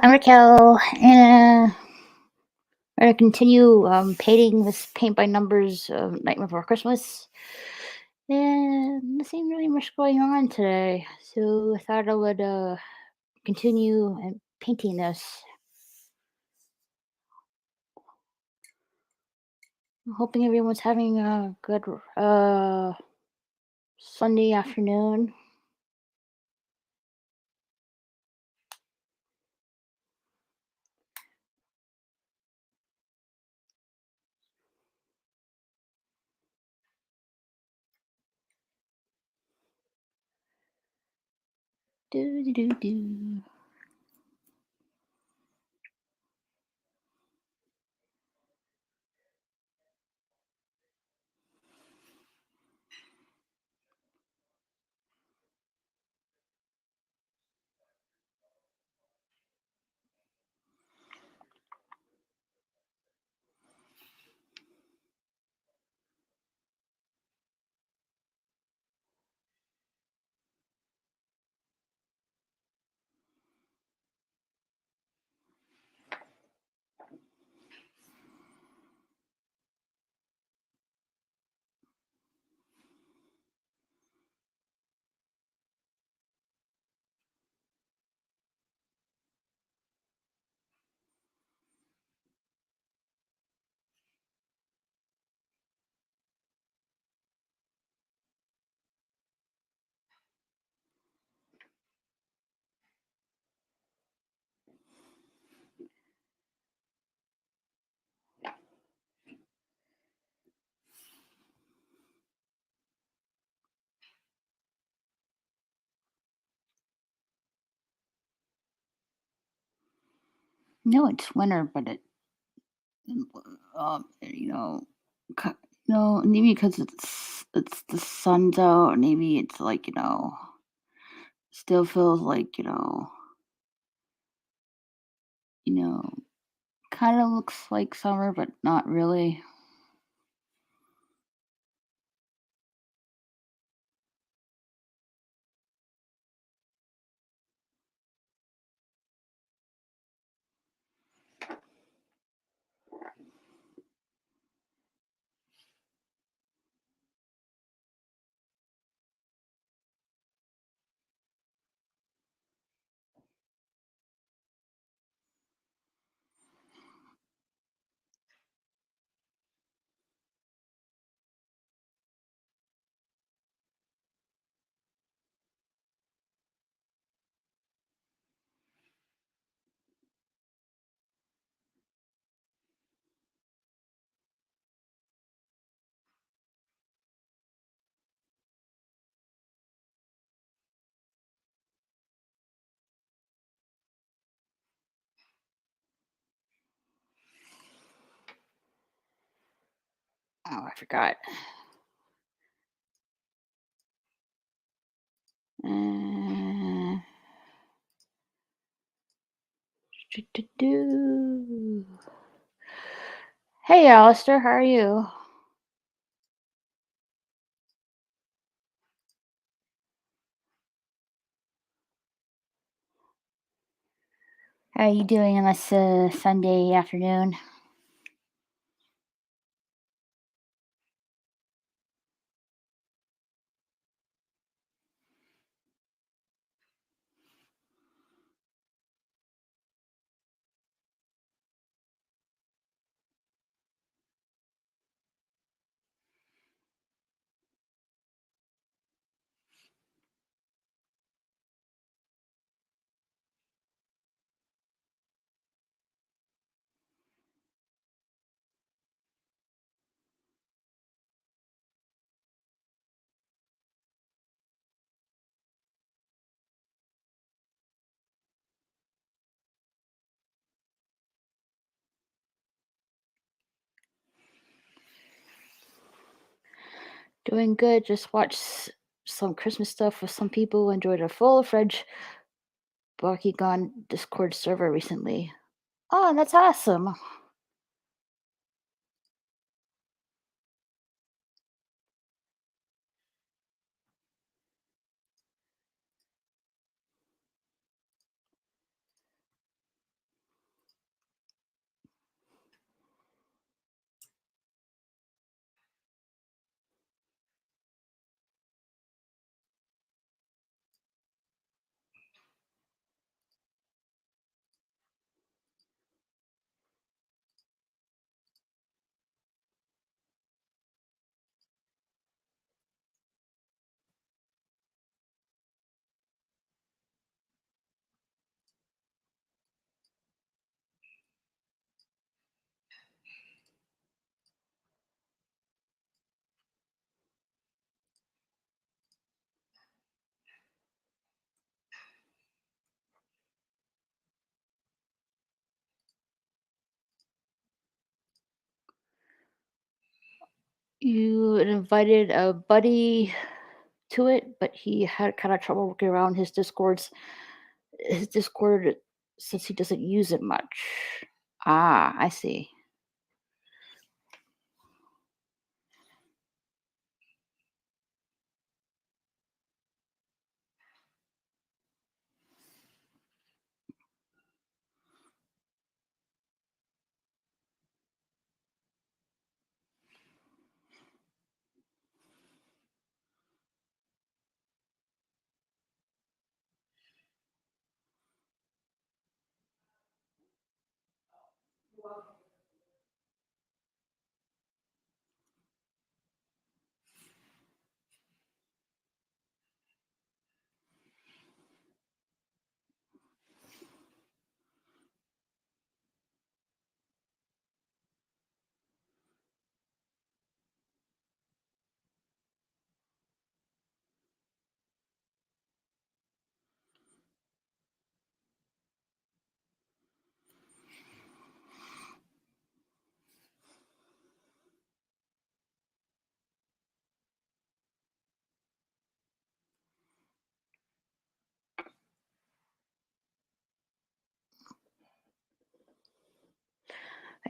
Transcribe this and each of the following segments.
Hello, I'm Raquel, and we're gonna continue painting this paint by numbers Night Before Christmas. And nothing really much going on today, so I thought I would continue and painting this. I'm hoping everyone's having a good Sunday afternoon. Do do do do. No, it's winter, but you know, maybe because it's the sun's out. Maybe it's like still feels like you know, kind of looks like summer, but not really. Oh, I forgot. Uh, do. Hey, Alistair, how are you? How are you doing on this Sunday afternoon? Doing good. Just watched some Christmas stuff with some people. Enjoyed a full-fledged Bakugan Discord server recently. Oh, that's awesome. You invited a buddy to it, but he had kind of trouble working around his Discord since he doesn't use it much. Ah, I see.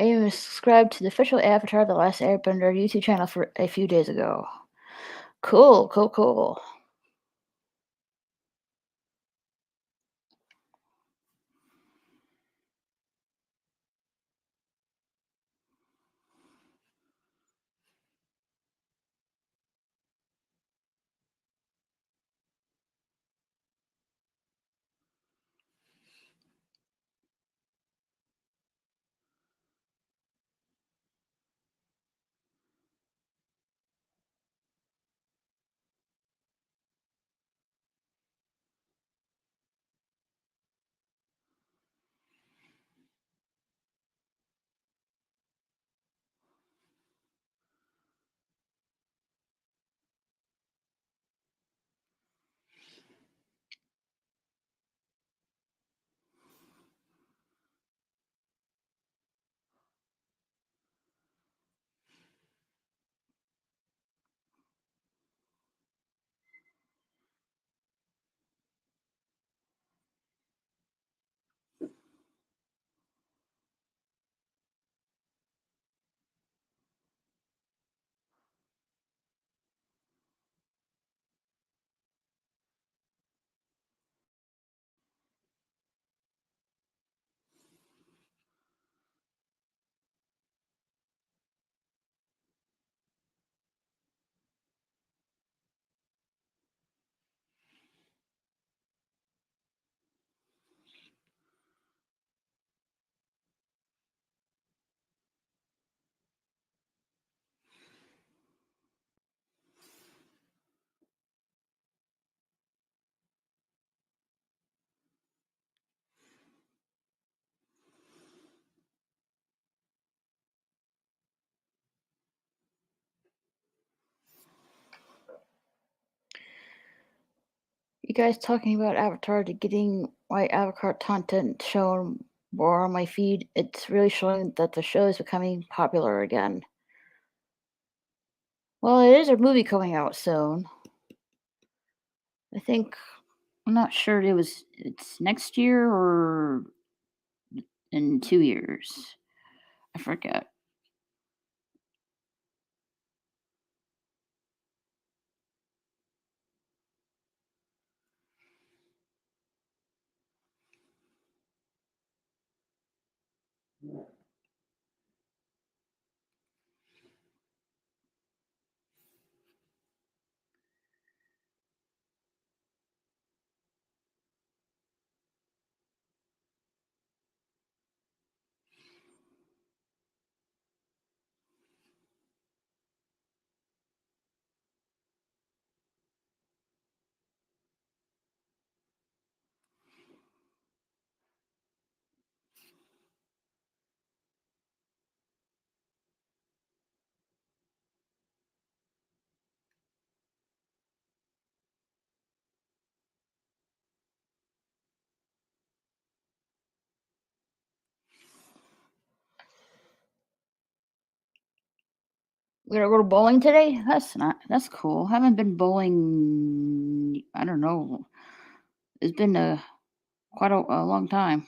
I even subscribed to the official Avatar The Last Airbender YouTube channel for a few days ago. Cool, cool, cool. You guys talking about Avatar to getting my Avatar content shown more on my feed, it's really showing that the show is becoming popular again. Well, it is a movie coming out soon. I think I'm not sure it's next year or in 2 years. I forget. We're gonna go to bowling today? That's cool. Haven't been bowling, I don't know. It's been quite a long time.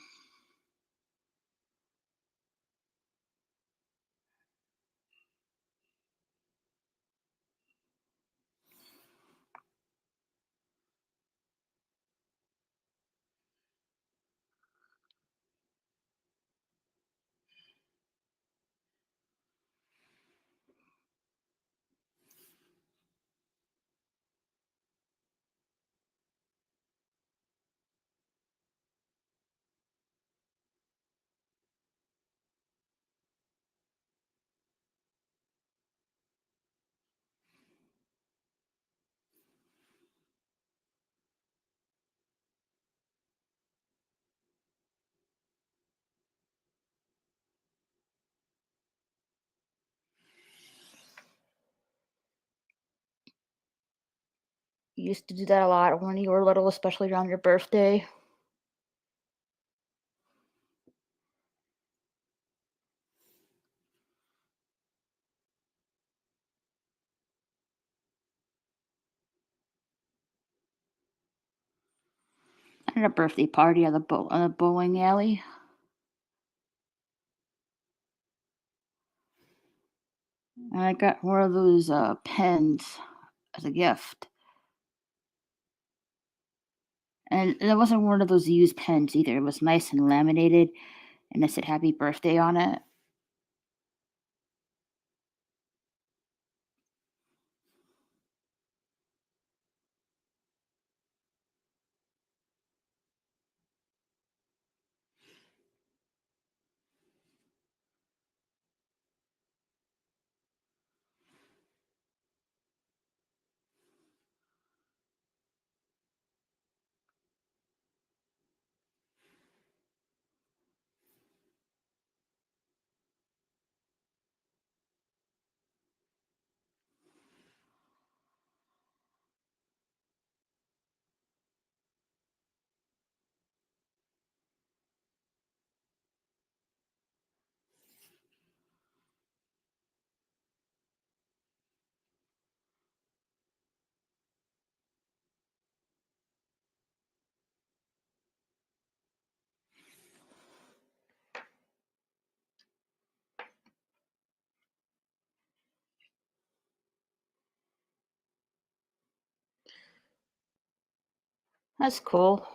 You used to do that a lot when you were little, especially around your birthday. I had a birthday party at the bowling alley, and I got one of those pens as a gift. And it wasn't one of those used pens either. It was nice and laminated, and it said "Happy Birthday" on it. That's cool.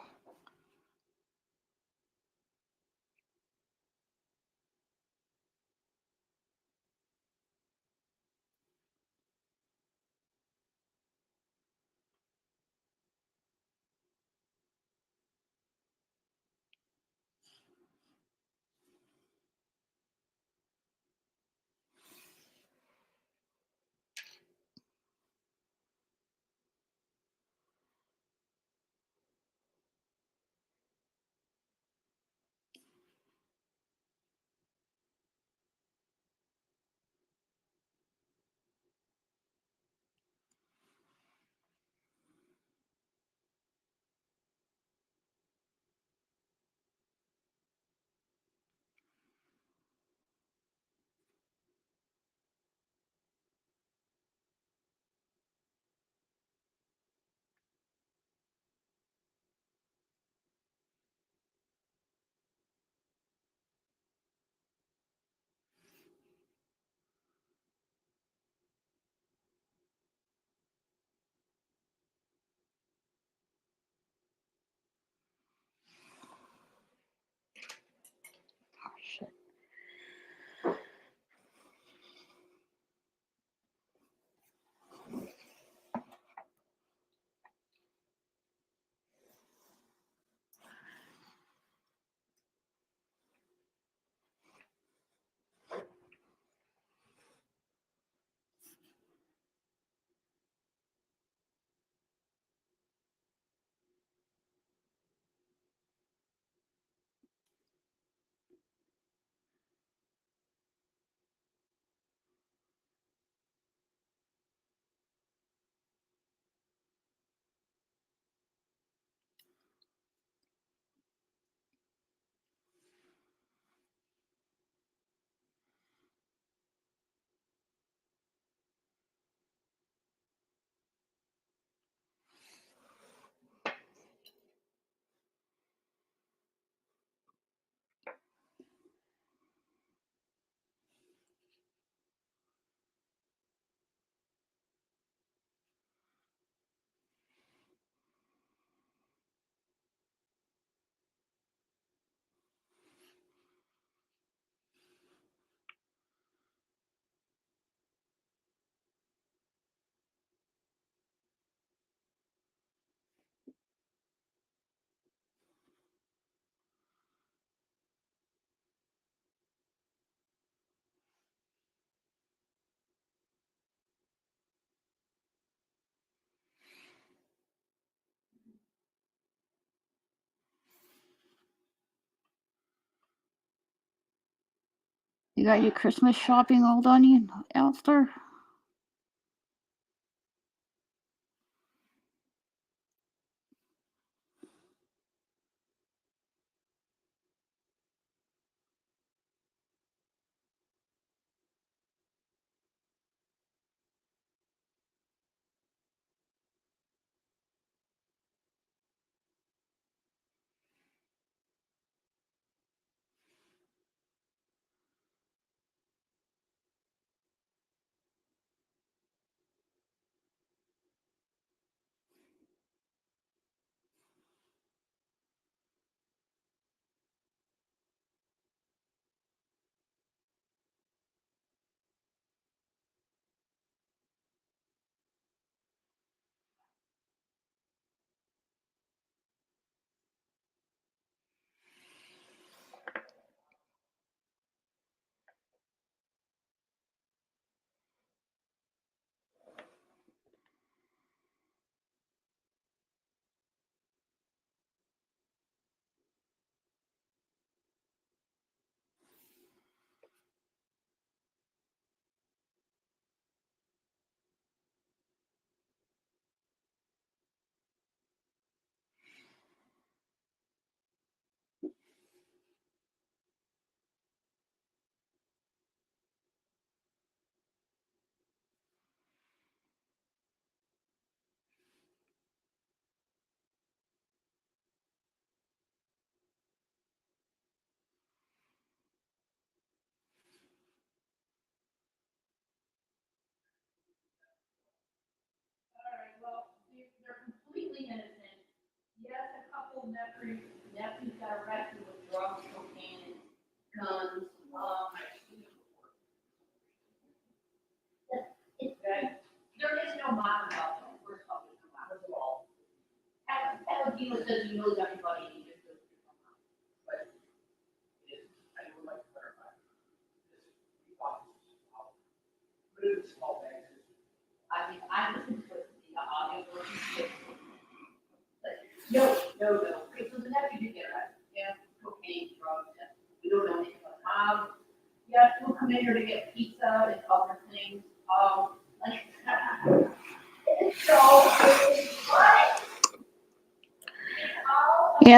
You got your Christmas shopping all done, Alistair?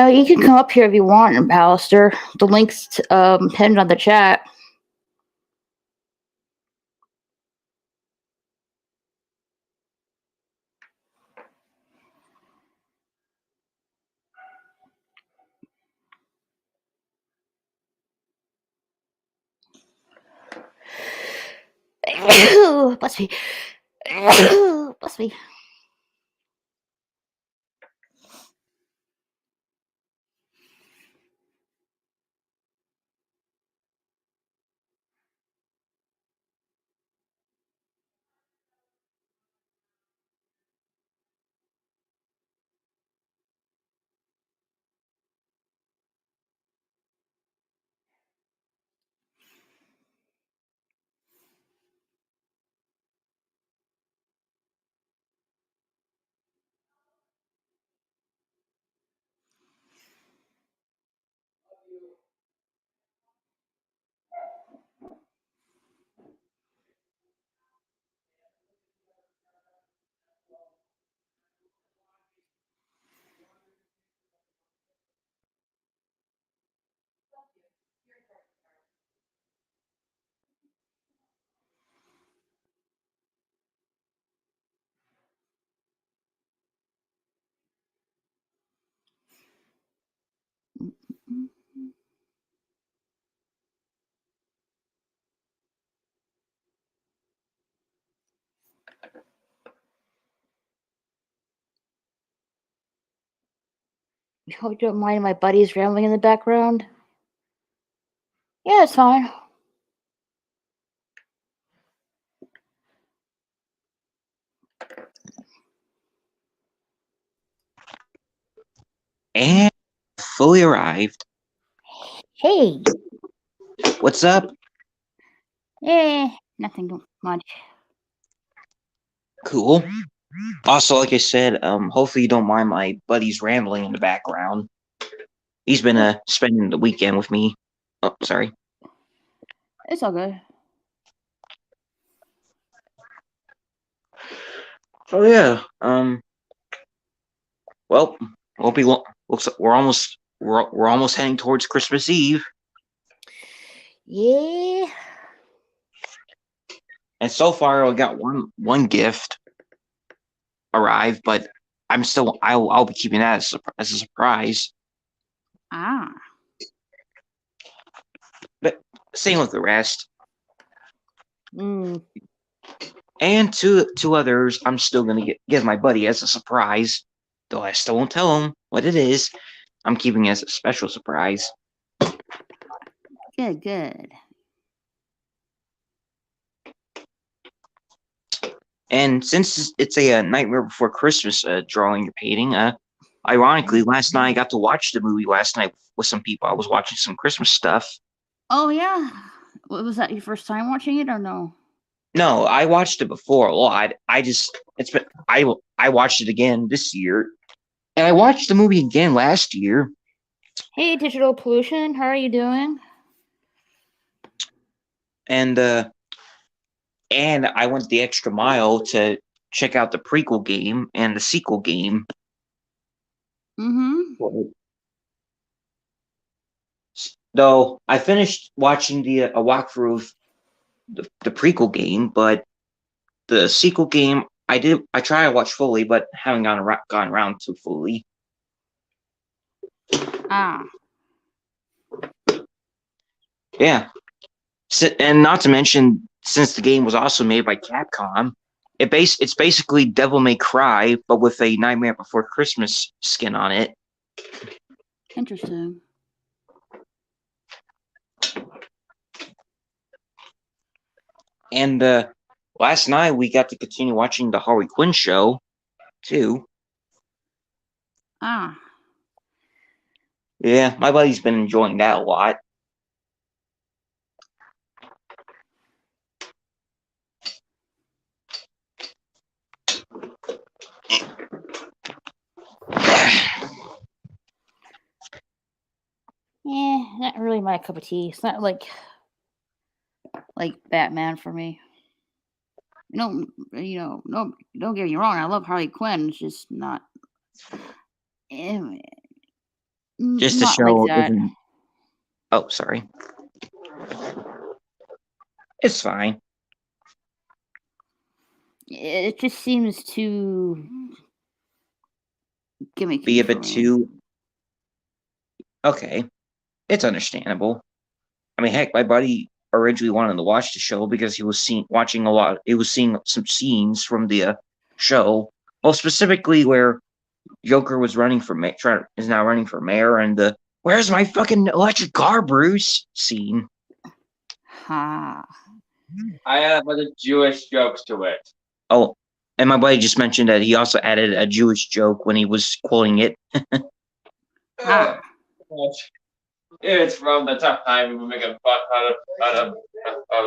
You can come up here if you want, Alistair. The link's pinned on the chat. Bless me. Bless me. You hope you don't mind my buddies rambling in the background. Yeah, it's fine. And fully arrived. Hey. What's up? Nothing much. Cool. Also, like I said, hopefully you don't mind my buddy's rambling in the background. He's been spending the weekend with me. Oh, sorry. It's all good. Oh yeah. Well, won't be long. We're almost heading towards Christmas Eve, Yeah. and so far I got one gift arrived, but I'll be keeping that as a surprise. Ah. But same with the rest. Mm. And two others, I'm still gonna give my buddy as a surprise, though I still won't tell him what it is. I'm keeping it as a special surprise. Good, good. And since it's a Nightmare Before Christmas drawing or painting, ironically, last night I got to watch the movie last night with some people. I was watching some Christmas stuff. Oh yeah. Was that your first time watching it or no? No, I watched it before a lot. I watched it again this year, and I watched the movie again last year. Hey, Digital Pollution, how are you doing? And I went the extra mile to check out the prequel game and the sequel game. Mm-hmm. Though I finished watching a walkthrough of the prequel game, but the sequel game I tried to watch fully, but haven't gone around to fully. Ah. Yeah, and not to mention, since the game was also made by Capcom, it's basically Devil May Cry, but with a Nightmare Before Christmas skin on it. Interesting. And last night we got to continue watching the Harley Quinn show, too. Ah. Yeah, my buddy's been enjoying that a lot. Yeah, not really my cup of tea. It's not like Batman for me. No, no, don't get me wrong. I love Harley Quinn. It's just not, eh, Just the not like show that. isn't. Oh, sorry. It's fine. It just seems too gimmicky. Be a for bit me. too. Okay, it's understandable. I mean, heck, my buddy originally wanted to watch the show because he was watching a lot. He was seeing some scenes from the show. Well, specifically where Joker was running for is now running for mayor, and the "Where's my fucking electric car, Bruce?" scene. Ha. I add a bunch of Jewish jokes to it. Oh, and my buddy just mentioned that he also added a Jewish joke when he was quoting it. Ah. It's from the time we were making fun out of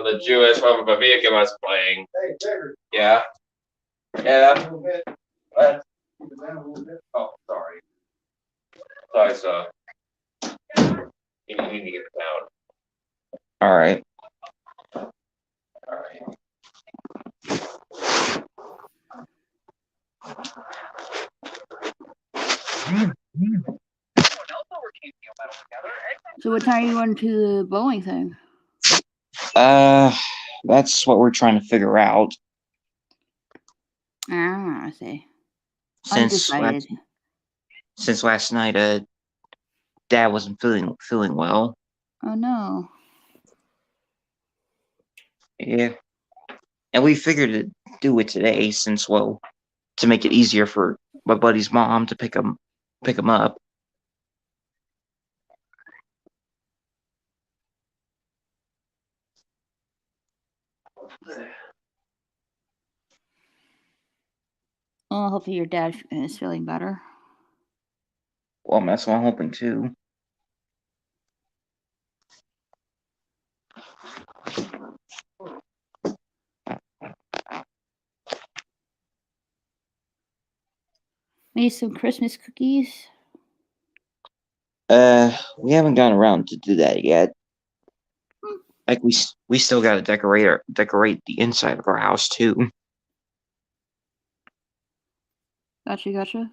the Jewish from a vehicle I was playing. Yeah. Yeah. What? Oh, sorry. Sorry, sir. You need to get it down. All right. All right. So what time are you going to the bowling thing? That's what we're trying to figure out. Ah, I see. Since Undecided. last night, Dad wasn't feeling well. Oh no. Yeah, and we figured to do it today, since to make it easier for my buddy's mom to pick him up. Well, hopefully your dad is feeling better. Well, that's what I'm hoping too. Made some Christmas cookies. We haven't gotten around to do that yet. Like we still got to decorate the inside of our house too. Gotcha.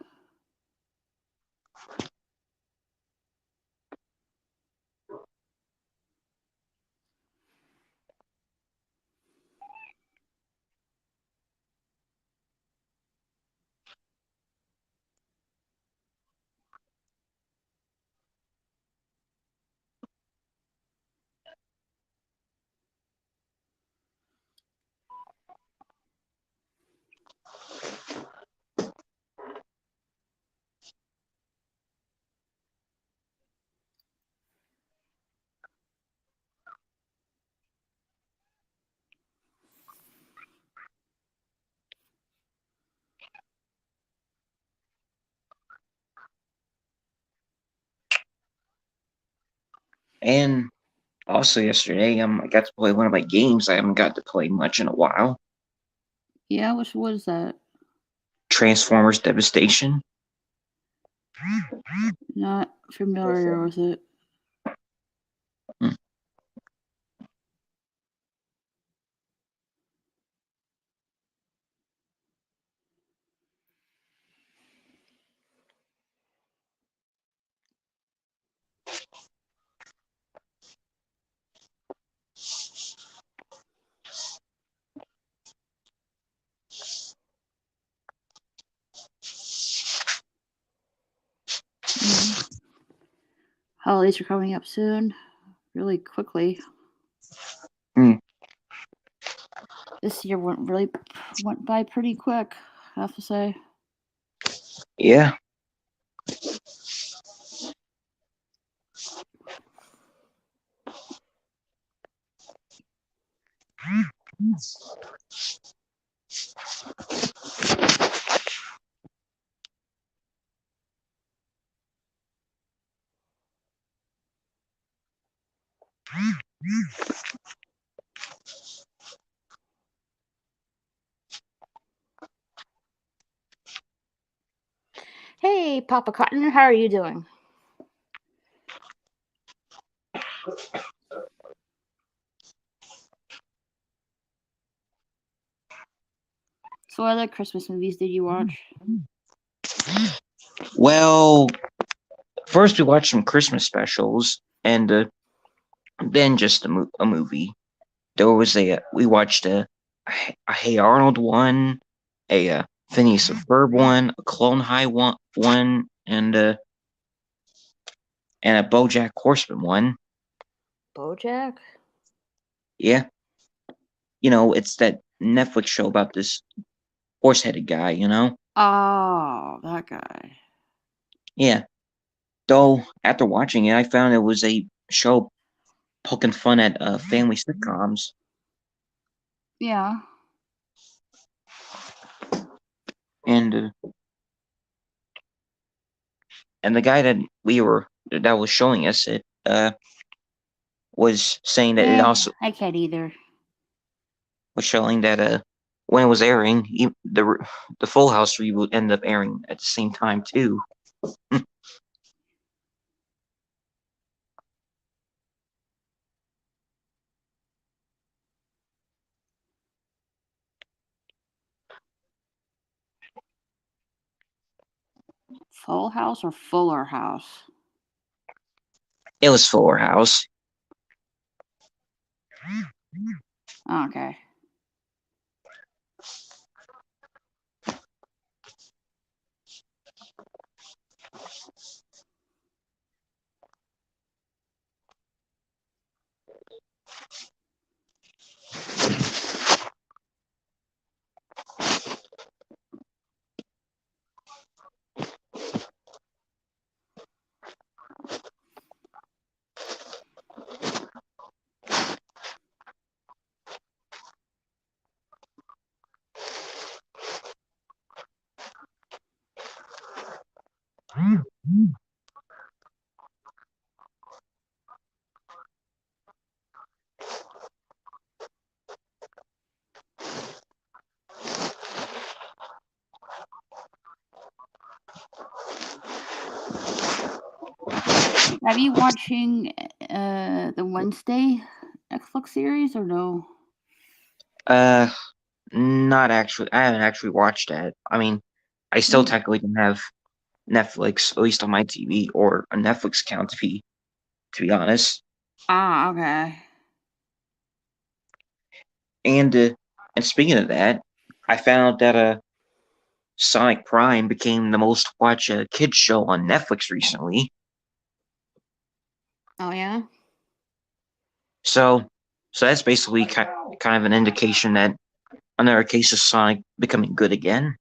And also yesterday, I got to play one of my games I haven't got to play much in a while. Yeah, what is that? Transformers Devastation. Not familiar with it. Hmm. Holidays are coming up soon, really quickly. This year went by pretty quick, I have to say. Yeah. Hey, Papa Cotton, how are you doing? So what other Christmas movies did you watch? Well, first we watched some Christmas specials, and then just a movie. There was we watched a Hey Arnold one, a Phineas and Ferb one, a Clone High one, and a BoJack Horseman one. BoJack? Yeah, you know, it's that Netflix show about this horse-headed guy. You know. Oh, that guy. Yeah. Though after watching it, I found it was a show poking fun at family sitcoms. Yeah. And the guy that was showing us it was saying that it also I can't either. was showing that when it was airing, the Full House reboot ended up airing at the same time too. Full House or Fuller House? It was Fuller House. Okay. Have you watching the Wednesday Netflix Netflix series or no? Uh, Not actually. I haven't actually watched it. I mean, I still Hmm. technically can have Netflix, at least on my TV, or a Netflix account to be honest. Ah, okay. And and speaking of that, I found that Sonic Prime became the most watched kids show on Netflix recently. Oh yeah. So that's basically kind of an indication that another case of Sonic becoming good again.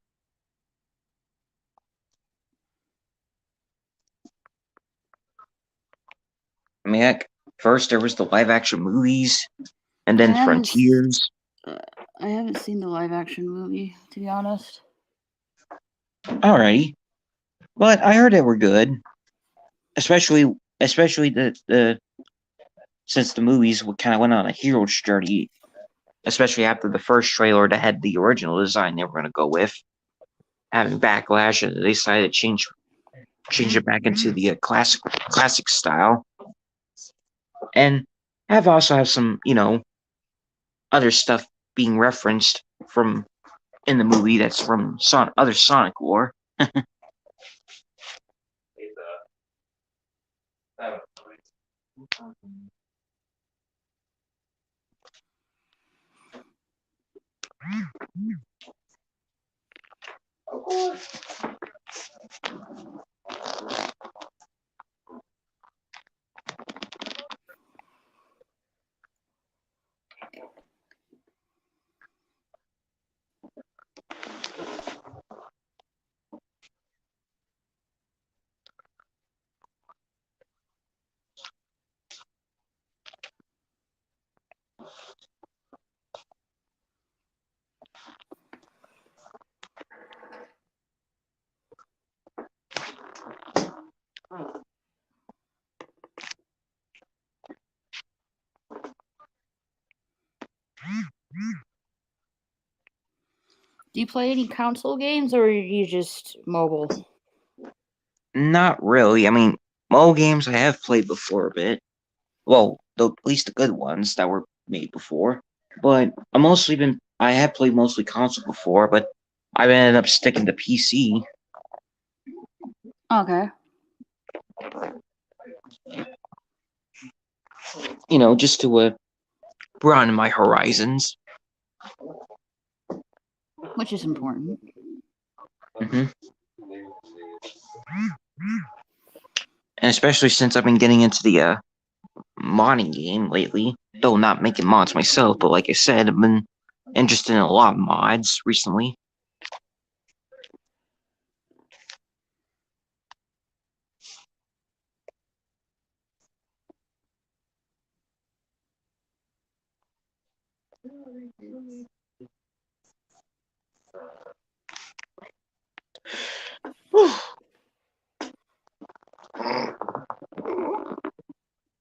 I mean, heck, first there was the live action movies, and I then haven't. s- Frontiers. Uh, I haven't seen the live action movie, to be honest. Alrighty, but I heard they were good, especially the since the movies kind of went on a hero's journey, especially after the first trailer that had the original design they were going to go with, having backlash, and they decided to change it back into the classic style, and have also have some other stuff being referenced from in the movie that's from other Sonic lore. Do you play any console games or are you just mobile? Not really. I mean, mobile games I have played before a bit. Well, at least the good ones that were made before. But I have played mostly console before, but I've ended up sticking to PC. Okay. Just to broaden my horizons. Which is important. hmm And especially since I've been getting into the modding game lately, though not making mods myself, but like I said, I've been interested in a lot of mods recently.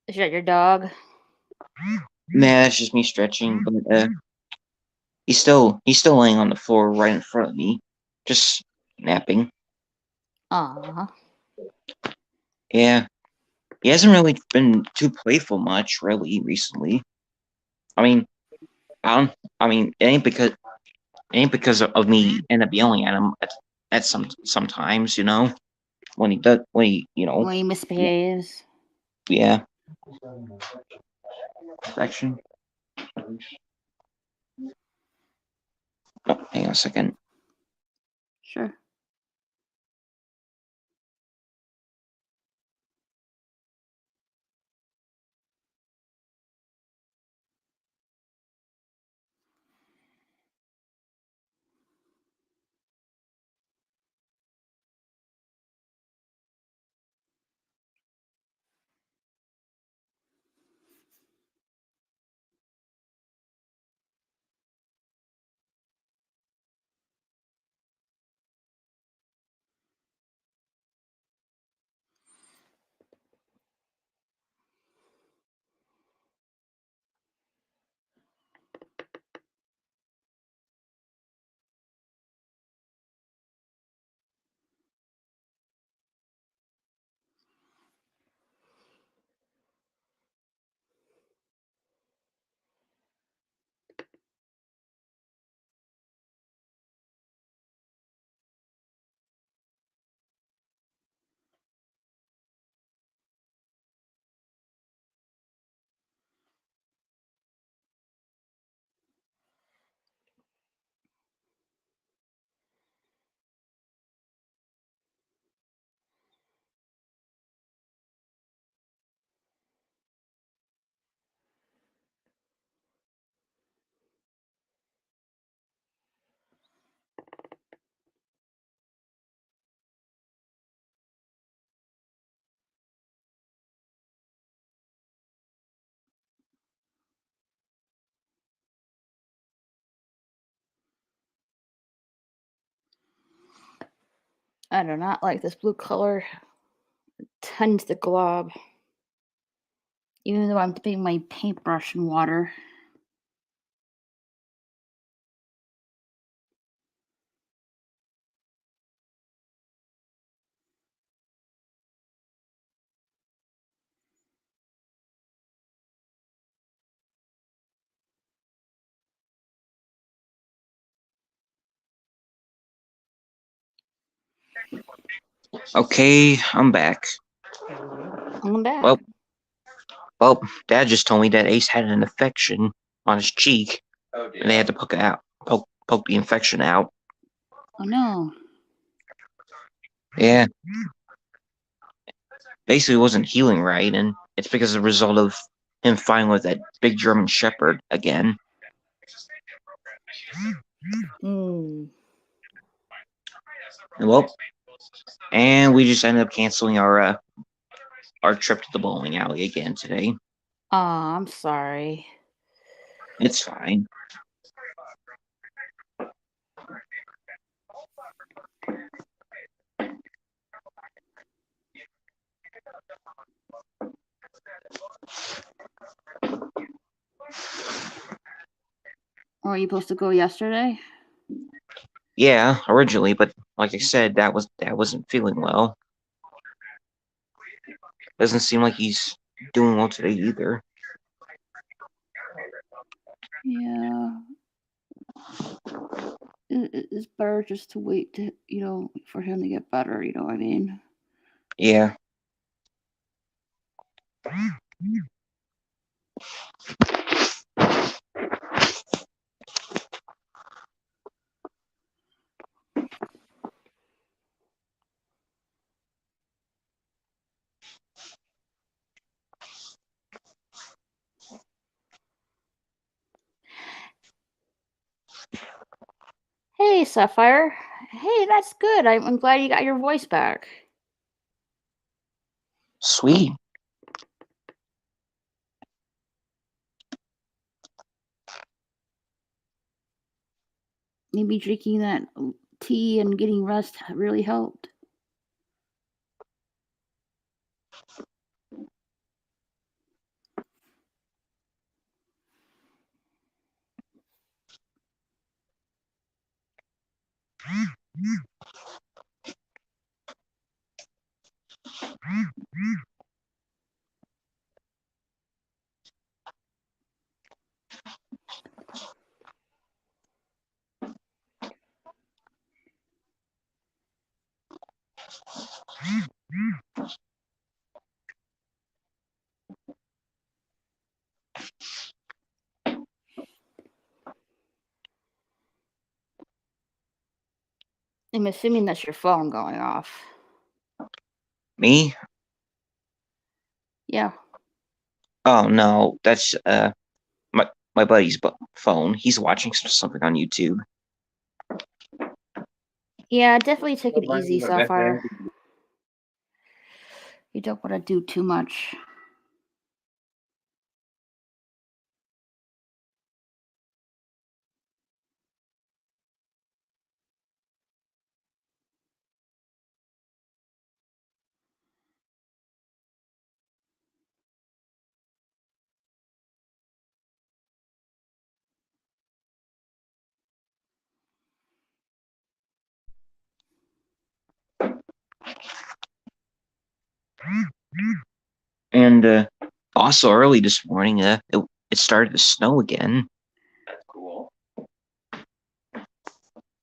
Is that your dog? Nah, that's just me stretching, but he's still laying on the floor right in front of me, just napping. Aw. Yeah, he hasn't really been too playful much, really, recently. I mean, I don't. I mean, it ain't because of me end up yelling at him at sometimes, when he does when he When he misbehaves. yeah. Section. Oh, hang on a second. Sure. I do not like this blue color. It tends to glob. Even though I'm dipping my paintbrush in water. Okay, I'm back. I'm back. Well, Dad just told me that Ace had an infection on his cheek, Oh dear. and they had to poke it out, poke the infection out. Oh no. Yeah, basically, it wasn't healing right, and it's because of the result of him fighting with that big German Shepherd again. Hmm. Well, and we just ended up canceling our trip to the bowling alley again today. Aw, I'm sorry. It's fine. Or were you supposed to go yesterday? Yeah, originally, but like I said, Dad wasn't feeling well. Doesn't seem like he's doing well today either. Yeah. It's better just to wait to, for him to get better, you know what I mean? Yeah. Hey, Sapphire. Hey, that's good. I'm glad you got your voice back. Sweet. Maybe drinking that tea and getting rest really helped. I'm assuming that's your phone going off. Me? Yeah. Oh no, that's my buddy's phone. He's watching something on YouTube. Yeah, definitely take it easy, Sapphire. You don't want to do too much. And also early this morning, it started to snow again. That's cool.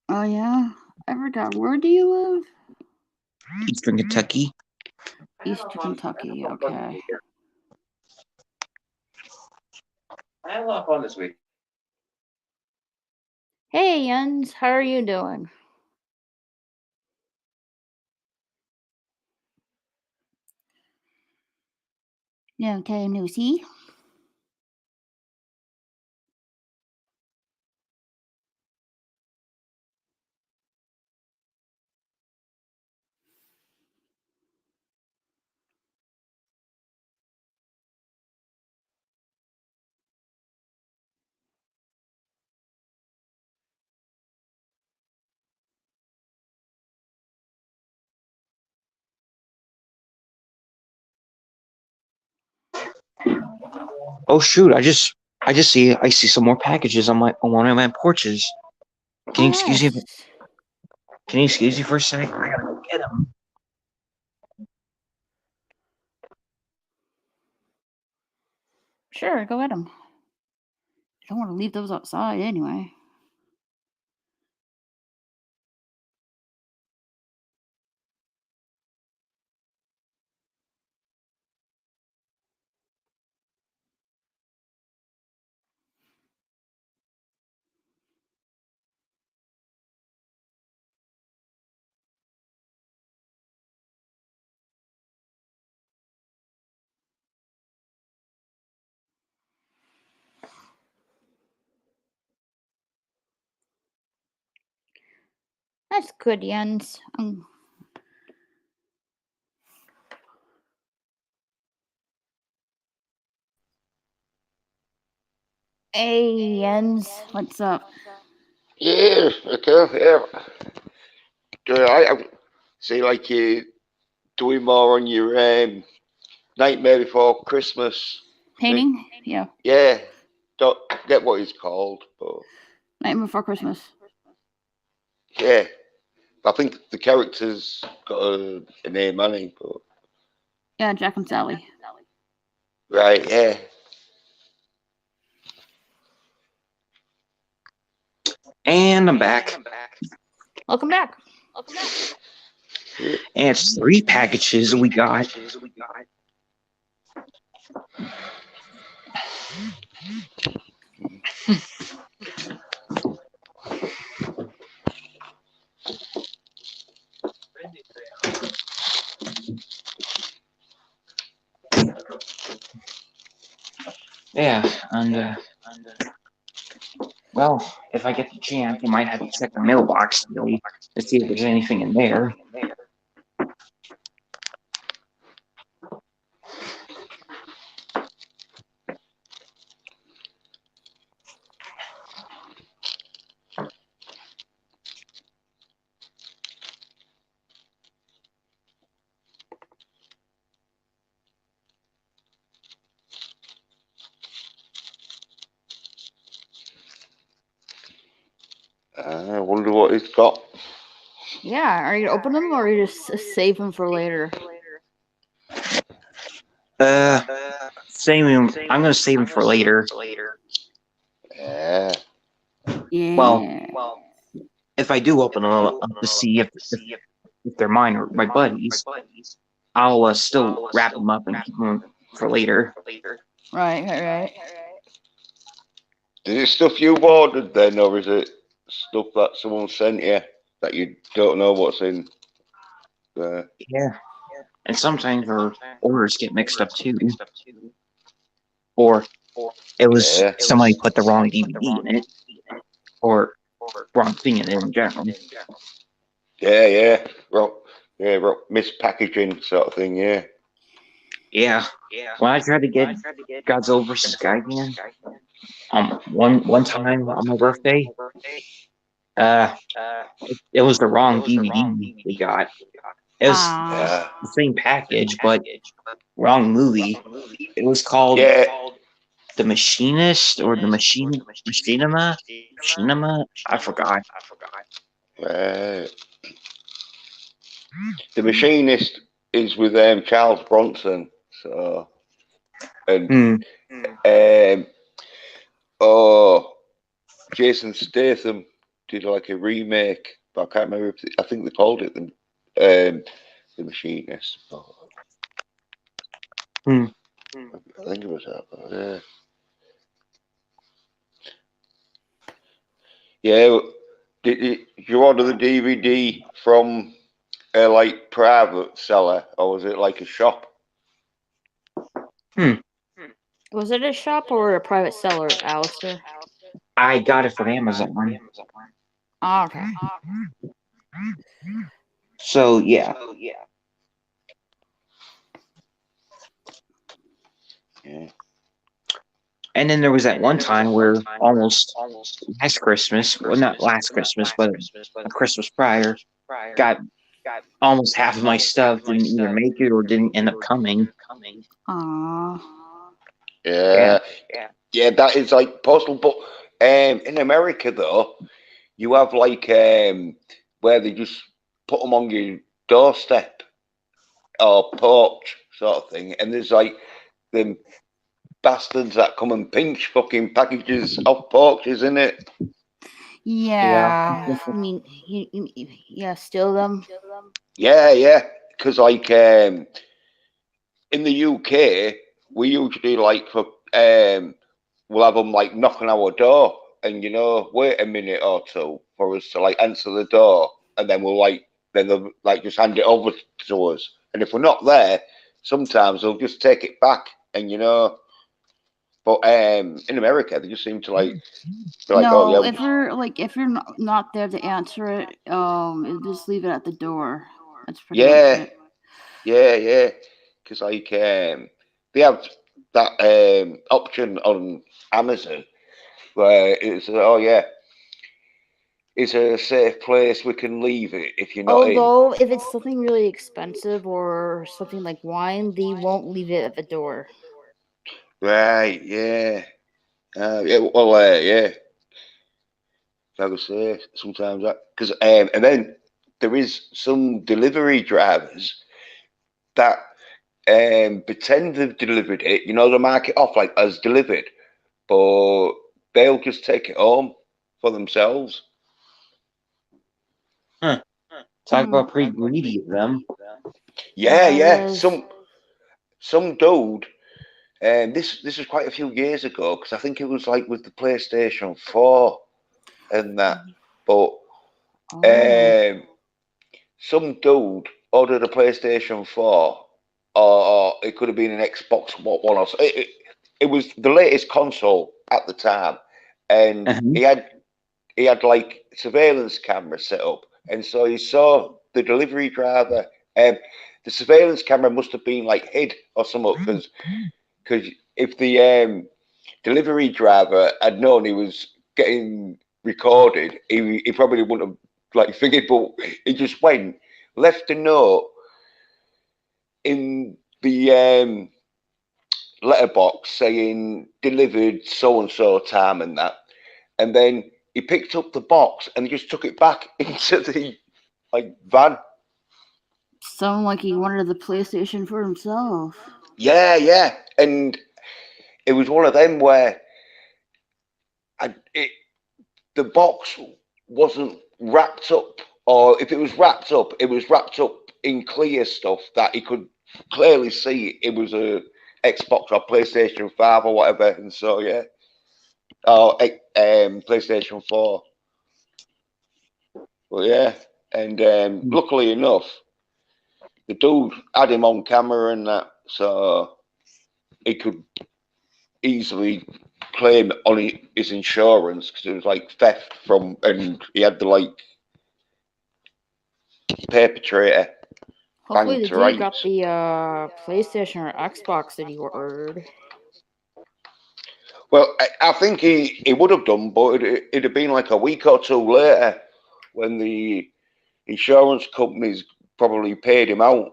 Oh, yeah? I forgot. Where do you live? Eastern Kentucky. East Kentucky. Okay. I had a lot of fun this week. Hey, Jens. How are you doing? Yeah, okay, Lucy. Oh shoot! I see some more packages on one of my porches. Can you excuse me? Nice. Can you excuse me for a sec? I gotta go get them. Sure, go get them. I don't want to leave those outside anyway. That's good, Jens. Hey, Jens, what's up? Yeah, okay, yeah. I see, like you doing more on your Nightmare Before Christmas thing. Painting? Yeah. Yeah, don't get what it's called, but Nightmare Before Christmas. yeah, I think the character's got a name, I think, but Yeah, Jack and Sally. right, yeah. And I'm back. Welcome back. Yeah. And it's 3 packages we got. Yeah, and well, if I get the chance, I might have to check the mailbox today to see if there's anything in there. I wonder what it's got. Yeah, are you gonna open them or are you just save them for later? I'm gonna save them for later. Yeah. Yeah. Well, if I do open them up to see if they're mine or my buddies, I'll still wrap them up and keep them for later. Right. Is it stuff you've ordered then, or is it stuff that someone sent you that you don't know what's in there? Yeah, and sometimes our orders get mixed up too, or it was Yeah. somebody put the wrong DVD in it, or wrong thing in it in general. Yeah. Mispackaging sort of thing, yeah. Yeah. When I tried to get Godzilla vs. Skyman, one time on my birthday, it was the wrong DVD we got. It was Yeah. the same package, but wrong movie. It was called Yeah. The Machinist or the Machinima. I forgot. Right. The Machinist is with Charles Bronson, so and oh, Jason Statham did like a remake, but I can't remember if I think they called it the Machinist. But I think it was that. But, yeah. Did you order the DVD from a like private seller, or was it like a shop? Was it a shop or a private seller, Alistair? I got it from Amazon. Oh, okay. So yeah. Yeah. And then there was that one time where almost last Christmas, well, not last Christmas, but a Christmas prior, got almost half of my stuff didn't either make it or didn't end up coming. Aww. Yeah, yeah, that is like possible. But in America, though, you have like where they just put them on your doorstep or porch sort of thing, and there's like them bastards that come and pinch fucking packages off porches, isn't it? Yeah. I mean, yeah, steal them. Yeah, yeah. Because like in the UK, we usually like for we'll have them like knock on our door, and wait a minute or two for us to like answer the door, and then they'll like just hand it over to us, and if we're not there, sometimes they'll just take it back, and but in America they just seem to like be like, oh No, yeah, if you're not there to answer it, just leave it at the door. That's pretty much yeah, it. yeah, because like they have that option on Amazon where it's oh yeah, it's a safe place, we can leave it if you're not in. Although, if it's something really expensive or something like wine, they won't leave it at the door. Right, yeah. Yeah, well, yeah. I would say sometimes that because and then there is some delivery drivers that pretend they've delivered it. They mark it off like as delivered, but they'll just take it home for themselves. Talk about pretty greedy of them. Yeah, yeah. Yes. Some dude. This was quite a few years ago because I think it was like with the PlayStation 4 and that. But some dude ordered a PlayStation 4, or it could have been an Xbox One or so. It was the latest console at the time, and he had like surveillance camera set up, and so he saw the delivery driver. The surveillance camera must have been like hid or something because if the delivery driver had known he was getting recorded, he probably wouldn't have like figured, but he just went, left a note in the letterbox saying delivered so and so time and that, and then he picked up the box and just took it back into the like van. Sounded like he wanted the PlayStation for himself. Yeah, yeah, and it was one of them where the box wasn't wrapped up, or if it was wrapped up, it was wrapped up in clear stuff that he could clearly see it was a Xbox or PlayStation 5 or whatever, and so yeah, or PlayStation 4. But yeah, and luckily enough, the dude had him on camera and that, so he could easily claim on his insurance because it was like theft from, and he had the like perpetrator. Hopefully the dude got the PlayStation or Xbox that he ordered. Well, I think he would have done, but it'd have been like a week or two later when the insurance companies probably paid him out,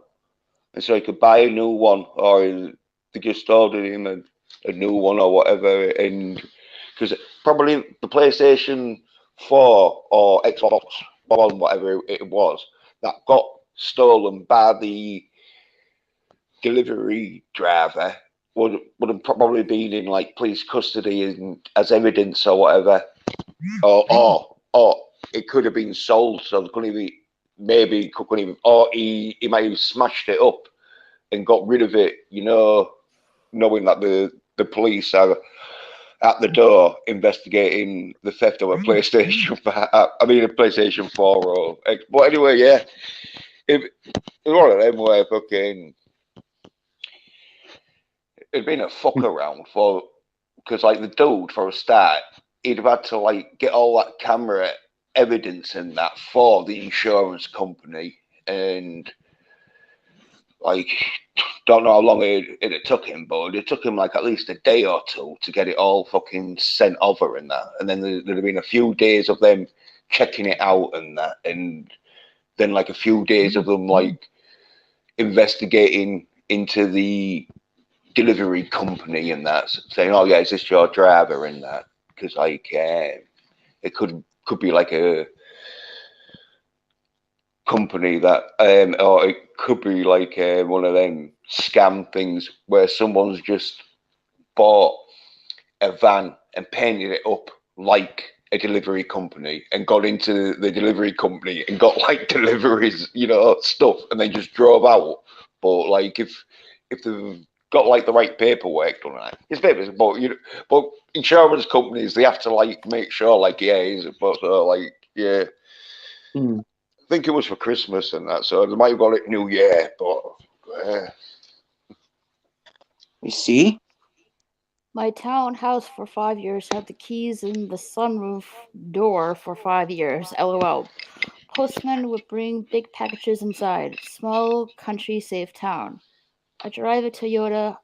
and so he could buy a new one, or they just ordered him a new one or whatever. And because probably the PlayStation 4 or Xbox One, whatever it was, that got stolen by the delivery driver would have probably been in like police custody and as evidence or whatever, or it could have been sold, so they couldn't even, maybe couldn't even, or he might have smashed it up and got rid of it, knowing that the police are at the door investigating the theft of a PlayStation. I mean, a PlayStation 4 or X. But anyway, yeah, it's one of them where fucking it'd been a fuck around for, because like the dude for a start, he'd have had to like get all that camera evidence and that for the insurance company, and like don't know how long it took him, but it took him like at least a day or two to get it all fucking sent over and that, and then there'd have been a few days of them checking it out and that, and then like a few days of them like investigating into the delivery company and that, saying, "Oh yeah, is this your driver?" and that, because like it could be like a company that, or it could be like one of them scam things where someone's just bought a van and painted it up like a delivery company and got into the delivery company and got like deliveries, stuff, and they just drove out. But like if they've got like the right paperwork done, right, it's papers. But insurance companies, they have to like make sure, like, yeah, is it? But like, yeah. Hmm. I think it was for Christmas and that, so they might have got it New Year, but You see? My townhouse for 5 years had the keys in the sunroof door for 5 years. LOL. Postman would bring big packages inside. Small country safe town. I drive a Toyota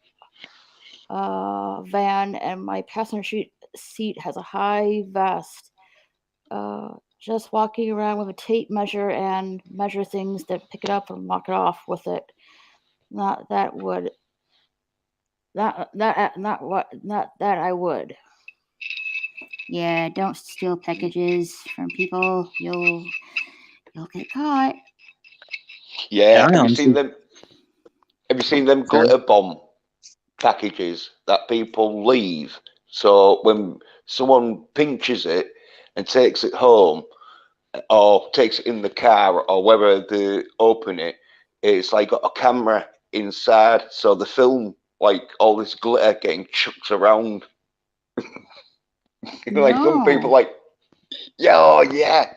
van, and my passenger seat has a high vest. Just walking around with a tape measure and measure things, then pick it up and walk it off with it. Not that would. Not that I would. Yeah, don't steal packages from people. You'll get caught. yeah. Yeah, Have you seen honestly. them? Have you seen them Sorry. glitter bomb packages that people leave? So when someone pinches it and takes it home, or takes it in the car, or whether they open it, it's like got a camera inside, so the film like all this glitter getting chucked around. Like some people No. like, yeah, oh yeah.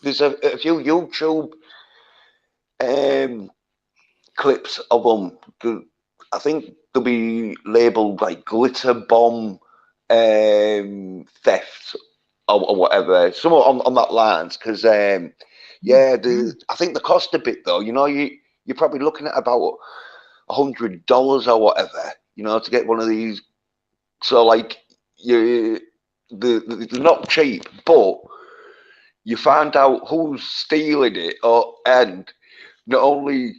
There's a few YouTube clips of them. I think they'll be labeled like glitter bomb theft or whatever, somewhere on that lines. Because yeah, I think the cost a bit though. You're probably looking at about $100 or whatever. To get one of these. So like they're not cheap, but you find out who's stealing it, and not only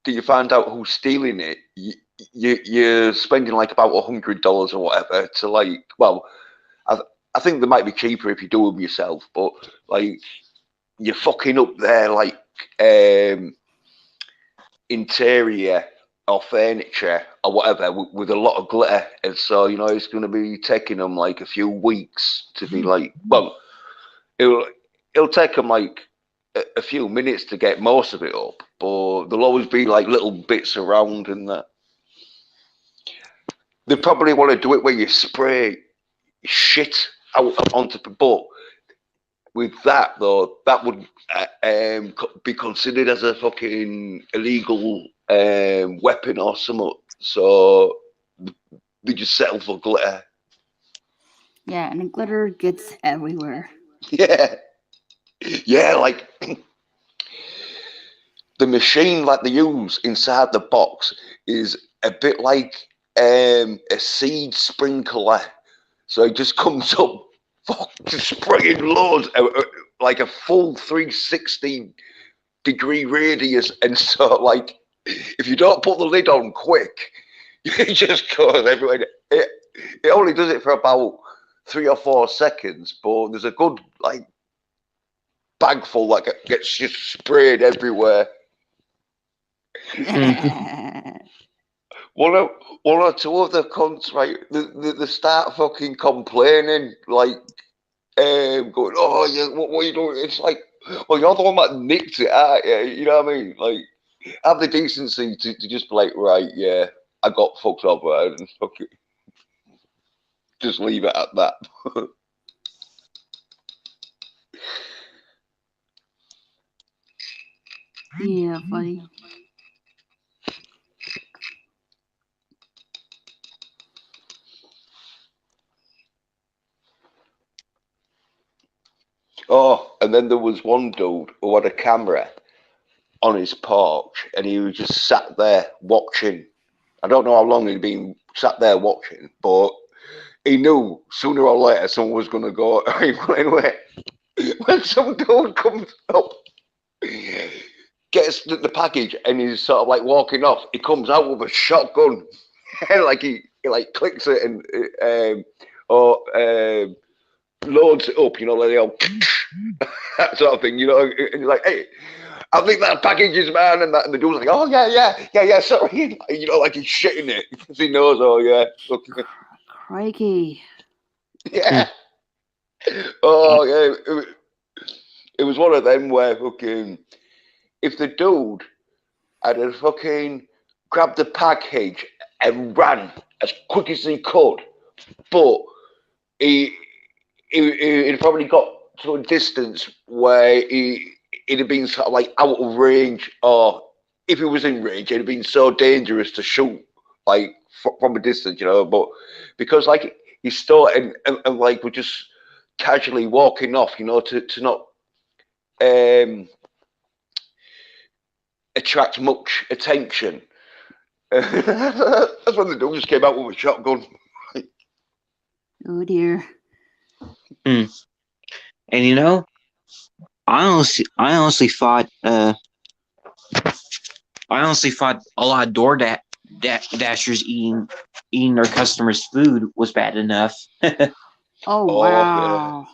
do you find out who's stealing it, you're spending like about $100 or whatever to like. Well, I think they might be cheaper if you do them yourself, but like you're fucking up there like interior or furniture or whatever with a lot of glitter, and so it's going to be taking them like a few weeks to be like. Well, it'll take them like a few minutes to get most of it up, but there'll always be like little bits around and that. They probably want to do it where you spray shit out onto the boat. With that though, that would be considered as a fucking illegal weapon or something. So they just settle for glitter. Yeah, and the glitter gets everywhere. Yeah, yeah, like the machine like they use inside the box is a bit like a seed sprinkler. So it just comes up, just spraying loads, like a full 360-degree radius. And so, like, if you don't put the lid on quick, it just goes everywhere. It only does it for about 3 or 4 seconds, but there's a good, like, bag full that gets just sprayed everywhere. One or two of the cunts, right? They start fucking complaining, like, going, "Oh, yeah, what are you doing?" It's like, well, you're the one that nicked it, aren't you? You know what I mean? Like, have the decency to just be like, right, yeah, I got fucked over, and fucking just leave it at that. Yeah, funny. Oh, and then there was one dude who had a camera on his porch, and he was just sat there watching. I don't know how long he'd been sat there watching, but he knew sooner or later someone was going to go. Anyway, when some dude comes up, gets the package, and he's sort of like walking off, he comes out with a shotgun. like he like clicks it and or loads it up, you know, like they all that sort of thing, you know, and you're like, hey, I think that package is mine, and the dude's like, oh yeah, sorry, you know, like he's shitting it because he knows, oh yeah, look, Crikey. yeah, oh yeah, it was one of them where fucking if the dude had a fucking grabbed the package and ran as quick as he could, but he'd probably got to a distance where he'd have been sort of like out of range, or if he was in range, it'd have been so dangerous to shoot like from a distance, you know. But because like he started and like we're just casually walking off, you know, to not attract much attention. That's when the dude just came out with a shotgun. Oh dear. And you know, I honestly thought a lot of dashers eating their customers' food was bad enough. Oh Oh, wow.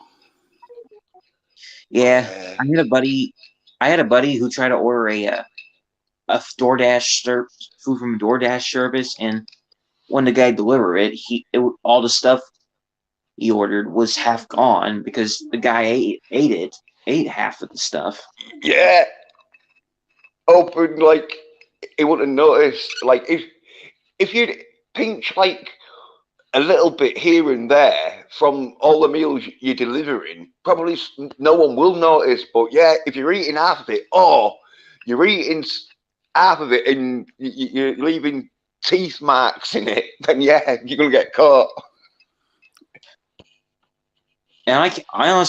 Yeah, I had a buddy who tried to order a food from a DoorDash service, and when the guy delivered it, all the stuff he ordered was half gone because the guy ate half of the stuff. yeah. Open like he wouldn't have noticed. Like if you'd pinch like a little bit here and there from all the meals you're delivering, probably no one will notice. But yeah, if you're eating half of it, or you're eating half of it and you're leaving teeth marks in it, then yeah, you're gonna get caught. And I'm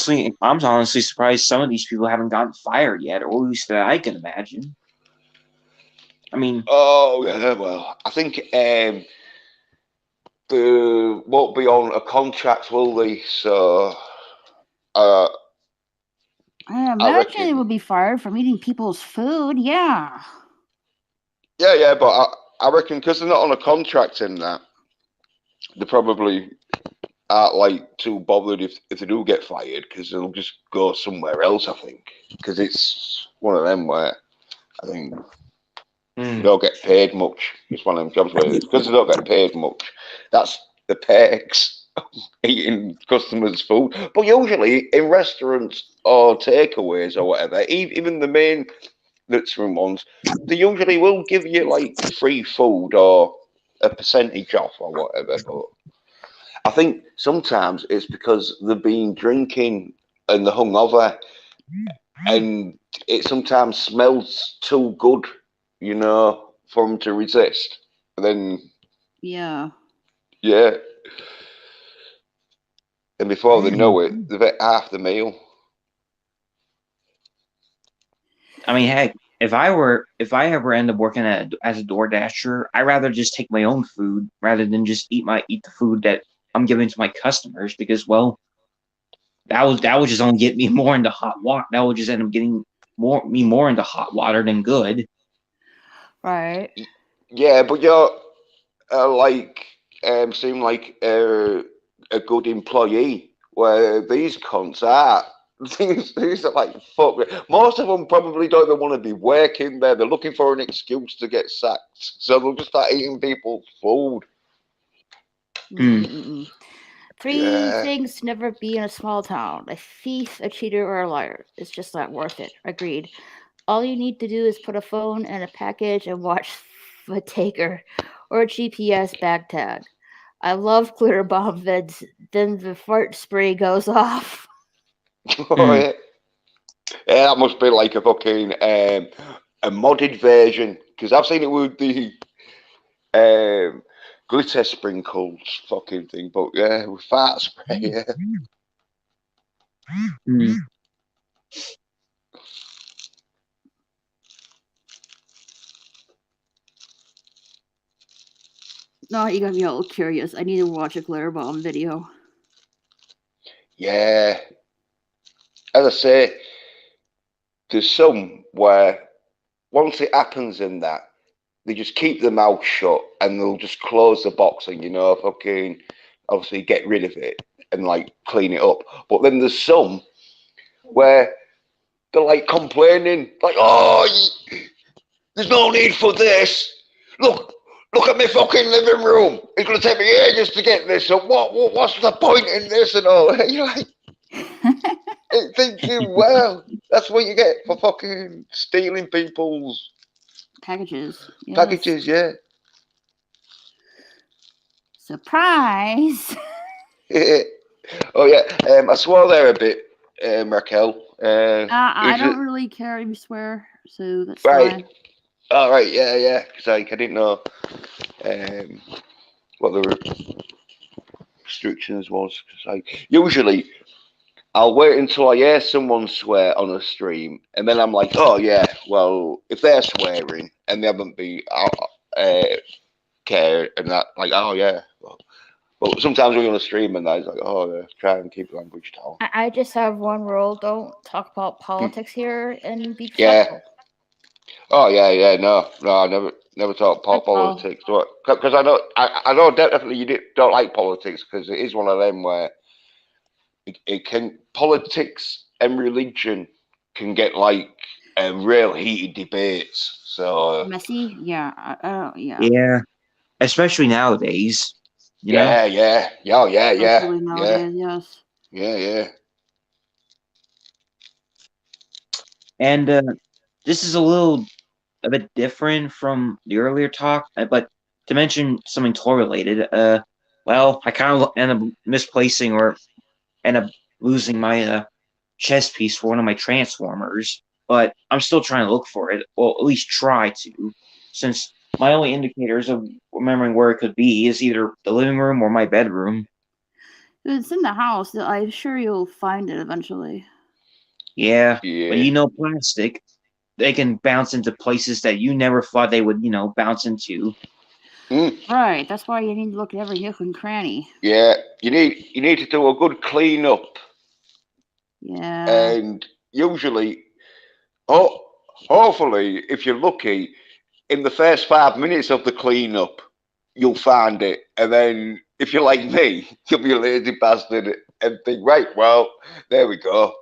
honestly surprised some of these people haven't gotten fired yet, or at least that I can imagine. I mean, oh yeah, well, I think they won't be on a contract, will they? So, I I imagine reckon. they would be fired from eating people's food. Yeah. Yeah, but I reckon because they're not on a contract in that, they probably aren't like too bothered if they do get fired because they'll just go somewhere else. I think because it's one of them where I think they don't get paid much. It's one of them jobs where because they don't get paid much, that's the perks of eating customers' food. But usually in restaurants or takeaways or whatever, even the main room ones, they usually will give you like free food or a percentage off or whatever. But I think sometimes it's because they've been drinking and they're hungover, and it sometimes smells too good, you know, for them to resist. And then Yeah. yeah, and before they know it, they've ate half the meal. I mean, heck, if I ever end up working as a door dasher, I'd rather just take my own food rather than just eat the food that I'm giving to my customers, because well, that would just only get me more into hot water. That would just end up getting more into hot water than good. Right. Yeah, but you're like seem like a good employee, where these cunts are. These are like fuck. Most of them probably don't even want to be working there. They're looking for an excuse to get sacked, so they'll just start eating people's food. Three Yeah. things to never be in a small town: a thief, a cheater, or a liar. It's just not worth it. Agreed. All you need to do is put a phone and a package and watch the taker or a GPS bag tag. I love clear bomb vids. Then the fart spray goes off. Oh, yeah. Yeah, that must be like a fucking a modded version, because I've seen it with the glitter sprinkles fucking thing, but yeah, with fart spray. Yeah. No, you got me all curious. I need to watch a glare bomb video. Yeah. As I say, there's some where once it happens in that, they just keep their mouth shut and they'll just close the box and, fucking obviously get rid of it and like clean it up. But then there's some where they're like complaining, like, oh, there's no need for this. Look at my fucking living room. It's gonna take me ages to get this. So what's the point in this and all? You're like thinking, well, that's what you get for fucking stealing people's Packages. Yes. packages, yeah. Surprise! Oh yeah, I swore there a bit, Raquel. I don't really care if you swear, so that's right. fine. All right, yeah. Because I didn't know what the restrictions was. Because usually I'll wait until I hear someone swear on a stream, and then I'm like, oh yeah, well if they're swearing and they haven't been care and that, like, oh yeah. Well, sometimes we're on a stream and that, it's like, oh yeah, try and keep language down. I just have one rule: don't talk about politics here and be Yeah. respectful. Oh yeah, no, I never talk politics, because I know definitely you don't like politics, because it is one of them where it can, politics and religion can get like real heated debates. So Messy, yeah, Yeah, especially nowadays. You know. yeah, Especially nowadays, yes. yeah. And this is a bit different from the earlier talk, but to mention something toy related, well, I kind of end up misplacing or end up losing my chess piece for one of my transformers, but I'm still trying to look for it, or at least try to, since my only indicators of remembering where it could be is either the living room or my bedroom. If it's in the house, I'm sure you'll find it eventually. Yeah, but plastic, they can bounce into places that you never thought they would, bounce into. Right, that's why you need to look at every nook and cranny. Yeah, you need to do a good clean up. Yeah. And usually, hopefully, if you're lucky, in the first 5 minutes of the clean up, you'll find it. And then if you're like me, you'll be a lazy bastard and think, right, well, there we go.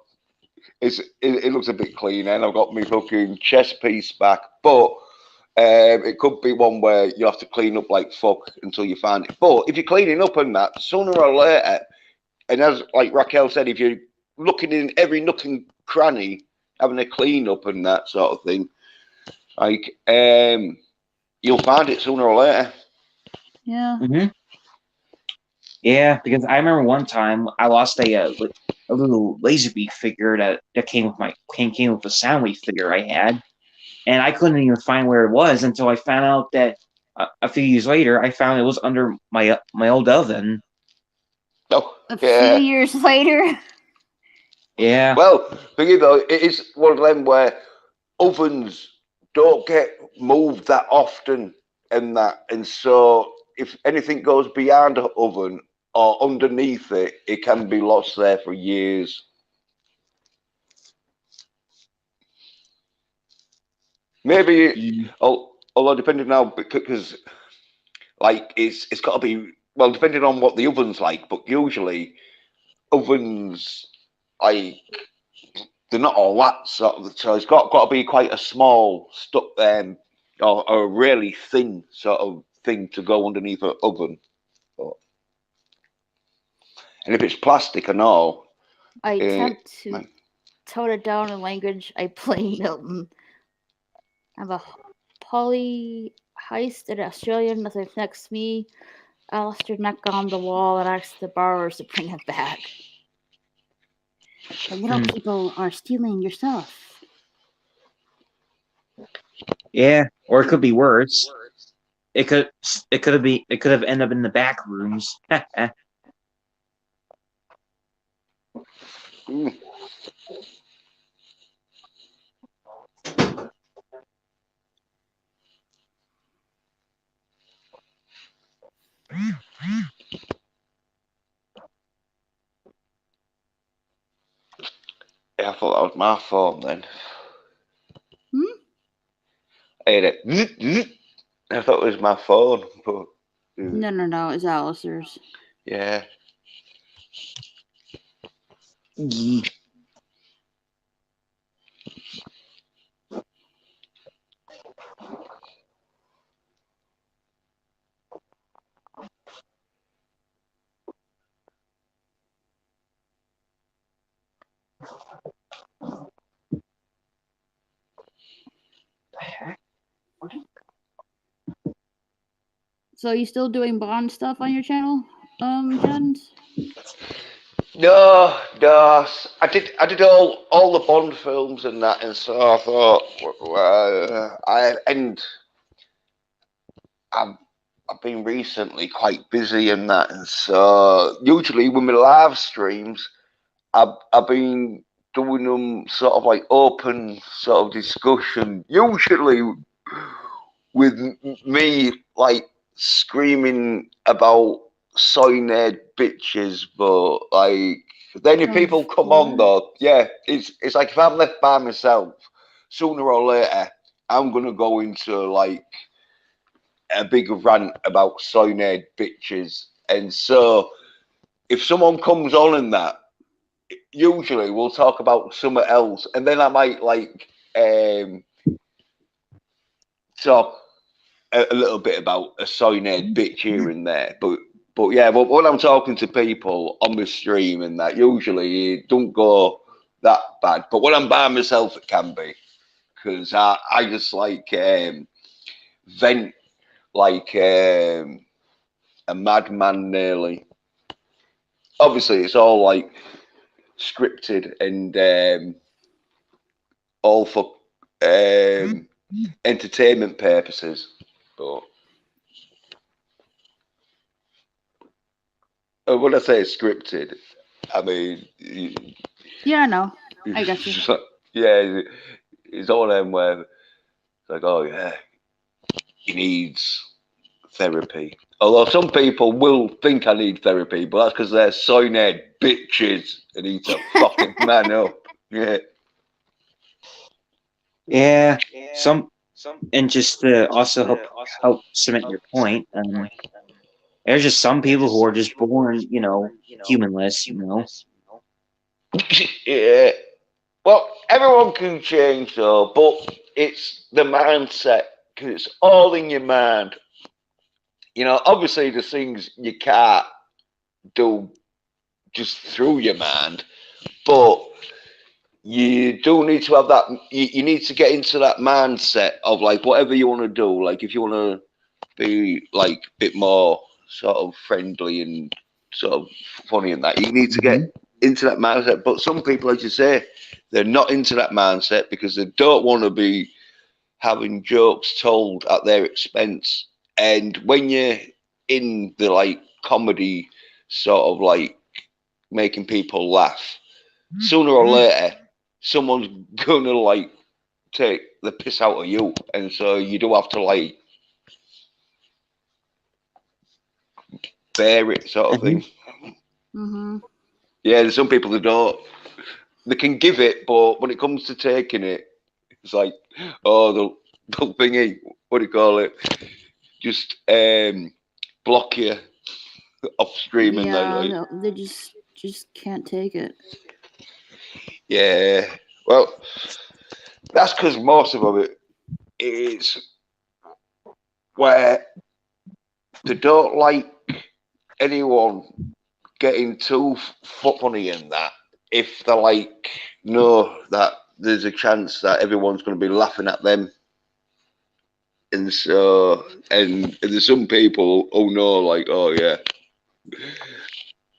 It looks a bit cleaner, and I've got my fucking chess piece back. But it could be one where you have to clean up like fuck until you find it. But if you're cleaning up and that, sooner or later, and as like Raquel said, if you're looking in every nook and cranny, having a clean up and that sort of thing, like you'll find it sooner or later. Yeah. Mm-hmm. Yeah, because I remember one time I lost a little Laserbeak figure that came with came with a Soundwave figure I had, and I couldn't even find where it was until I found out that a few years later I found it was under my old oven. Oh, a few years later. Yeah. Well, thing though, it is one of them where ovens don't get moved that often, and so if anything goes beyond the oven or underneath it, it can be lost there for years. Maybe, although depending now, because like it's got to be, well, depending on what the oven's like, but usually ovens, like, they're not all that sort of, so it's got to be quite a small stuff, or a really thin sort of thing to go underneath an oven. But, and if it's plastic and all, I attempt to tone it down in language. I play Milton. I have a poly heist an Australian that next me. I lost your neck on the wall and asked the borrowers to bring it back. The little people are stealing your stuff. Yeah, or it could be worse. It could have ended up in the back rooms. Yeah, I thought that was my phone then. Hmm? I heard it. I thought it was my phone, but No, it's Alistair's. yeah. Ye- So, are you still doing Bond stuff on your channel, Jens? No, I did all the Bond films and that, and so I thought, I've been recently quite busy and that, and so usually with my live streams, I've been doing them sort of like open sort of discussion, usually with me like screaming about soy-nerd bitches, but like then if people come on though, yeah, it's like if I'm left by myself, sooner or later I'm gonna go into like a big rant about soy-nerd bitches, and so if someone comes on in that, usually we'll talk about something else, and then I might like talk a little bit about a soy-nerd bitch here and there, but yeah, but when I'm talking to people on the stream and that, usually it don't go that bad. But when I'm by myself, it can be, because I just like vent like a madman nearly. Obviously, it's all like scripted and all for entertainment purposes, but. When I say scripted, I mean, Yeah, I know. I got you. Yeah, it's all them where it's like, oh yeah, he needs therapy. Although some people will think I need therapy, but that's because they're soy-nerd bitches and need to fucking man up. Yeah. Yeah, some, and just to also help cement your point. There's just some people who are just born, humanless. Yeah. Well, everyone can change though, but it's the mindset, because it's all in your mind. Obviously the things you can't do just through your mind, but you do need to have that. You need to get into that mindset of like whatever you want to do. Like if you want to be like a bit more sort of friendly and sort of funny and that, you need to get into that mindset. But some people, as you say, they're not into that mindset because they don't want to be having jokes told at their expense. And when you're in the like comedy sort of like making people laugh, sooner or later someone's gonna like take the piss out of you, and so you do have to like bear it, sort of thing. Yeah, there's some people that don't. They can give it, but when it comes to taking it, it's like, oh, the thingy, what do you call it? Just block you off stream and Yeah, like, no, they just can't take it. yeah. Well, that's because most of it is where they don't like anyone getting too funny in that. If they like know that there's a chance that everyone's going to be laughing at them, and so and there's some people who know like, oh yeah,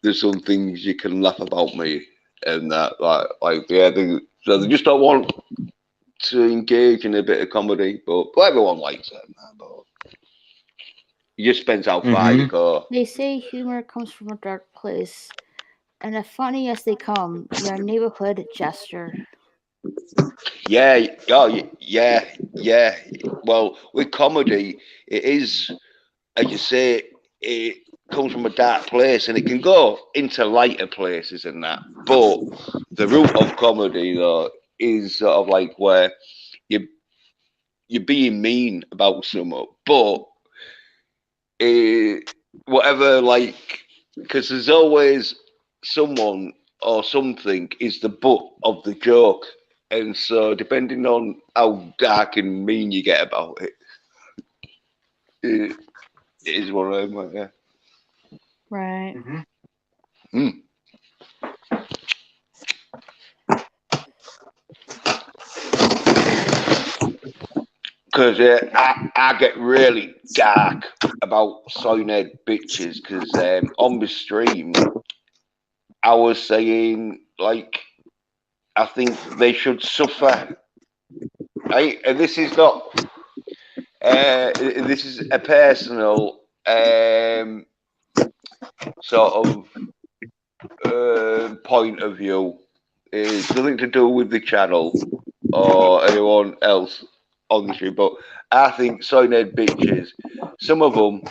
there's some things you can laugh about me and that like yeah, so they just don't want to engage in a bit of comedy, but everyone likes it. But it just depends how far you go. They say humor comes from a dark place, and as funny as they come, they're a neighborhood jester. Yeah, oh, yeah. Well, with comedy, it is, as you say, it comes from a dark place, and it can go into lighter places and that. But the root of comedy, though, is sort of like where you're being mean about something, but whatever, like, because there's always someone or something is the butt of the joke, and so depending on how dark and mean you get about it, it is one of them. Yeah. Right. Because I get really dark about soy-head bitches, because on the stream I was saying, like, I think they should suffer. Right? And this is not this is a personal sort of point of view. It's nothing to do with the channel or anyone else on the stream, but I think soy-head bitches, some of them,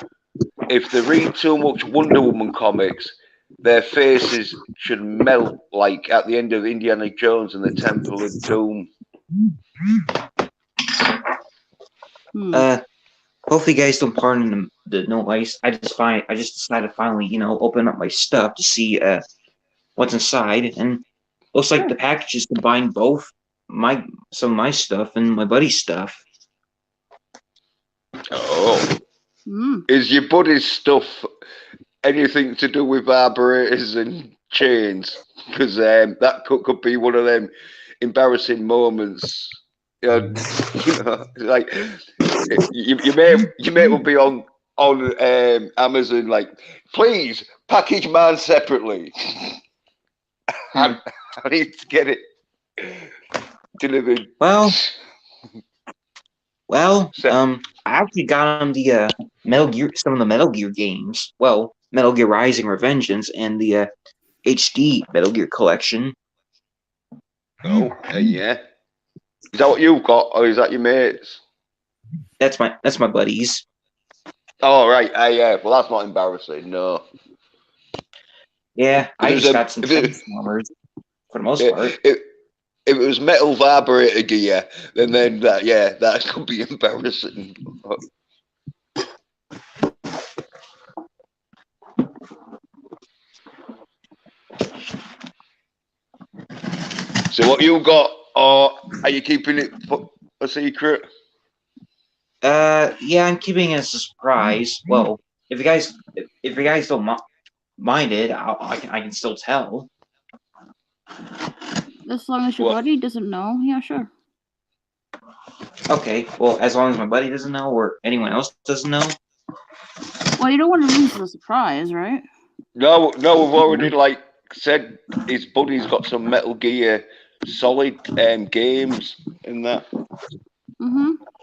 if they read too much Wonder Woman comics, their faces should melt like at the end of Indiana Jones and the Temple of Doom. Hopefully, you guys don't pardon the noise. I just decided to finally, open up my stuff to see what's inside, and looks like the packages combine both some of my stuff and my buddy's stuff. Oh, is your buddy's stuff anything to do with vibrators and chains? Because that could be one of them embarrassing moments. Like you may well be on Amazon, like, please package mine separately. I need to get it delivered. Well, I actually got him the some of the Metal Gear games. Well, Metal Gear Rising: Revengeance and the HD Metal Gear collection. Oh, yeah. Is that what you've got, or is that your mates? That's my buddies. Oh, right. Yeah. Well, that's not embarrassing. No. Yeah, I just got some Transformers for the most part. If it was metal vibrator gear, then that could be embarrassing. So what you got, or are you keeping it a secret? Yeah, I'm keeping it as a surprise. Well, if you guys don't mind it, I can still tell. As long as your buddy doesn't know, yeah, sure. Okay, well, as long as my buddy doesn't know or anyone else doesn't know. Well, you don't want to lose the surprise, right? No, we've already said his buddy's got some Metal Gear Solid games in that.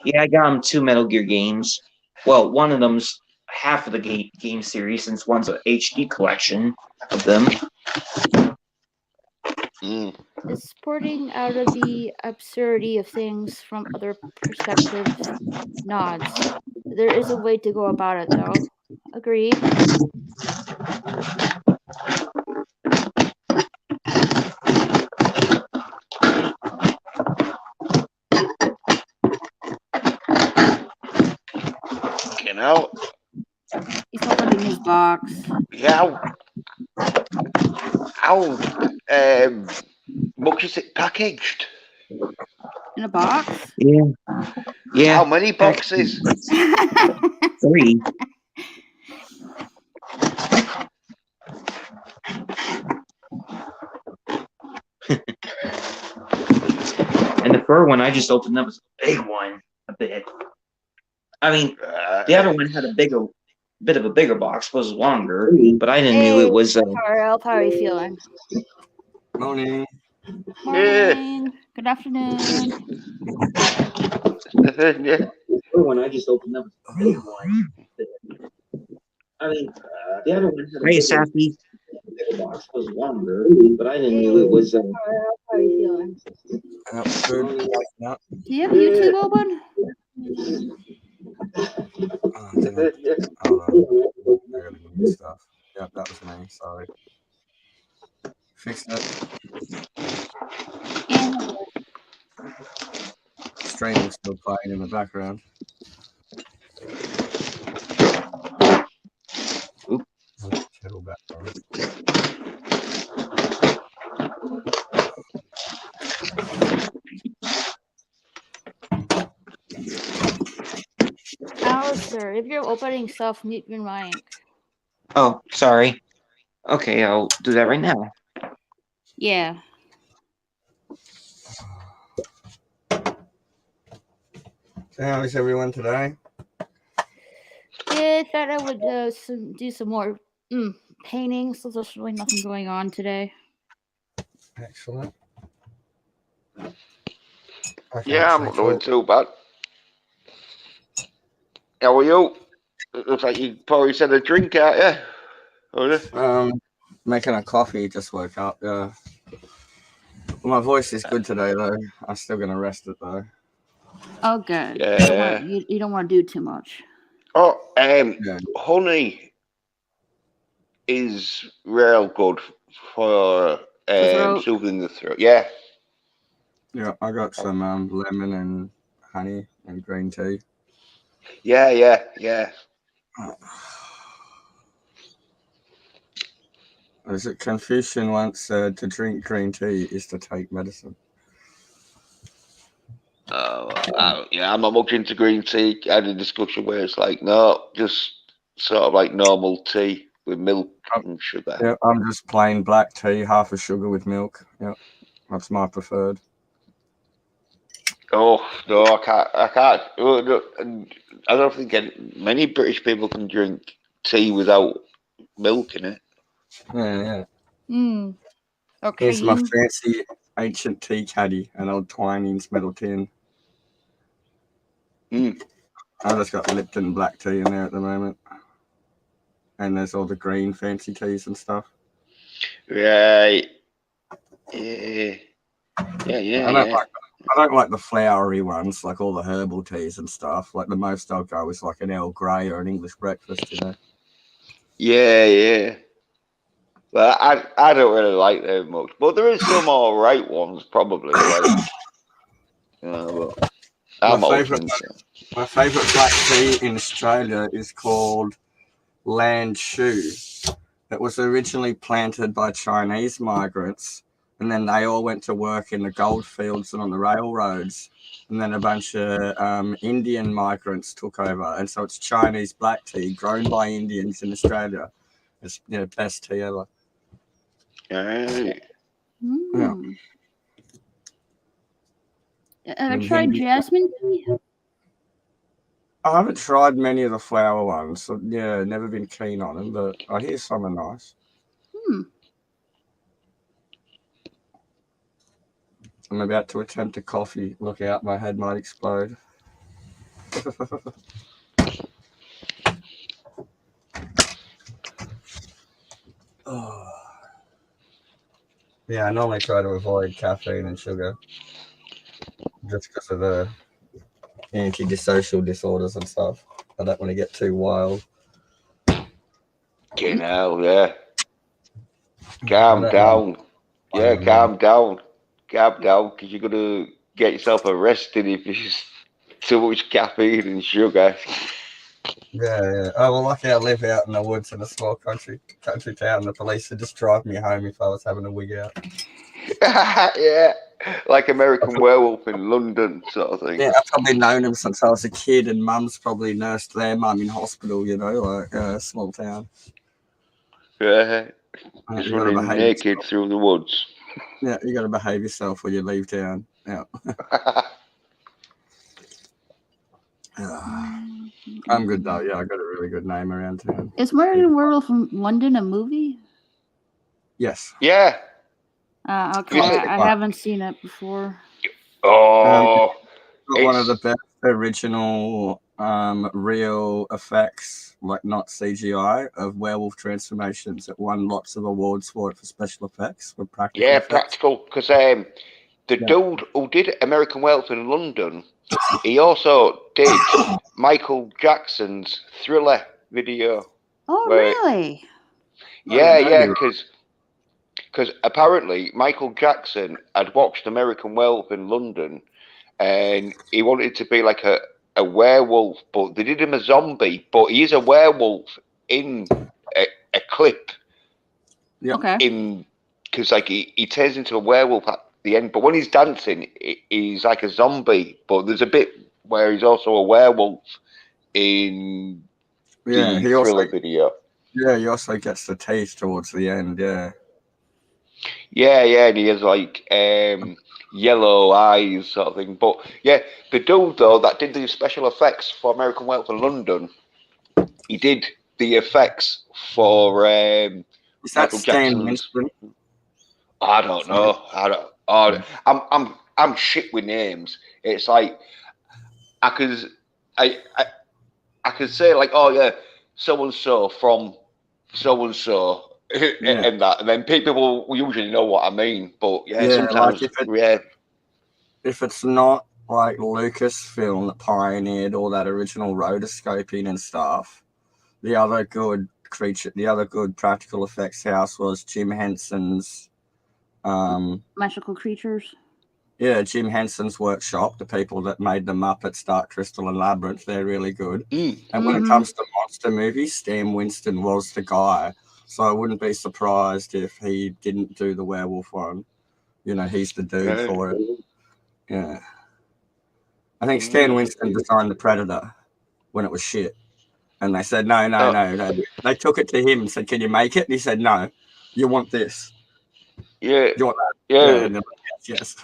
Yeah, I got him 2 Metal Gear games. Well, one of them's half of the game series, since one's an HD collection of them. Is sporting out of the absurdity of things from other perspectives nods. There is a way to go about it, though. Agreed. Out. He's opening his box. Yeah. How much is it packaged? In a box? Yeah. How many boxes? 3. And the fur one I just opened up was a big one, a bit. I mean, the other one had a bit of a bigger box, was longer, but I didn't know it was. How are you feeling? Morning. Morning. Good afternoon. Yeah. The one I just opened up was a big one. I mean, the other one had a bigger box, was longer, but I didn't know it was. How are you feeling? Do you have YouTube open? Stuff. Yep, that was me. Sorry. Fix that. Stream is still playing in the background. sir. If you're opening stuff, mute your mic. Oh, sorry. Okay, I'll do that right now. Yeah. So how is everyone today? Yeah, I thought I would do some more painting, so there's really nothing going on today. Excellent. Yeah, I'm not doing too bad. How are you? It looks like you probably said a drink out, yeah? Making a coffee, just woke up, yeah. My voice is good today, though. I'm still going to rest it, though. Oh, good. Yeah. You don't want to do too much. Oh, Yeah. honey is real good for soothing the throat. Yeah. Yeah, I got some lemon and honey and green tea. Yeah. As it Confucian once said, to drink green tea is to take medicine. I'm not much into green tea. I had a discussion where it's like, no, just sort of like normal tea with milk and sugar. Yeah, I'm just plain black tea, half a sugar with milk. Yeah, that's my preferred. Oh no, I can't. Oh, no, I don't think many British people can drink tea without milk in it. Yeah. Okay. Here's my fancy ancient tea caddy, an old Twinings metal tin. I just got Lipton black tea in there at the moment. And there's all the green fancy teas and stuff. Right. Yeah. I don't like the flowery ones, like all the herbal teas and stuff. Like the most I'll go is like an Earl Grey or an English breakfast, you know. Yeah. Well, I don't really like them much, but there is some all right ones probably. Like, but my favourite black tea in Australia is called Land Shu. It was originally planted by Chinese migrants, and then they all went to work in the gold fields and on the railroads. And then a bunch of Indian migrants took over, and so it's Chinese black tea grown by Indians in Australia. It's best tea ever. Right. Yeah. Have I tried jasmine tea? I haven't tried many of the flower ones. So, yeah, never been keen on them, but I hear some are nice. I'm about to attempt a coffee. Look out, my head might explode. Yeah, I normally try to avoid caffeine and sugar just because of the antisocial disorders and stuff. I don't want to get too wild. Yeah. Calm down. Yeah, calm down. Calm down, because you're going to get yourself arrested if you too much caffeine and sugar. Yeah. Oh, well, lucky I live out in the woods in a small country town. The police would just drive me home if I was having a wig out. Yeah, like American Werewolf in London sort of thing. Yeah, I've probably known him since I was a kid, and mum's probably nursed their mum in hospital, like a small town. Yeah, just running naked through the woods. Yeah, you got to behave yourself when you leave town. Yeah. I'm good though. Yeah, I got a really good name around town. Is American Werewolf from London a movie? Yes. Yeah. Okay, I haven't seen it before. Oh, one of the best original real effects, like not CGI, of werewolf transformations. It won lots of awards for it for special effects, for practical. Yeah, practical. Because the dude who did American Werewolf in London, he also did Michael Jackson's Thriller video. Oh, really? Yeah, because apparently Michael Jackson had watched American Werewolf in London, and he wanted to be like a werewolf, but they did him a zombie, but he is a werewolf in a clip. Yeah. Okay. Because like he turns into a werewolf at the end, but when he's dancing, he's like a zombie. But there's a bit where he's also a werewolf in Yeah, the he also Thriller video. he also gets the teeth towards the end. Yeah. Yeah, and he has like yellow eyes sort of thing. But yeah, the dude though that did the special effects for American Werewolf in London, he did the effects for Is that Michael Stan Jackson's. Winston? I don't know. I don't. Oh, I'm shit with names. It's like I could I could say like, oh yeah, so and so from so and so, Yeah. and that, and then people will usually know what I mean. But yeah, Yeah, sometimes like if it's not like Lucasfilm that pioneered all that original rotoscoping and stuff, the other good practical effects house was Jim Henson's. Magical creatures. Yeah, Jim Henson's workshop, the people that made the Muppets, Dark Crystal and Labyrinth, they're really good. And when it comes to monster movies, Stan Winston was the guy. So I wouldn't be surprised if he didn't do the werewolf one. You know, he's the dude for it. Yeah. I think Stan Winston designed the Predator when it was shit. And they said, no. They took it to him and said, can you make it? And he said, no, you want this. Yeah. You want that? Yeah. And they're like, yes.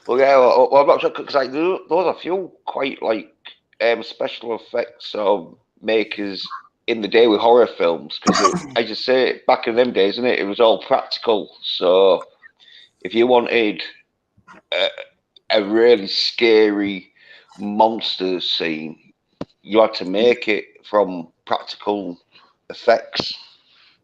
Well, yeah. Well, I'm not sure because like those are a few quite like special effects makers in the day with horror films because, as you say, back in them days, isn't it? It was all practical. So if you wanted a really scary monster scene, you had to make it from practical effects.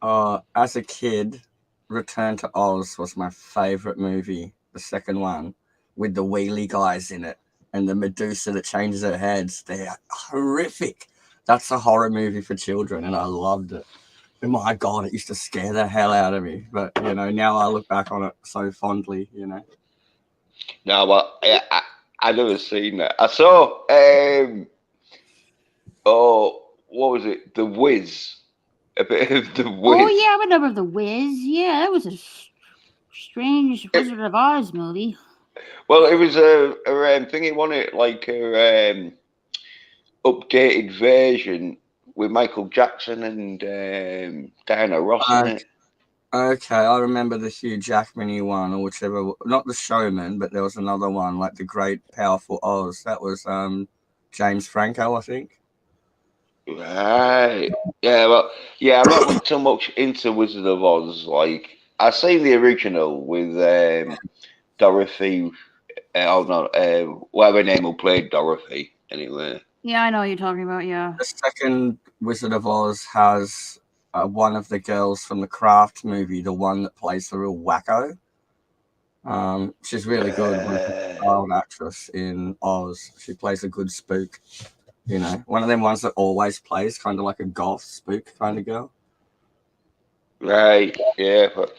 As a kid, Return to Oz was my favorite movie, the second one, with the wheelie guys in it and the Medusa that changes her heads. They're horrific. That's a horror movie for children, and I loved it. And my God, it used to scare the hell out of me. But, you know, now I look back on it so fondly, you know. No, but I never seen that. I saw, what was it? The Wiz. A bit of The Wiz. Oh yeah, I remember The Wiz. Yeah, that was a strange Wizard of Oz movie. Well, it was a thingy, wasn't it? Like a updated version with Michael Jackson and Diana Ross in it. Okay, I remember the Hugh Jackman-y one or whichever. Not The Showman, but there was another one, like The Great Powerful Oz. That was James Franco, I think. Right. Yeah, well, yeah, I'm not too much into Wizard of Oz. Like, I seen the original with Dorothy. Whatever name who played Dorothy, anyway. Yeah, I know what you're talking about, yeah. The second Wizard of Oz has one of the girls from the Craft movie, the one that plays the real wacko. She's really good. One of the child actress in Oz. She plays a good spook. You know, one of them ones that always plays, kind of like a goth spook kind of girl. Right. Yeah, but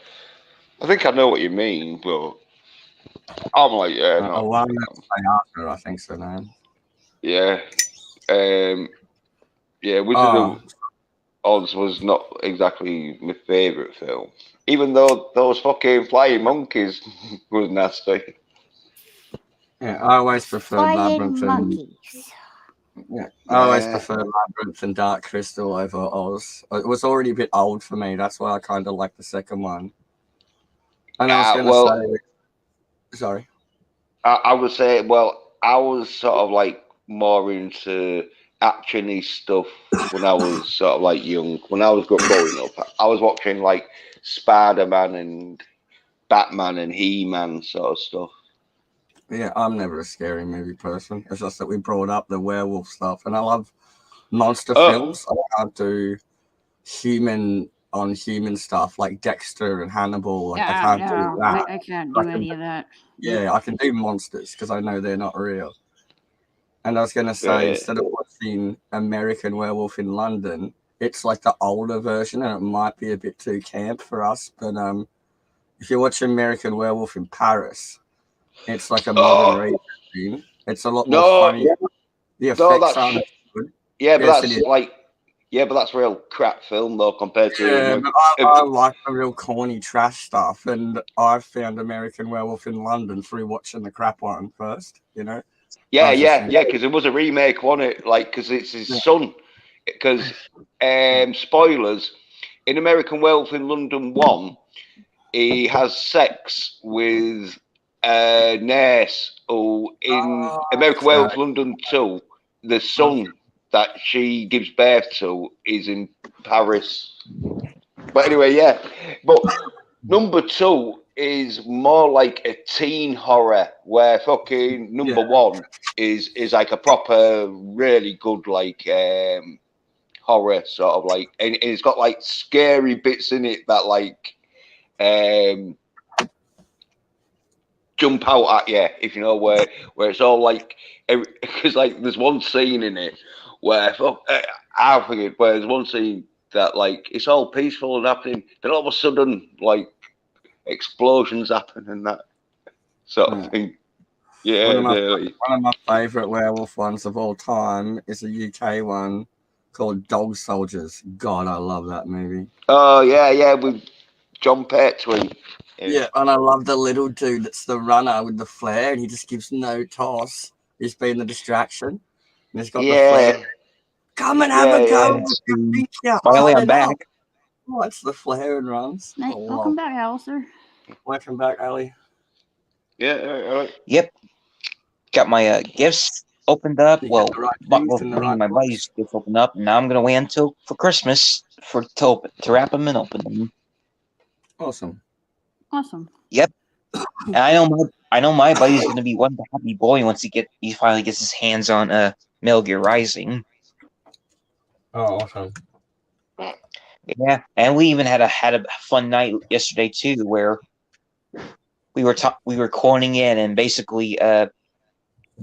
I think I know what you mean, but I'm like, yeah, no. Alana Sayaka, I think's her name. Yeah. Yeah, Wizard of Oz was not exactly my favourite film. Even though those fucking flying monkeys was nasty. Yeah, I always preferred Labyrinth monkeys. I always preferred Labyrinth and Dark Crystal over Oz. It was already a bit old for me. That's why I kind of like the second one. And I was going to say... Sorry. I would say, well, I was sort of like more into actiony stuff when I was sort of like young. When I was growing up, I was watching like Spider-Man and Batman and He-Man sort of stuff. Yeah, I'm never a scary movie person. It's just that we brought up the werewolf stuff, and I love monster films. I can't do human on human stuff like Dexter and Hannibal. Like, I can't do that. I can't do any of that. Yeah, I can do monsters because I know they're not real. And I was going to say, instead of watching American Werewolf in London, it's like the older version, and it might be a bit too camp for us. But if you watch American Werewolf in Paris, it's like a modern reading. It's a lot more funny. The effects aren't good. Yeah, but that's that's real crap film though compared to. Yeah, but I like the real corny trash stuff, and I found American Werewolf in London through watching the crap one first. You know. Yeah, was yeah, just- yeah. Because there was a remake, wasn't it? Like, because it's his son. Because spoilers, in American Werewolf in London 1, he has sex with a nurse who in American Werewolf London 2, the son that she gives birth to is in Paris. But anyway, yeah. But number 2 is more like a teen horror, where fucking number 1 is like a proper, really good, like horror sort of like, and it's got like scary bits in it that like jump out at you, if you know, where it's all like, because like there's one scene in it where I forget, where there's one scene that like it's all peaceful and happening, then all of a sudden like explosions happen and that sort of thing. Yeah, one of my favourite werewolf ones of all time is a UK one called Dog Soldiers. God, I love that movie. Oh yeah, with John Pertwee. Yeah, and I love the little dude that's the runner with the flare, and he just gives no toss. He's being the distraction. And he's got the flare. Come and have a go. Finally, I'm back. What's the flare and runs? Hey, welcome back, Alistair. Welcome back, Ali. Yeah, all right. Yep. Got my gifts opened up. You Well, got the right things in the right my books. buddies gifts opened up, and now I'm gonna wait until for Christmas to wrap them and open them. Awesome. Yep. And I know my buddy's gonna be one happy boy once he finally gets his hands on Metal Gear Rising. Oh, awesome. Yeah, and we even had a fun night yesterday too, where we were corning in and basically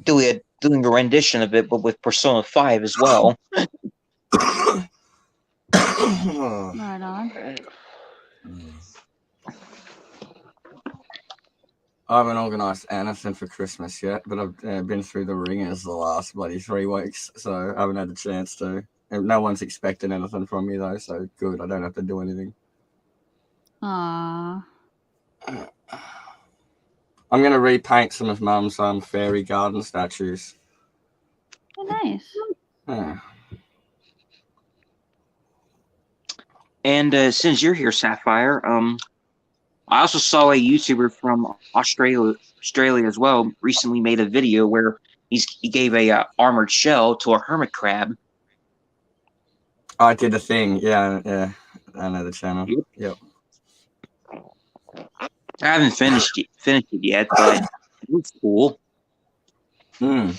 doing a rendition of it, but with Persona 5 as well. Right on. I haven't organised anything for Christmas yet, but I've been through the ringers the last bloody 3 weeks, so I haven't had a chance to. And no one's expecting anything from me though, so good. I don't have to do anything. Aww. I'm going to repaint some of Mum's fairy garden statues. Oh, nice. Yeah. And since you're here, Sapphire, I also saw a YouTuber from Australia as well recently made a video where he gave a armored shell to a hermit crab. I did a thing, yeah. I know the channel. Yep. I haven't finished it yet, but it looks cool. I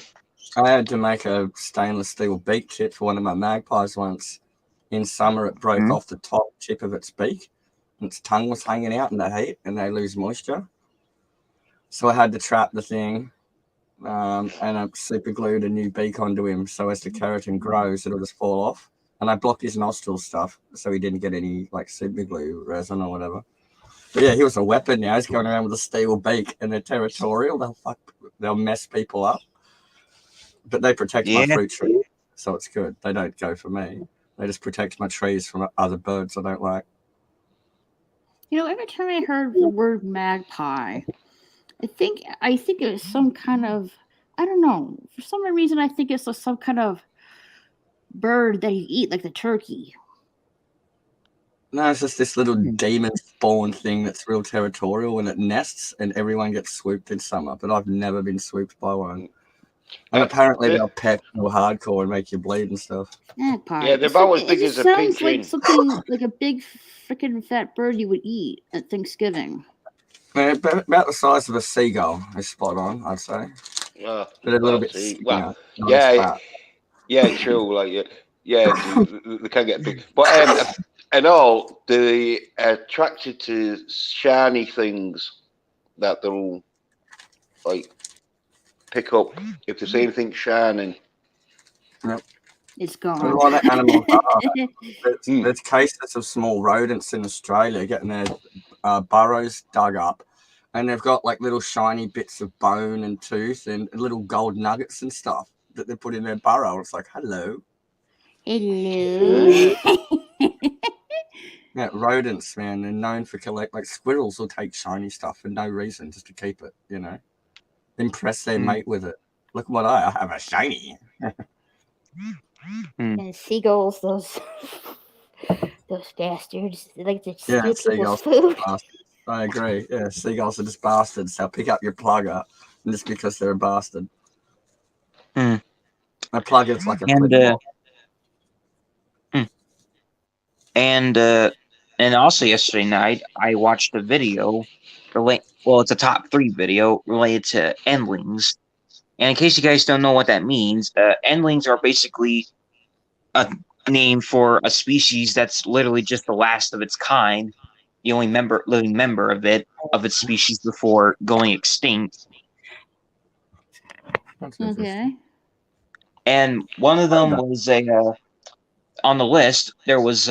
had to make a stainless steel beak kit for one of my magpies once. In summer, it broke off the top tip of its beak, and its tongue was hanging out in the heat, and they lose moisture. So I had to trap the thing, and I super glued a new beak onto him, so as the keratin grows, it'll just fall off. And I blocked his nostril stuff, so he didn't get any like super glue resin or whatever. But yeah, he was a weapon now. He's going around with a steel beak, and they're territorial. They'll mess people up. But they protect my fruit tree, so it's good. They don't go for me. They just protect my trees from other birds I don't like. You know, every time I heard the word magpie, I think it was some kind of, I don't know, for some reason I think it's some kind of bird that you eat, like the turkey. No, it's just this little demon spawn thing that's real territorial, and it nests, and everyone gets swooped in summer. But I've never been swooped by one. And apparently they'll peck real hardcore and make you bleed and stuff. Magpie. Yeah, they're about as big as a sounds pigeon. like something like a big freaking fat bird you would eat at Thanksgiving. About the size of a seagull is spot on, I'd say. But a little bit skinnier, well, yeah, true. Like, they can get big. But and all they're attracted to shiny things that they'll like pick up if they see anything shining. Yep. It's gone. A lot of animals are. There's cases of small rodents in Australia getting their burrows dug up, and they've got like little shiny bits of bone and tooth and little gold nuggets and stuff that they put in their burrow. It's like, hello. Yeah, rodents, man, they're known for like squirrels will take shiny stuff for no reason just to keep it, impress their mate with it. Look what I have, a shiny. And seagulls, those bastards, they like to steal people's seagulls. food. I agree. Yeah, seagulls are just bastards. They'll pick up your plugger, and just because they're a bastard. A plugger's like a and also yesterday night I watched a video it's a top 3 video related to endlings. And in case you guys don't know what that means, endlings are basically a name for a species that's literally just the last of its kind, the only living member of its species before going extinct. Okay. And one of them was on the list. There used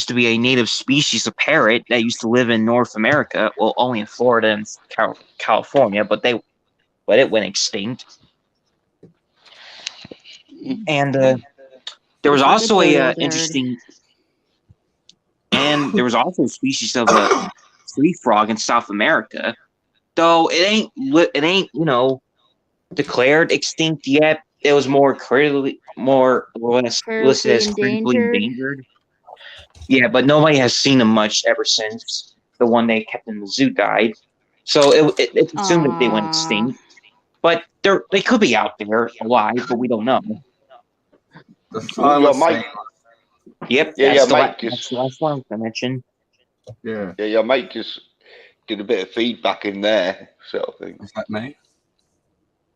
to be a native species of parrot that used to live in North America, well, only in Florida and California, but it went extinct. And there was also a species of a tree frog in South America, though it ain't declared extinct yet. It was more or less listed as critically endangered. Yeah, but nobody has seen them much ever since the one they kept in the zoo died. So it's assumed that they went extinct. But they could be out there alive, but we don't know. Your mic. Yep. That's the last one I mentioned. Yeah. Yeah, your mic just did a bit of feedback in there, sort of thing. Is that me?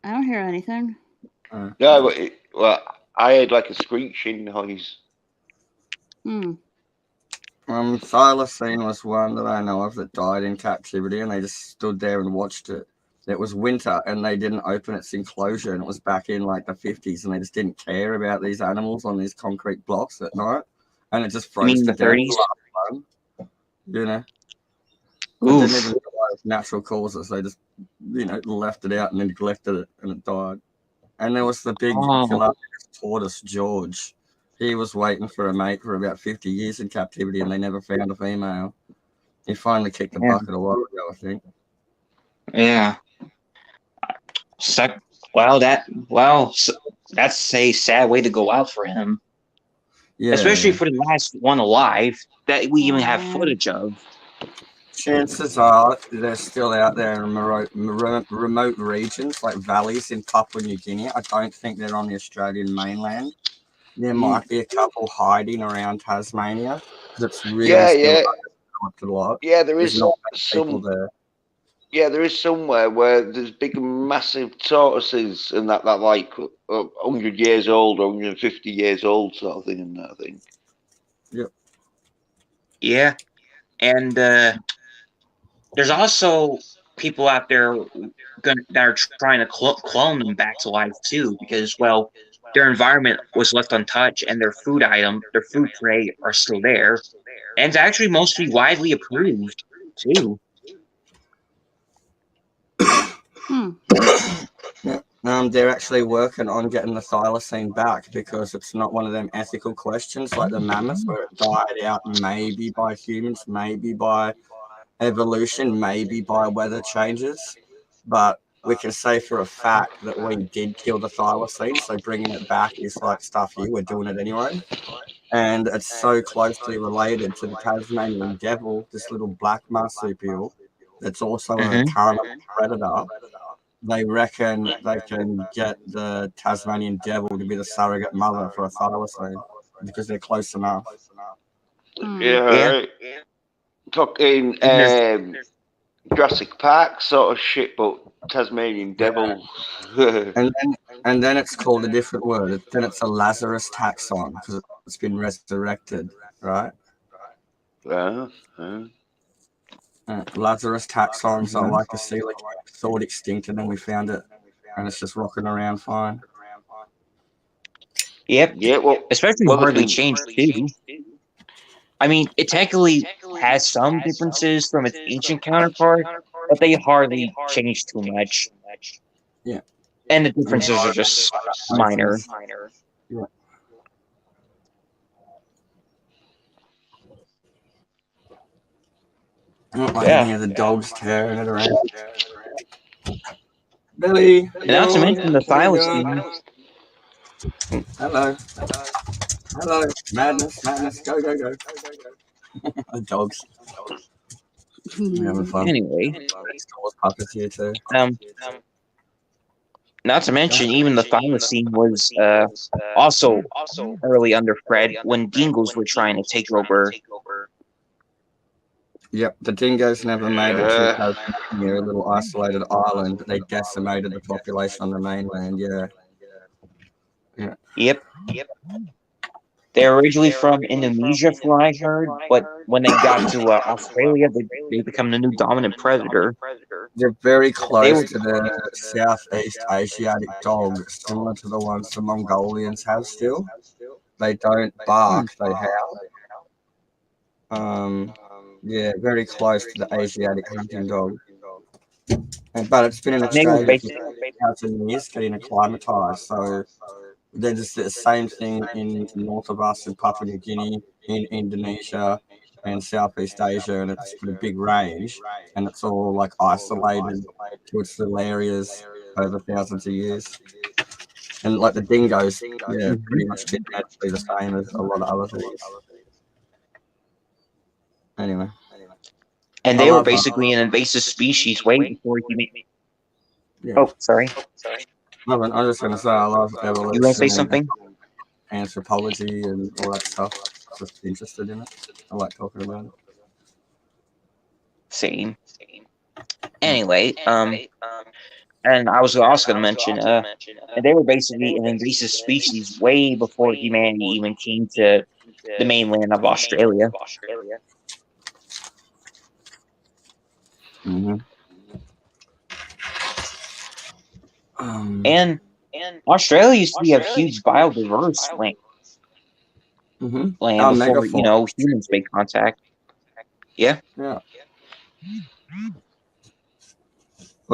I don't hear anything. No, but I heard like a screeching noise. Thylacine was one that I know of that died in captivity, and they just stood there and watched it. It was winter, and they didn't open its enclosure, and it was back in like the 50s, and they just didn't care about these animals on these concrete blocks at night, and it just froze to the death. 30s? You know, it didn't even realize natural causes. They just, left it out and neglected it, and it died. And there was the big tortoise, George. He was waiting for a mate for about 50 years in captivity, and they never found a female. He finally kicked the bucket a while ago, I think. Yeah. That's a sad way to go out for him. Yeah. Especially for the last one alive that we even have footage of. Chances are they're still out there in remote regions like valleys in Papua New Guinea. I don't think they're on the Australian mainland. There might be a couple hiding around Tasmania because it's really a lot. Yeah, there is some there. Yeah, there is somewhere where there's big, massive tortoises and that like 100 years old or 150 years old sort of thing and that thing. Yep. Yeah, and there's also people out there that are trying to clone them back to life too, because their environment was left untouched and their food prey are still there, and it's actually mostly widely approved too. They're actually working on getting the thylacine back because it's not one of them ethical questions like the mammoths where it died out maybe by humans, maybe by evolution, maybe by weather changes. But we can say for a fact that we did kill the thylacine, so bringing it back is like stuff you, we're doing it anyway. And it's so closely related to the Tasmanian devil, this little black marsupial that's also a carnivore predator. They reckon they can get the Tasmanian devil to be the surrogate mother for a thylacine because they're close enough. Yeah. Talking Jurassic Park sort of shit, but Tasmanian devil. and then it's called a different word. Then it's a Lazarus taxon because it's been resurrected, right? Lazarus taxons are like a coelacanth thought extinct, and then we found it, and it's just rocking around fine. Yep. Yeah. Well, especially hardly changed too. I mean, it technically has some differences from its ancient counterpart, but they hardly changed too much. Yeah. And the differences are just minor. Yeah. I don't like any of the dogs tearing it around. Billy, And not to mention the what are you thylacine. doing? Hello. Hello. Madness. Go. The dogs. We're having fun. Anyway, Next door's puppets here too. not to mention even the thylacine was also early underfed when dingoes were trying to take over. Yep, the dingoes never made it to Tasmania, a little isolated island, but they decimated the population on the mainland. Yeah. Yep. They're originally from Indonesia, from what I heard, but when they got to Australia, they become the new dominant predator. They're very close to the Southeast Asiatic dog, similar to the ones the Mongolians have still. They don't bark, they howl. Yeah, very close to the Asiatic hunting dog. But it's been in Australia for 1,000 years, getting acclimatized. So they're just the same thing in north of us in Papua New Guinea, in Indonesia, and Southeast Asia, and it's got a big range, and it's all like isolated to its little areas over thousands of years. And like the dingoes, yeah, pretty much genetically the same as a lot of other things. Anyway. And they were basically an invasive species way before human. Yeah. Oh, sorry. No, but I'm just going to say I love evolution. You want to say something? Anthropology and all that stuff. Just interested in it. I like talking about it. Same. Anyway, and I was also going to mention, they were basically an invasive species way before humanity even came to the mainland of Australia. Mm-hmm. And Australia used to be a huge biodiverse land before humans made contact. Yeah. Well,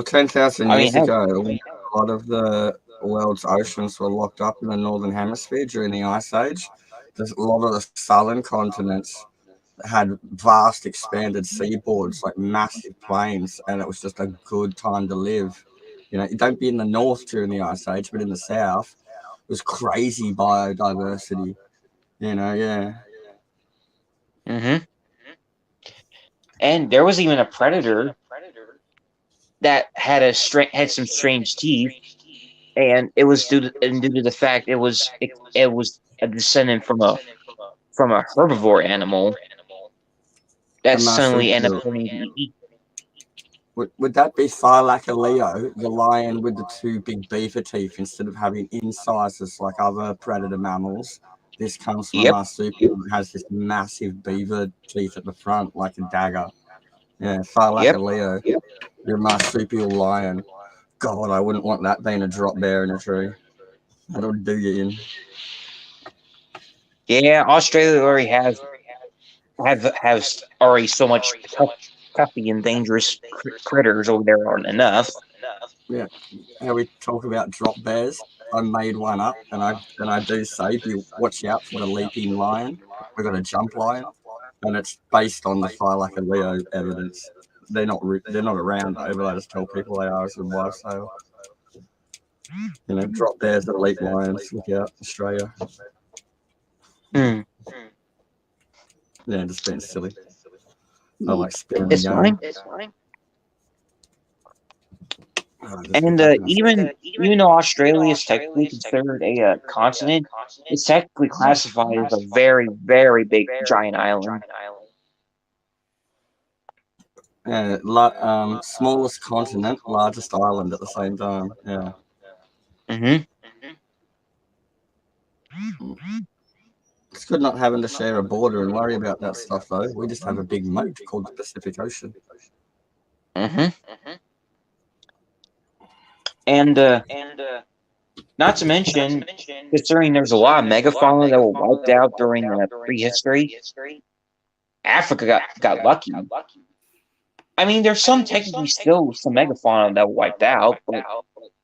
10,000 years ago, a lot of the world's oceans were locked up in the northern hemisphere during the Ice Age. There's a lot of the southern continents had vast expanded seaboards, like massive plains, and it was just a good time to live. You don't be in the north during the Ice Age, but in the south, it was crazy biodiversity. And there was even a predator that had some strange teeth, and it was due to the fact it was a descendant from a herbivore animal that suddenly ended up turning to eat. Would that be Thylacoleo, the lion with the two big beaver teeth instead of having incisors like other predator mammals? This comes from a marsupial that has this massive beaver teeth at the front, like a dagger. Yeah, Thylacoleo, your marsupial lion. God, I wouldn't want that being a drop bear in a tree. That'll do you in. Yeah, Australia already has already so much toughy and dangerous critters over there aren't enough. Yeah, how we talk about drop bears. I made one up, and I do say, watch out for the leaping lion. We've got a jump lion, and it's based on the Thylacoleo evidence. They're not around though, but I just tell people they are as a lifestyle. Drop bears that leap lions. Look out, Australia. Yeah, just being silly. I like spinning the yarn. It's fine. And even though Australia is technically considered a continent, it's technically classified as a very, very big giant island. Smallest continent, largest island at the same time. Yeah. It's good not having to share a border and worry about that stuff, though. We just have a big moat called the Pacific Ocean. And not to mention, considering there's a lot of megafauna that were wiped out during prehistory, Africa got lucky. I mean, there's technically still some megafauna that were wiped out, but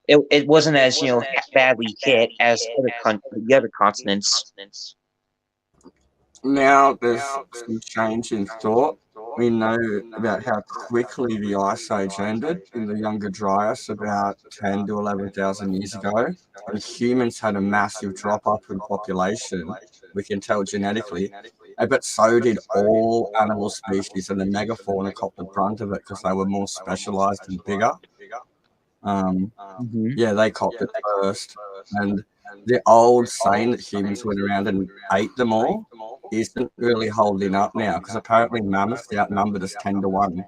it wasn't as badly hit as the other continents. Now there's some change in thought. We know about how quickly the Ice Age ended in the Younger Dryas about 10 to 11,000 years ago. And humans had a massive drop off in population. We can tell genetically. But so did all animal species, and the megafauna copped the brunt of it because they were more specialized and bigger. Yeah, they copped it first. And the old saying that humans went around and ate them all isn't really holding up now because apparently mammoths outnumbered us 10 to 1.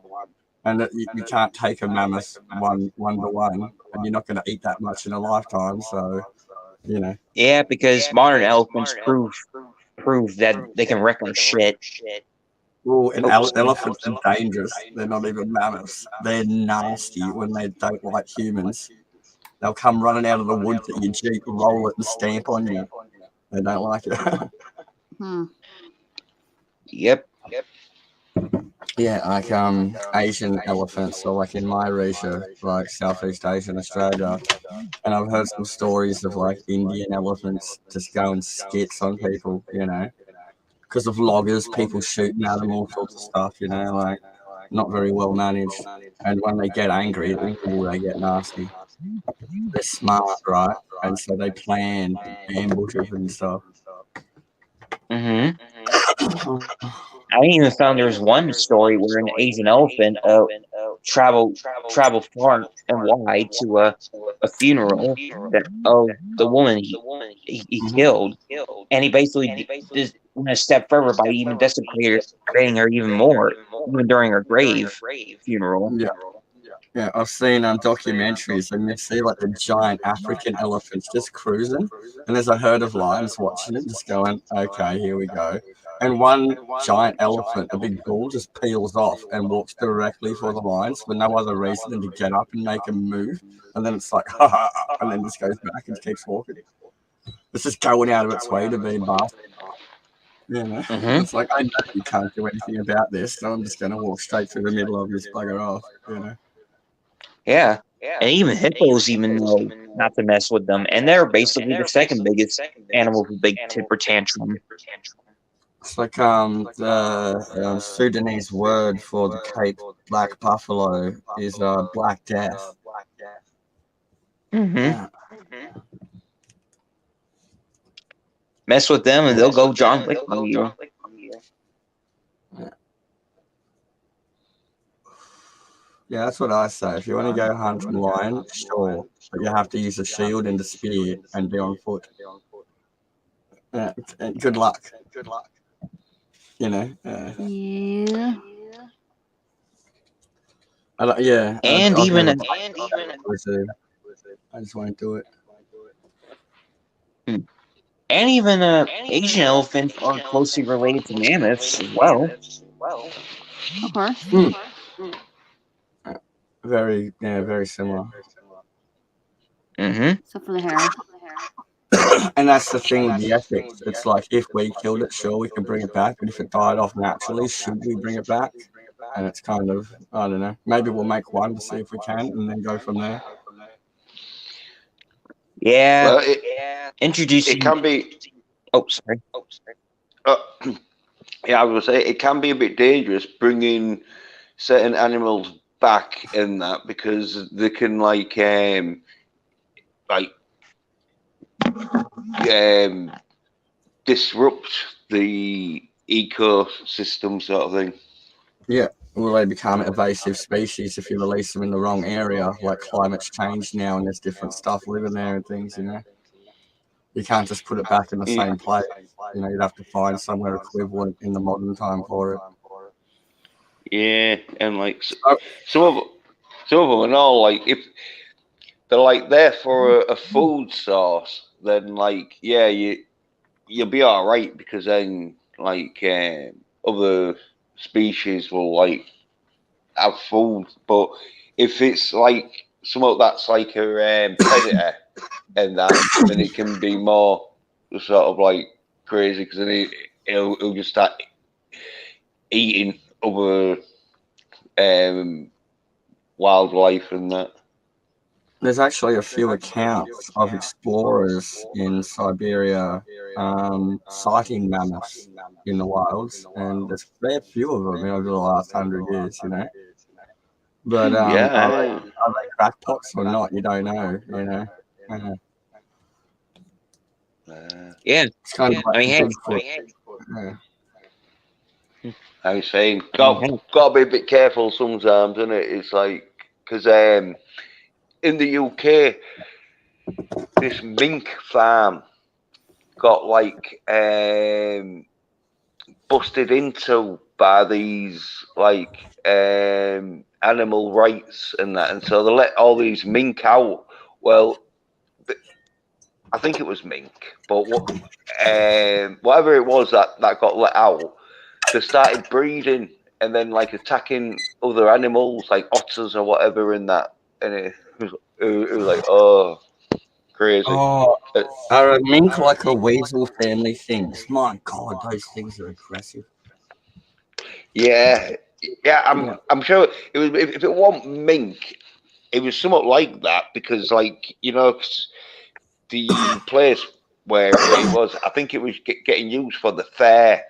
And that you can't take a mammoth one to one, and you're not going to eat that much in a lifetime. So, you know. Yeah, because modern elephants prove that they can wreck our shit. Oh, and elephants are dangerous. They're not even mammoths. They're nasty when they don't like humans. They'll come running out of the woods at your Jeep, roll it, and stamp on you. They don't like it. Yep. Yeah, like Asian elephants, or like in my region, like Southeast Asia and Australia. And I've heard some stories of like Indian elephants just going skits on people, you know, because of loggers, people shooting at them, all sorts of stuff, you know, like not very well managed. And when they get angry, they get nasty. They're smart, right? And so they plan ambushes and stuff. I even found there was one story where an Asian elephant traveled far and wide to a funeral of the woman he killed, and he basically just went a step further by even desecrating her even more, even during her grave funeral. Yeah, I've seen documentaries, and you see like the giant African elephants just cruising, and there's a herd of lions watching it, just going, "Okay, here we go." And one giant elephant, a big bull, just peels off and walks directly for the lions for no other reason than to get up and make a move. And then it's like, ha ha, and then just goes back and keeps walking. It's just going out of its way to be bastard. You know, it's like, I know you can't do anything about this, so I'm just going to walk straight through the middle of this bugger off, you know. Yeah, and even hippos even know not to mess with them, and they're basically the second biggest animal with big temper tantrum. It's like the Sudanese word for the Cape black buffalo is Black Death. Mess with them and they'll go John Wick on you. Yeah, that's what I say. If you want to go hunt a lion, sure, but you have to use a shield and a spear and be on foot. Yeah, and good luck. You know. Yeah. And even I just won't do it. And even Asian elephants are closely related to mammoths as well. Of course. Very similar. Except for the hair. And that's the thing with the ethics. It's like, if we killed it, sure, we can bring it back. But if it died off naturally, should we bring it back? And it's kind of, I don't know. Maybe we'll make one to see if we can, and then go from there. Yeah. Well, Introducing. It can be. Oh, sorry. Yeah, I was gonna say it can be a bit dangerous bringing certain animals back in that, because they can disrupt the ecosystem sort of thing. Yeah, will they become invasive species if you release them in the wrong area? Like climate's changed now, and there's different stuff living there and things, you know. You can't just put it back in the same place. You know, you'd have to find somewhere equivalent in the modern time for it. Yeah, and like some of them are all like, if they're there for a food source, then you'll be all right, because then other species will have food. But if it's something that's like a predator and that, then it can be more sort of crazy, because then it'll just start eating other wildlife and that. There's actually a few accounts of explorers in Siberia sighting mammoths in the wilds, and there's a fair few of them over the last 100 years, you know. But Yeah. are they crackpots or not? You don't know, you know. Uh, Yeah. it's kind of I like mean, hey, Bigfoot. Yeah. I was saying, I mean, got to be a bit careful sometimes, isn't it? It's like, because in the UK, this mink farm got like busted into by these like animal rights and that, and so they let all these mink out. Well, I think it was mink, but whatever it was that got let out, they started breeding and then like attacking other animals like otters or whatever in that, and it was like, oh, crazy. Oh, are a mink like a weasel family things? My God, those things are aggressive. Yeah, I'm sure it was. If it wasn't mink, it was somewhat like that because, like, you know, 'cause the place where it was, I think it was getting used for the fair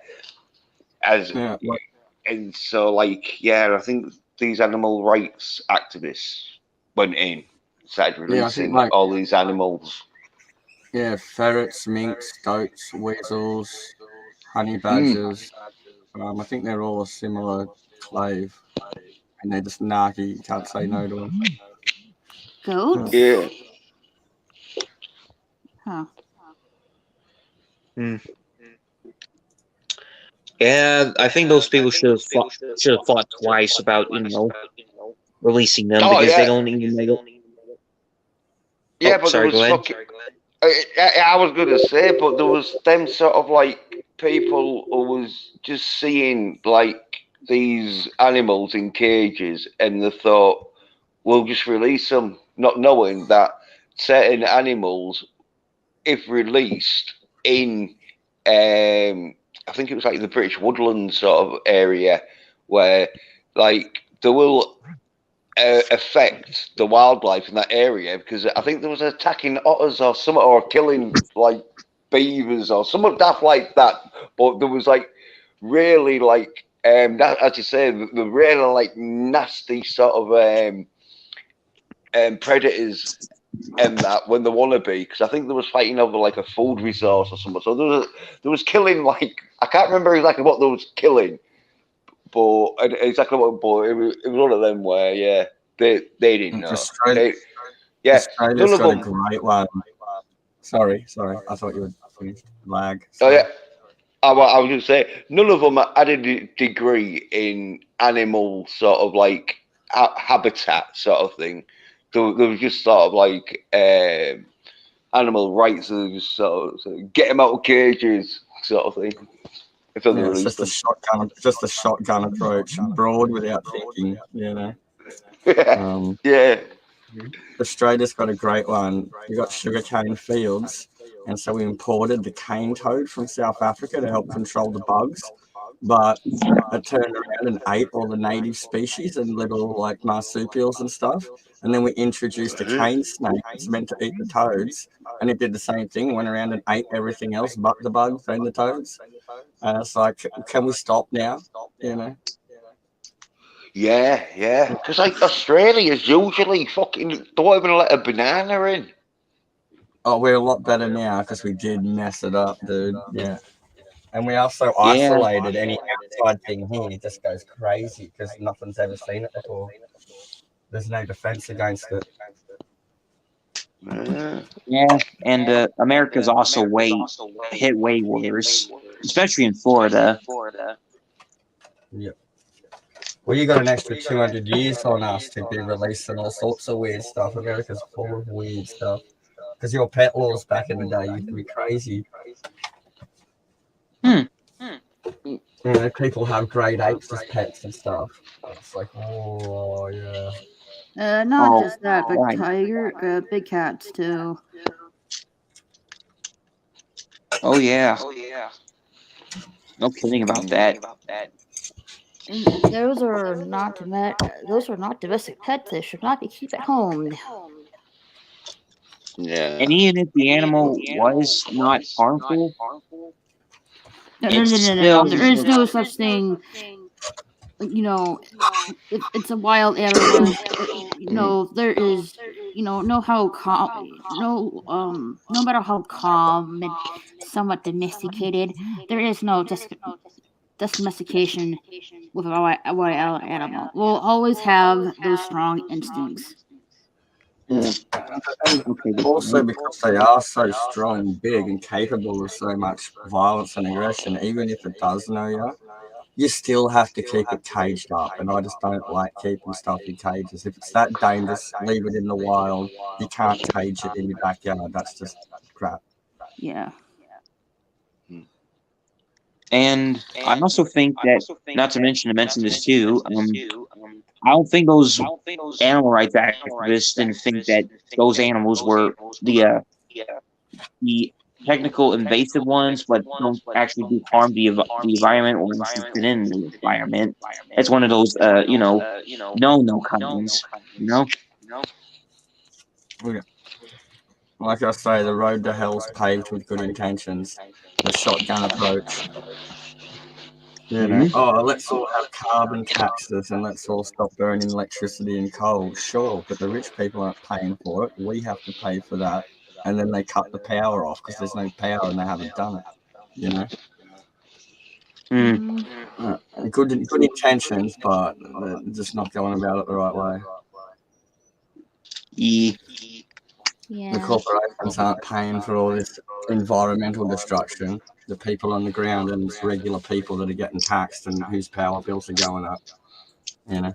as, Yeah, and so like, yeah, I think these animal rights activists went in, started I think releasing like all these animals. ferrets, minks, goats, weasels, honey Mm. badgers. I think they're all a similar clave, and they're just narky. You can't say no to them. Goats? Yeah. Huh. yeah, I think those people should have thought twice about releasing them Oh because they yeah, don't even make it. yeah, Oh, but there sorry. was Go ahead. fucking. I was gonna say, but there was them sort of like people who was just seeing like these animals in cages, and they thought we'll just release them, not knowing that certain animals, if released in, I think it was like the British woodlands sort of area, where like they will affect the wildlife in that area because I think there was attacking otters or something or killing like beavers or something daft like that. But there was like really like that, as you say, the really like nasty sort of predators and that when they want to be, because I think there was fighting over like a food resource or something. So there was killing like I can't remember exactly what there was killing, but exactly what. But it was one of them where they didn't know. Australia's None of got a them. great one. Sorry. I thought you would finished. Lag. Oh Sorry. yeah. I was going to say none of them had a degree in animal sort of like habitat sort of thing. There was just sort of like animal rights, and just sort of get them out of cages sort of thing. Until they Yeah, it's released just a shotgun approach, broad without thinking. You know. them. Yeah. Australia's got a great one. We got sugarcane fields, and so we imported the cane toad from South Africa to help control the bugs. But it turned around and ate all the native species and little like marsupials and stuff. And then we introduced a cane snake that's meant to eat the toads, and it did the same thing. Went around and ate everything else but the bugs and the toads. And it's like, can we stop now? You know. Yeah. Because like Australia's usually fucking don't even let a banana in. Oh, we're a lot better now because we did mess it up, dude. Yeah. And we also Yeah. isolated any outside thing here. It just goes crazy because nothing's ever seen it before. There's no defense against it. Yeah, and America's also hit way worse, especially in Florida. Yep. Well, you got an extra 200 years on us to be releasing all sorts of weird stuff. America's full of weird stuff. Because your pet laws back in the day used to be crazy. You know, people have great apes as pets and stuff. It's like, oh, yeah. Not just that, but right. big cats too. Oh yeah. No kidding about that. And those are not domestic pets. They should not be kept at home. Yeah. And even if the animal was not harmful, it's still There is no such thing. You know, if it's a wild animal, there is, know how calm, no matter how calm and somewhat domesticated, there is no domestication with a wild animal. We'll always have those strong instincts. Yeah. And also because they are so strong and big and capable of so much violence and aggression, even if it does know you still have to keep it caged up. And I just don't like keeping stuff in cages. If it's that dangerous, leave it in the wild. You can't cage it in your backyard. That's just crap. Yeah. And I also think that, not to mention this too, I don't think those animal rights activists didn't think that those animals were the technical invasive ones, but don't actually do harm to the environment or interested in the environment. It's one of those, no kinds, Okay. Like I say, the road to hell's paved with good intentions. The shotgun approach. Let's all have carbon taxes and let's all stop burning electricity and coal. Sure, but the rich people aren't paying for it. We have to pay for that. And then they cut the power off because there's no power and they haven't done it, Good intentions, but they're just not going about it the right way. Yeah. The corporations aren't paying for all this environmental destruction. The people on the ground and it's regular people that are getting taxed and whose power bills are going up. Yeah.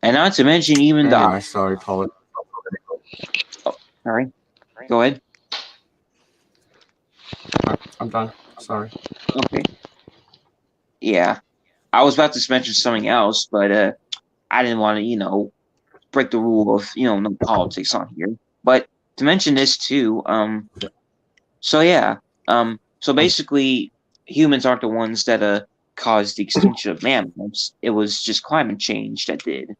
And not to mention even anyway, sorry, political. Oh, sorry. Go ahead. I'm done. Sorry. Okay. Yeah. I was about to mention something else, but I didn't want to, break the rule of, no politics on here. But to mention this too, so basically humans aren't the ones that caused the extinction of mammals. It was just climate change that did.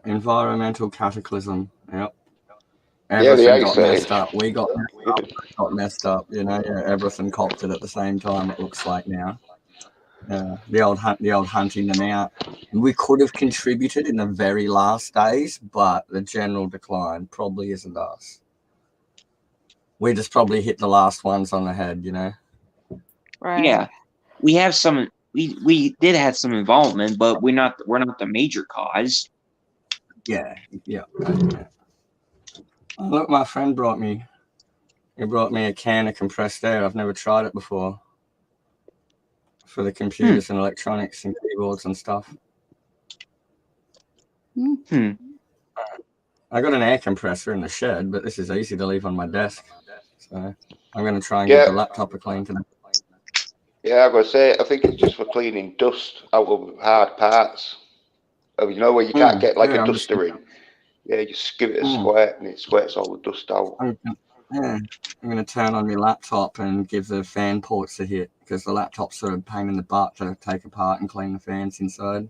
Environmental cataclysm. Yep. Yeah, the Everything got ice messed age. up. We got messed up. Everything copped it at the same time. It looks like now. The old hunting them out. We could have contributed in the very last days, but the general decline probably isn't us. We just probably hit the last ones on the head, Right. Yeah, we have some. We did have some involvement, but we're not the major cause. Yeah. Oh, look, my friend brought me. He brought me a can of compressed air. I've never tried it before. For the computers and electronics and keyboards and stuff. I got an air compressor in the shed, but this is easy to leave on my desk. So I'm going to try and give the laptop a clean today. Yeah, I've got to say, I think it's just for cleaning dust out of hard parts. Where you can't get like a duster in. Yeah, you just give it a squirt and it squirts all the dust out. I'm going to turn on my laptop and give the fan ports a hit because the laptop's sort of a pain in the butt to take apart and clean the fans inside.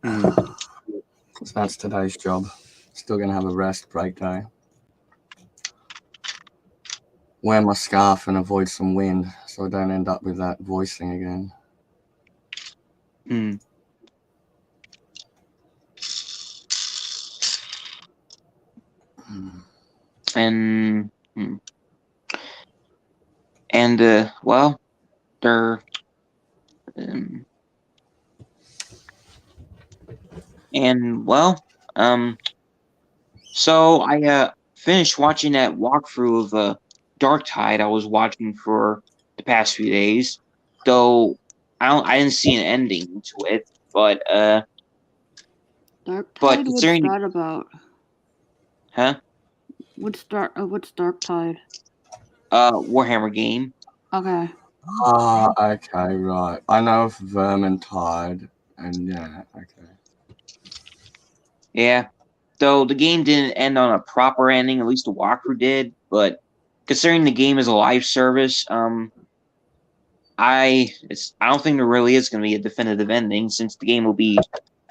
So that's today's job. Still going to have a rest break day. Wear my scarf and avoid some wind so I don't end up with that voice thing again. And well, they're so I finished watching that walkthrough of Dark Tide I was watching for the past few days. Though I didn't see an ending to it, but Dark Tide. What's that about? Huh? What's Dark Tide? Warhammer game. Okay. Okay, right. I know of Vermintide, and yeah, okay. Yeah. Though the game didn't end on a proper ending, at least the walkthrough did, but considering the game is a live service, I don't think there really is going to be a definitive ending since the game will be,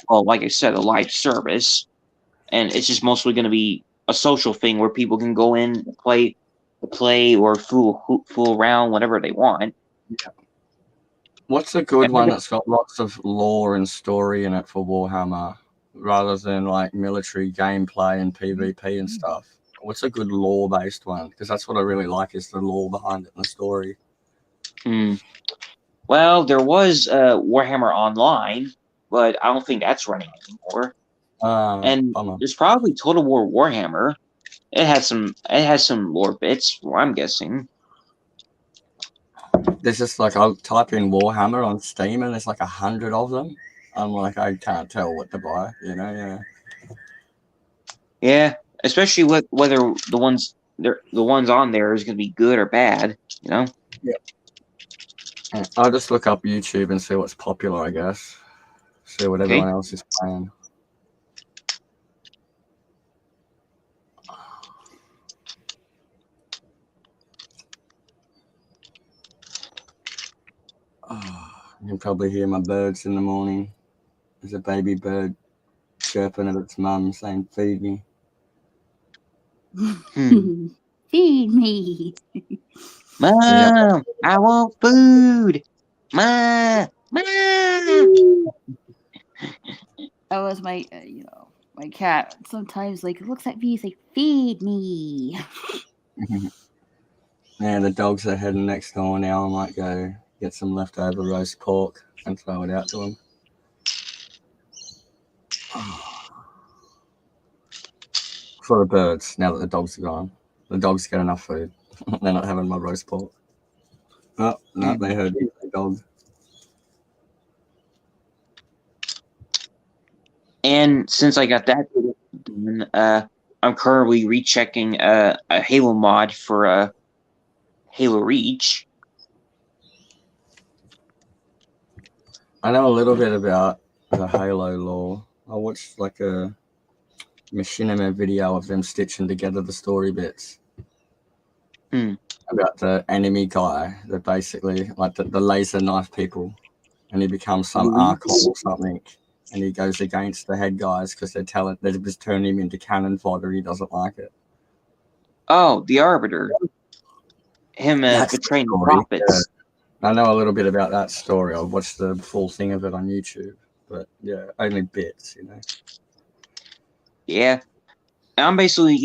well, like I said, a live service, and it's just mostly going to be a social thing where people can go in, play, or fool around whenever they want. Yeah. What's a good one that's got lots of lore and story in it for Warhammer, rather than like military gameplay and PvP and stuff? What's a good lore-based one? Because that's what I really like, is the lore behind it and the story. Well, there was Warhammer Online, but I don't think that's running anymore. And there's probably Total War Warhammer. It has some lore bits, I'm guessing. There's just like, I'll type in Warhammer on Steam and there's like 100 of them. I'm like, I can't tell what to buy, you know? Yeah. Yeah, especially whether the ones on there is going to be good or bad, you know? Yeah. I'll just look up YouTube and see what's popular, I guess. See what everyone else is playing. You can probably hear my birds in the morning. There's a baby bird chirping at its mum saying, "Feed me." Feed me. Mom, I want food. Mom. That was my, my cat. Sometimes, like, looks at me, he's like, "Feed me." Yeah, the dogs are heading next door now. I might go get some leftover roast pork and throw it out to them. For the birds, now that the dogs are gone. The dogs get enough food. They're not having my roast pork. Oh, no, they heard the dog. And since I got that done, I'm currently rechecking a Halo mod for Halo Reach. I know a little bit about the Halo lore. I watched like a machinima video of them stitching together the story bits. About the enemy guy that basically, like the laser knife people, and he becomes some Archon or something, and he goes against the head guys because they're just turning him into cannon fodder. He doesn't like it. Oh, the Arbiter. Him betraying the prophets. Yeah. I know a little bit about that story. I watched the full thing of it on YouTube, but yeah, only bits, you know. Yeah. I'm basically,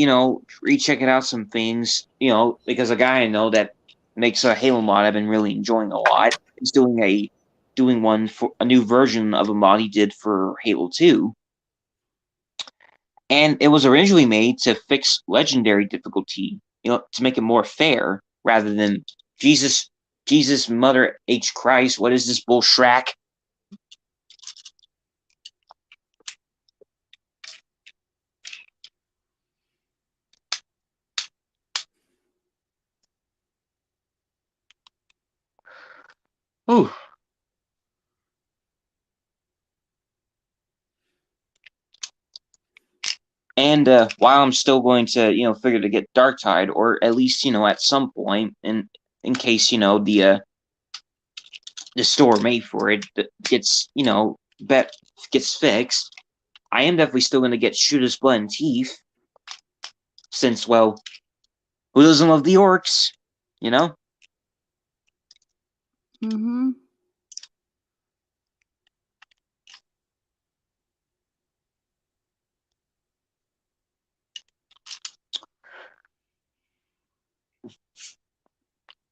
rechecking out some things, because a guy I know that makes a Halo mod I've been really enjoying a lot is doing one for a new version of a mod he did for Halo 2. And it was originally made to fix legendary difficulty, to make it more fair rather than Jesus, Mother H. Christ, what is this bull Shrek? Ooh. And while I'm still going to, figure to get Darktide, or at least, at some point, and in case, the store made for it gets, gets fixed, I am definitely still going to get Shooter's Blood and Teeth, since, well, who doesn't love the orcs, Mm-hmm.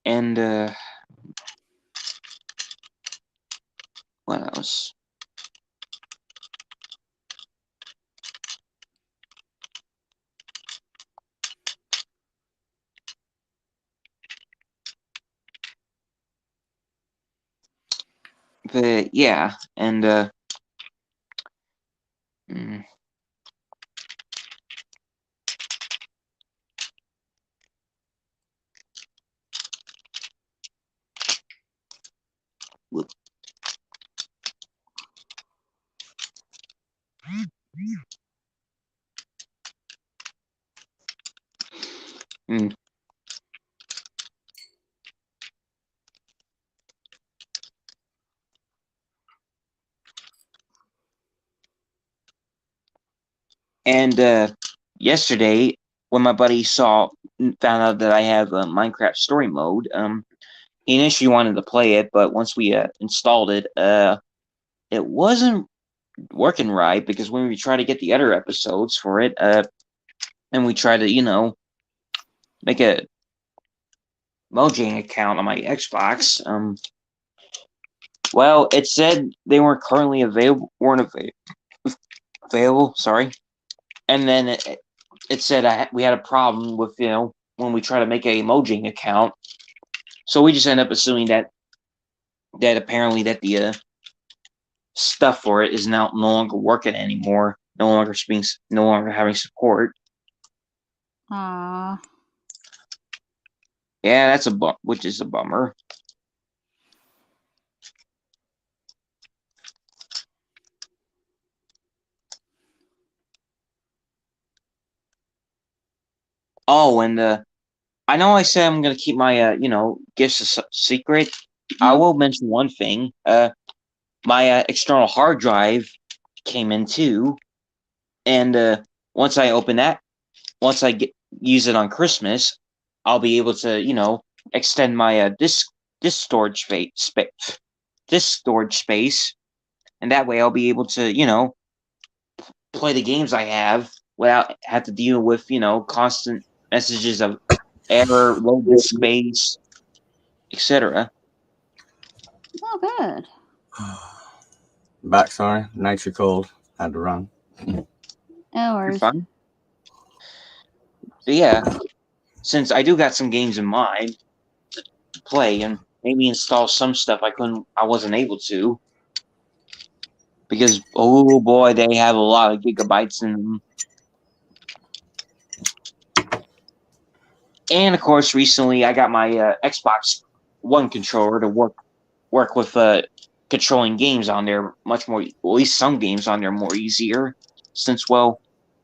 And, what else? But, yeah, and, whoop. And yesterday, when my buddy found out that I have a Minecraft story mode, he initially wanted to play it, but once we installed it, it wasn't working right because when we try to get the other episodes for it, and we try to, make a Mojang account on my Xbox, well, it said they weren't currently available. Sorry, and then it said we had a problem with when we try to make a Mojang account, so we just end up assuming that apparently that the stuff for it is now no longer working anymore, no longer having support. Ah. Yeah, that's which is a bummer. Oh, and I know I said I'm gonna keep my gifts a secret. I will mention one thing. My external hard drive came in too, and once I open that, once I use it on Christmas, I'll be able to extend my disk storage space, and that way I'll be able to play the games I have without have to deal with constant messages of error, load disk space, etc. Oh, good. Back, sorry. Nature called. Had to run. No You're worries. fine. So yeah, since I do got some games in mind to play and maybe install some stuff I wasn't able to, because oh boy, they have a lot of gigabytes in them. And of course, recently I got my Xbox One controller to work with controlling games on there much more. At least some games on there more easier, since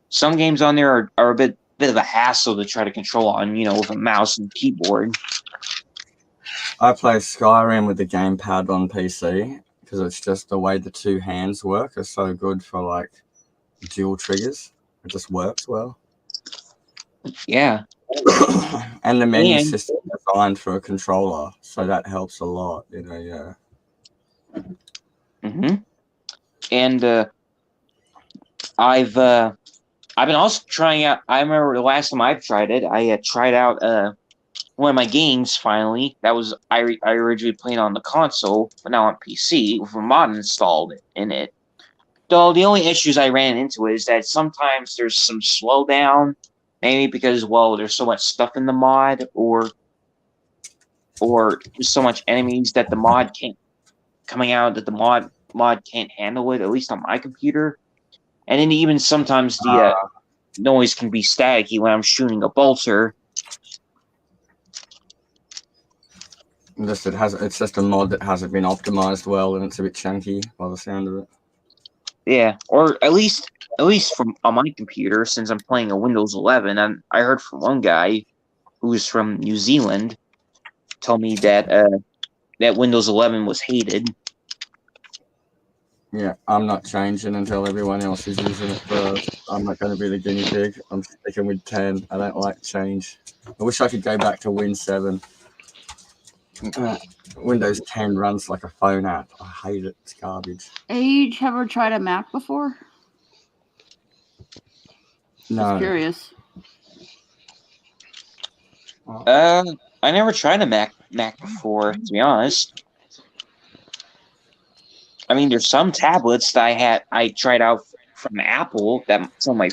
some games on there are a bit of a hassle to try to control on with a mouse and keyboard. I play Skyrim with the gamepad on PC because it's just the way the two hands work is so good for like dual triggers. It just works well. Yeah. And the menu system is designed for a controller, so that helps a lot. Yeah. And I've been also trying out. I remember the last time I've tried it, I tried out one of my games finally. That was I originally played on the console, but now on PC with a mod installed in it. Though the only issues I ran into is that sometimes there's some slowdown, maybe because there's so much stuff in the mod, or there's so much enemies that the mod can't mod can't handle it. At least on my computer, and then even sometimes the noise can be staticky when I'm shooting a bolter. It's just a mod that hasn't been optimized well, and it's a bit chunky by the sound of it. Yeah, or at least from on my computer, since I'm playing a Windows 11, and I heard from one guy who's from New Zealand, told me that that Windows 11 was hated. Yeah, I'm not changing until everyone else is using it first. I'm not going to be the guinea pig. I'm sticking with 10. I don't like change. I wish I could go back to Win 7. Windows 10 runs like a phone app. I hate it. It's garbage. Age, ever tried a Mac before? No. Just curious. I never tried a Mac before, to be honest. I mean, there's some tablets that I tried out from Apple that some of my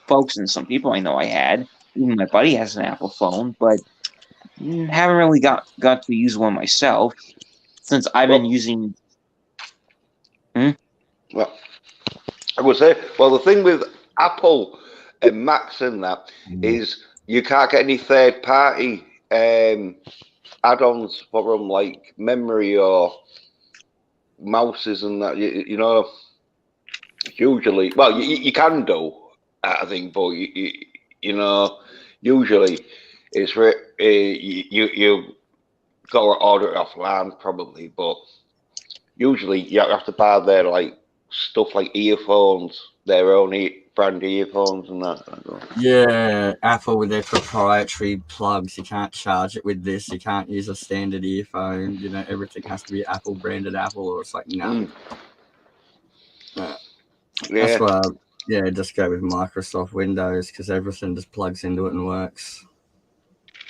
folks and some people I know I had. Even my buddy has an Apple phone, but haven't really got to use one myself since I've been using. Well, I would say, the thing with Apple and Macs and that is you can't get any third-party add-ons for them, like memory or mouses and that. Usually, you can do, I think, but usually it's for you got to order it offline probably, but usually you have to buy their like stuff like earphones, their own brand earphones and that. Yeah, Apple with their proprietary plugs. You can't charge it with this. You can't use a standard earphone. You know, everything has to be Apple branded Apple, or it's like no. Yeah. That's why, just go with Microsoft Windows because everything just plugs into it and works.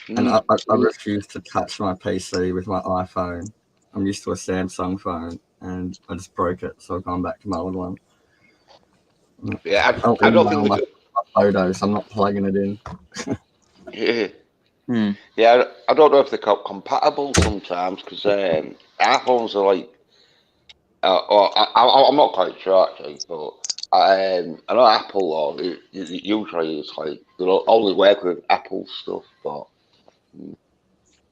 And I refuse to touch my PC with my iPhone. I'm used to a Samsung phone, and I just broke it, so I've gone back to my old one. Yeah, I don't think my photos. I'm not plugging it in. Yeah, I don't know if they're compatible sometimes because iPhones are like, I'm not quite sure actually, but I know Apple or usually it's like they'll only work with Apple stuff, but.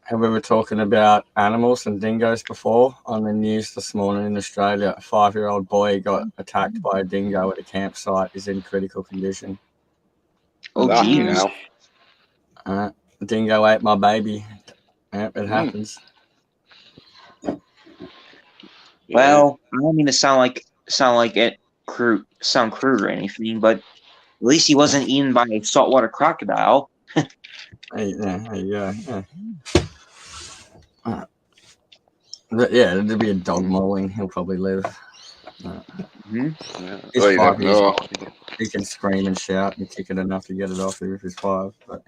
Have we were talking about animals and dingoes before? On the news this morning in Australia, a 5-year-old boy got attacked by a dingo at a campsite. Is in critical condition. Oh, geez. The dingo ate my baby. It happens. Well, I don't mean to sound crude or anything, but at least he wasn't eaten by a saltwater crocodile. There you go. There'll be a dog mauling. He'll probably live. He's 5 years old. He can scream and shout and kick it enough to get it off if he's 5. But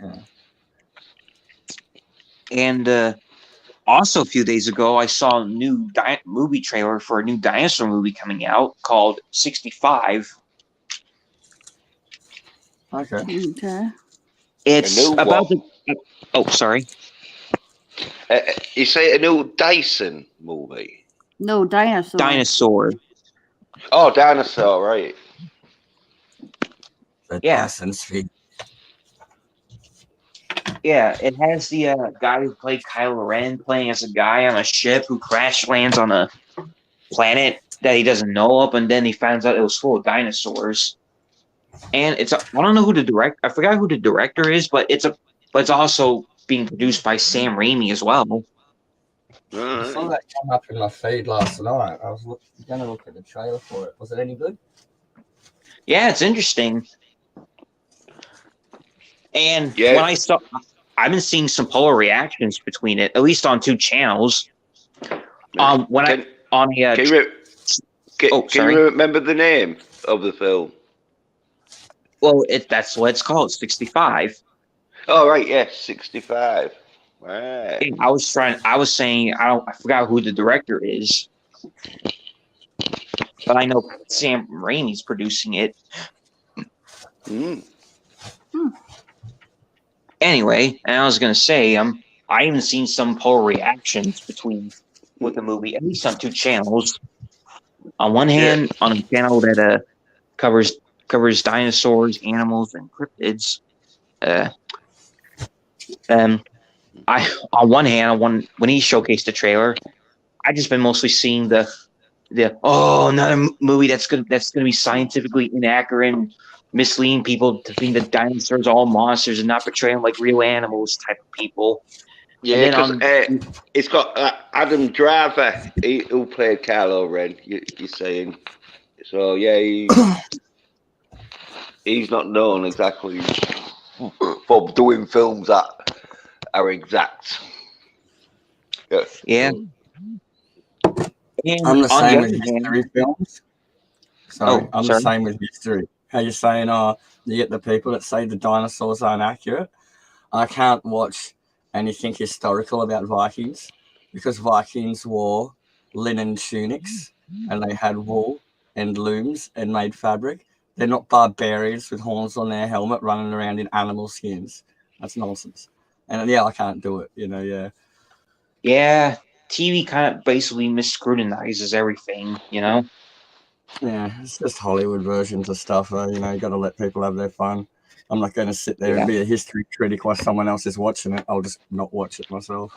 And also a few days ago, I saw a new movie trailer for a new dinosaur movie coming out called 65. Okay. It's about the. Oh, sorry. You say a new Dyson movie? No, dinosaur. Dinosaur. Oh, dinosaur, right. Dyson's feet. Yeah, it has the guy who played Kylo Ren playing as a guy on a ship who crash lands on a planet that he doesn't know of, and then he finds out it was full of dinosaurs. And I don't know who I forgot who the director is, but it's also being produced by Sam Raimi as well. I saw that come up in my feed last night. I was going to look at the trailer for it. Was it any good? Yeah, it's interesting. And when I've been seeing some polar reactions between it, at least on 2 channels. Can you remember the name of the film? Well, that's what it's called, 65. Oh right, yes, 65. Right. I was saying I forgot who the director is, but I know Sam Raimi's producing it. Anyway, and I was gonna say, I even seen some polar reactions with the movie, at least on 2 channels. On one hand, on a channel that covers dinosaurs, animals, and cryptids. On one hand, when he showcased the trailer, I just been mostly seeing the another movie that's gonna be scientifically inaccurate and misleading people to think that dinosaurs are all monsters and not portray them like real animals type of people. Yeah, because it's got Adam Driver who played Kylo Ren. You're saying, so yeah, he's not known exactly for doing films that are exact. Yeah. I'm the same with history films. I'm the same with history. How you saying, you get the people that say the dinosaurs aren't accurate. I can't watch anything historical about Vikings because Vikings wore linen tunics and they had wool and looms and made fabric. They're not barbarians with horns on their helmet running around in animal skins. That's nonsense. And I can't do it, Yeah, TV kind of basically miscrutinizes everything, Yeah, it's just Hollywood versions of stuff. You got to let people have their fun. I'm not going to sit there and be a history critic while someone else is watching it. I'll just not watch it myself.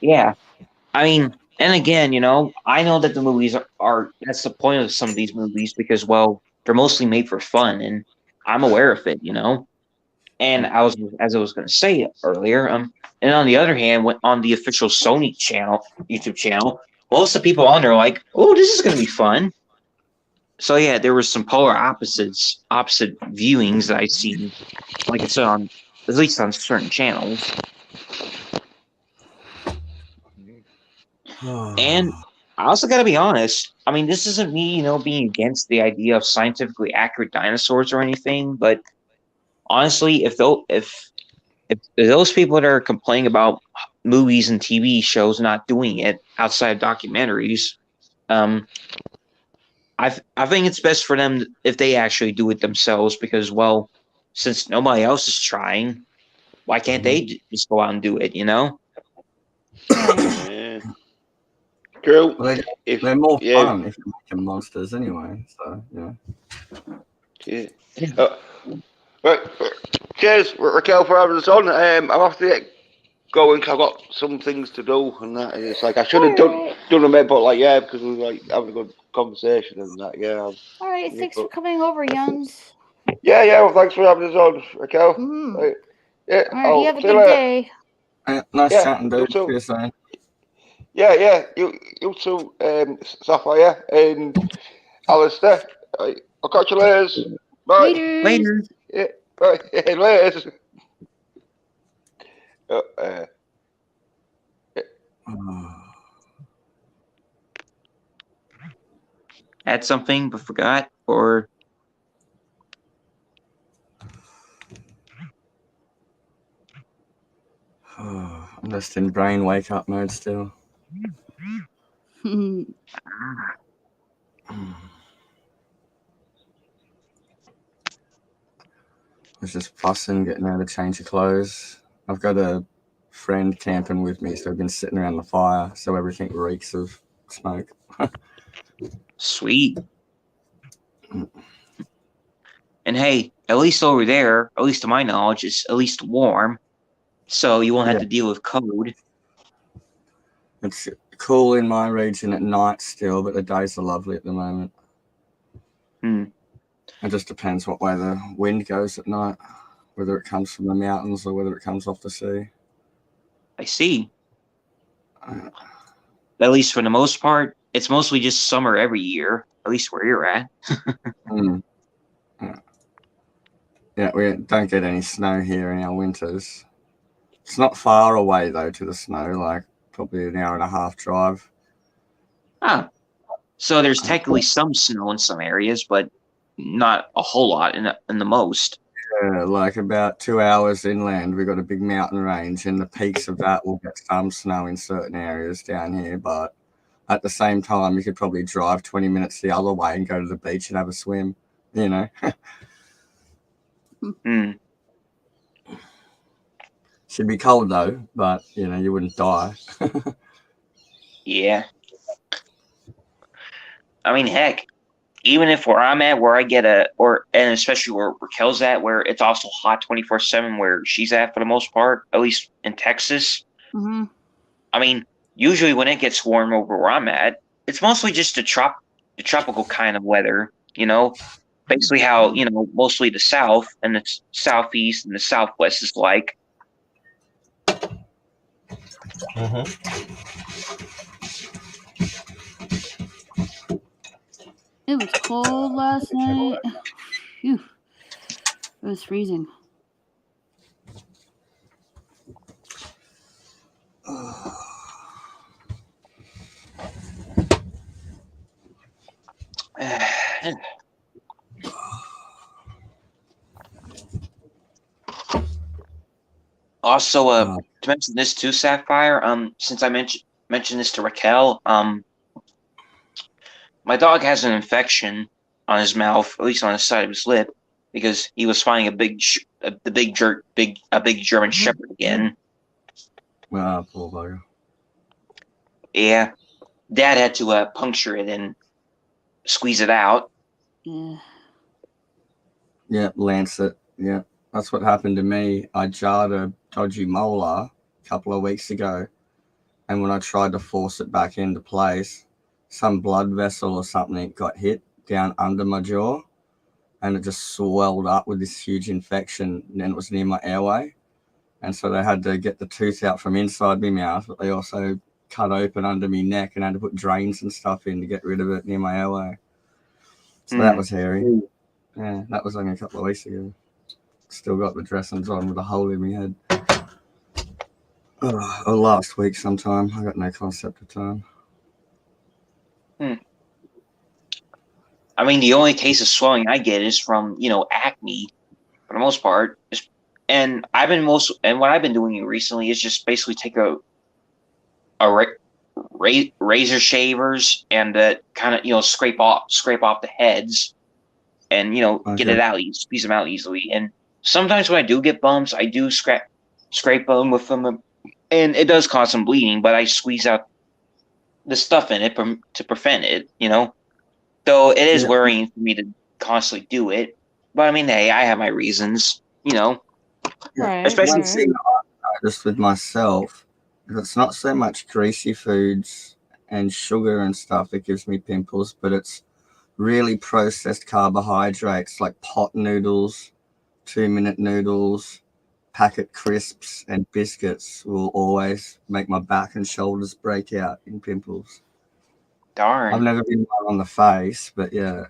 Yeah. I mean, and again, I know that the movies are that's the point of some of these movies because, well, they're mostly made for fun, and I'm aware of it, And as I was going to say earlier, and on the other hand, on the official Sony YouTube channel, most of the people on there are like, "Oh, this is going to be fun." So yeah, there was some polar opposite viewings that I see, like I said, on at least on certain channels. And I also got to be honest. I mean, this isn't me, being against the idea of scientifically accurate dinosaurs or anything. But honestly, if those people that are complaining about movies and TV shows not doing it outside of documentaries, I think it's best for them if they actually do it themselves, because, well, since nobody else is trying, why can't they just go out and do it? Yeah. True. Well, they're more fun if you're making monsters anyway. So yeah. Right. Cheers, Raquel, for having us on. I'm off to get going. I've got some things to do, and that. And it's like I should have done them, but because we were having a good conversation and that. Yeah. All right. Thanks for coming over, Yuns. Yeah. Well, thanks for having us on, Raquel. Mm-hmm. Right. Yeah. All right. You have a good day. Nice chatting, dude. You too. Saying. Yeah. You too, Sapphire and Alistair. Right. I'll catch you later. Bye. Later. Yeah. Bye. Later. Had something but forgot, or I'm just in brain wake up mode still. I was just fussing, getting out of change of clothes. I've got a friend camping with me, so I've been sitting around the fire, so everything reeks of smoke. Sweet. And hey, at least over there, at least to my knowledge, it's at least warm, so you won't have to deal with cold. It's cool in my region at night still, but the days are lovely at the moment. It just depends what way the wind goes at night, whether it comes from the mountains or whether it comes off the sea. I see. At least for the most part, it's mostly just summer every year, at least where you're at. Yeah, we don't get any snow here in our winters. It's not far away, though, to the snow, like probably an hour and a half drive. So there's technically some snow in some areas, but not a whole lot in the most. Yeah, like about 2 hours inland, we've got a big mountain range, and the peaks of that will get some snow in certain areas down here. But at the same time, you could probably drive 20 minutes the other way and go to the beach and have a swim, Should be cold, though, but, you wouldn't die. Yeah. I mean, heck, even if where I'm at, where I get and especially where Raquel's at, where it's also hot 24/7, where she's at for the most part, at least in Texas. Mm-hmm. I mean, usually when it gets warm over where I'm at, it's mostly just the tropical kind of weather, basically how, mostly the South and the Southeast and the Southwest is like. It was cold last night. Phew. It was freezing. Also, to mention this too, Sapphire. Since I mentioned this to Raquel, my dog has an infection on his mouth, at least on the side of his lip, because he was finding a big German Shepherd again. Wow, poor bugger. Yeah, Dad had to puncture it and squeeze it out. Yeah. Yeah, Lancet. Yeah, that's what happened to me. I jarred a dodgy molar a couple of weeks ago, and when I tried to force it back into place, some blood vessel or something got hit down under my jaw, and it just swelled up with this huge infection, and then it was near my airway. And so they had to get the tooth out from inside my mouth, but they also cut open under my neck and had to put drains and stuff in to get rid of it near my airway. So that was hairy. Yeah, that was only a couple of weeks ago. Still got the dressings on with a hole in my head. Or last week sometime. I got no concept of time. I mean, the only case of swelling I get is from, acne for the most part. And what I've been doing recently is just basically take a razor shavers and kind of, scrape off the heads and, get it out, squeeze them out easily. And sometimes when I do get bumps, I do scrape them with them, and it does cause some bleeding, but I squeeze out the stuff in it to prevent it, Though it is worrying for me to constantly do it. But I mean, hey, I have my reasons, Right. Especially just with myself, it's not so much greasy foods and sugar and stuff that gives me pimples, but it's really processed carbohydrates like pot noodles, 2-minute noodles, packet crisps, and biscuits will always make my back and shoulders break out in pimples. Darn. I've never been one on the face, but yeah,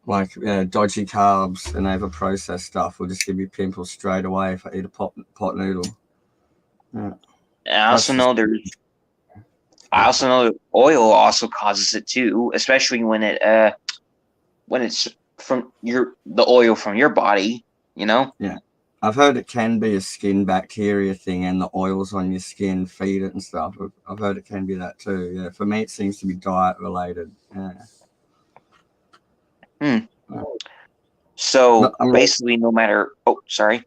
like dodgy carbs and over processed stuff will just give me pimples straight away if I eat a pot noodle. Yeah. I also know that oil also causes it too, especially when it's from the oil from your body, Yeah. I've heard it can be a skin bacteria thing, and the oils on your skin feed it and stuff. I've heard it can be that too. Yeah. For me, it seems to be diet related. Yeah. So basically, no matter. Oh, sorry.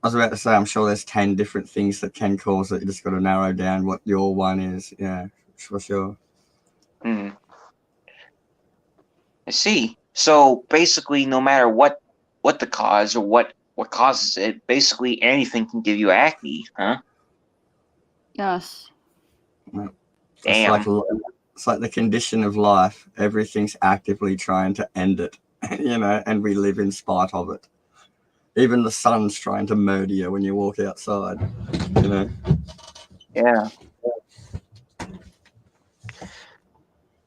I was about to say, I'm sure there's 10 different things that can cause it. You just got to narrow down what your one is. Yeah, for sure. I see. So basically, no matter what the cause or what causes it, basically anything can give you acne, huh? Yes. Yeah. Damn. It's like the condition of life. Everything's actively trying to end it, and we live in spite of it. Even the sun's trying to murder you when you walk outside, Yeah.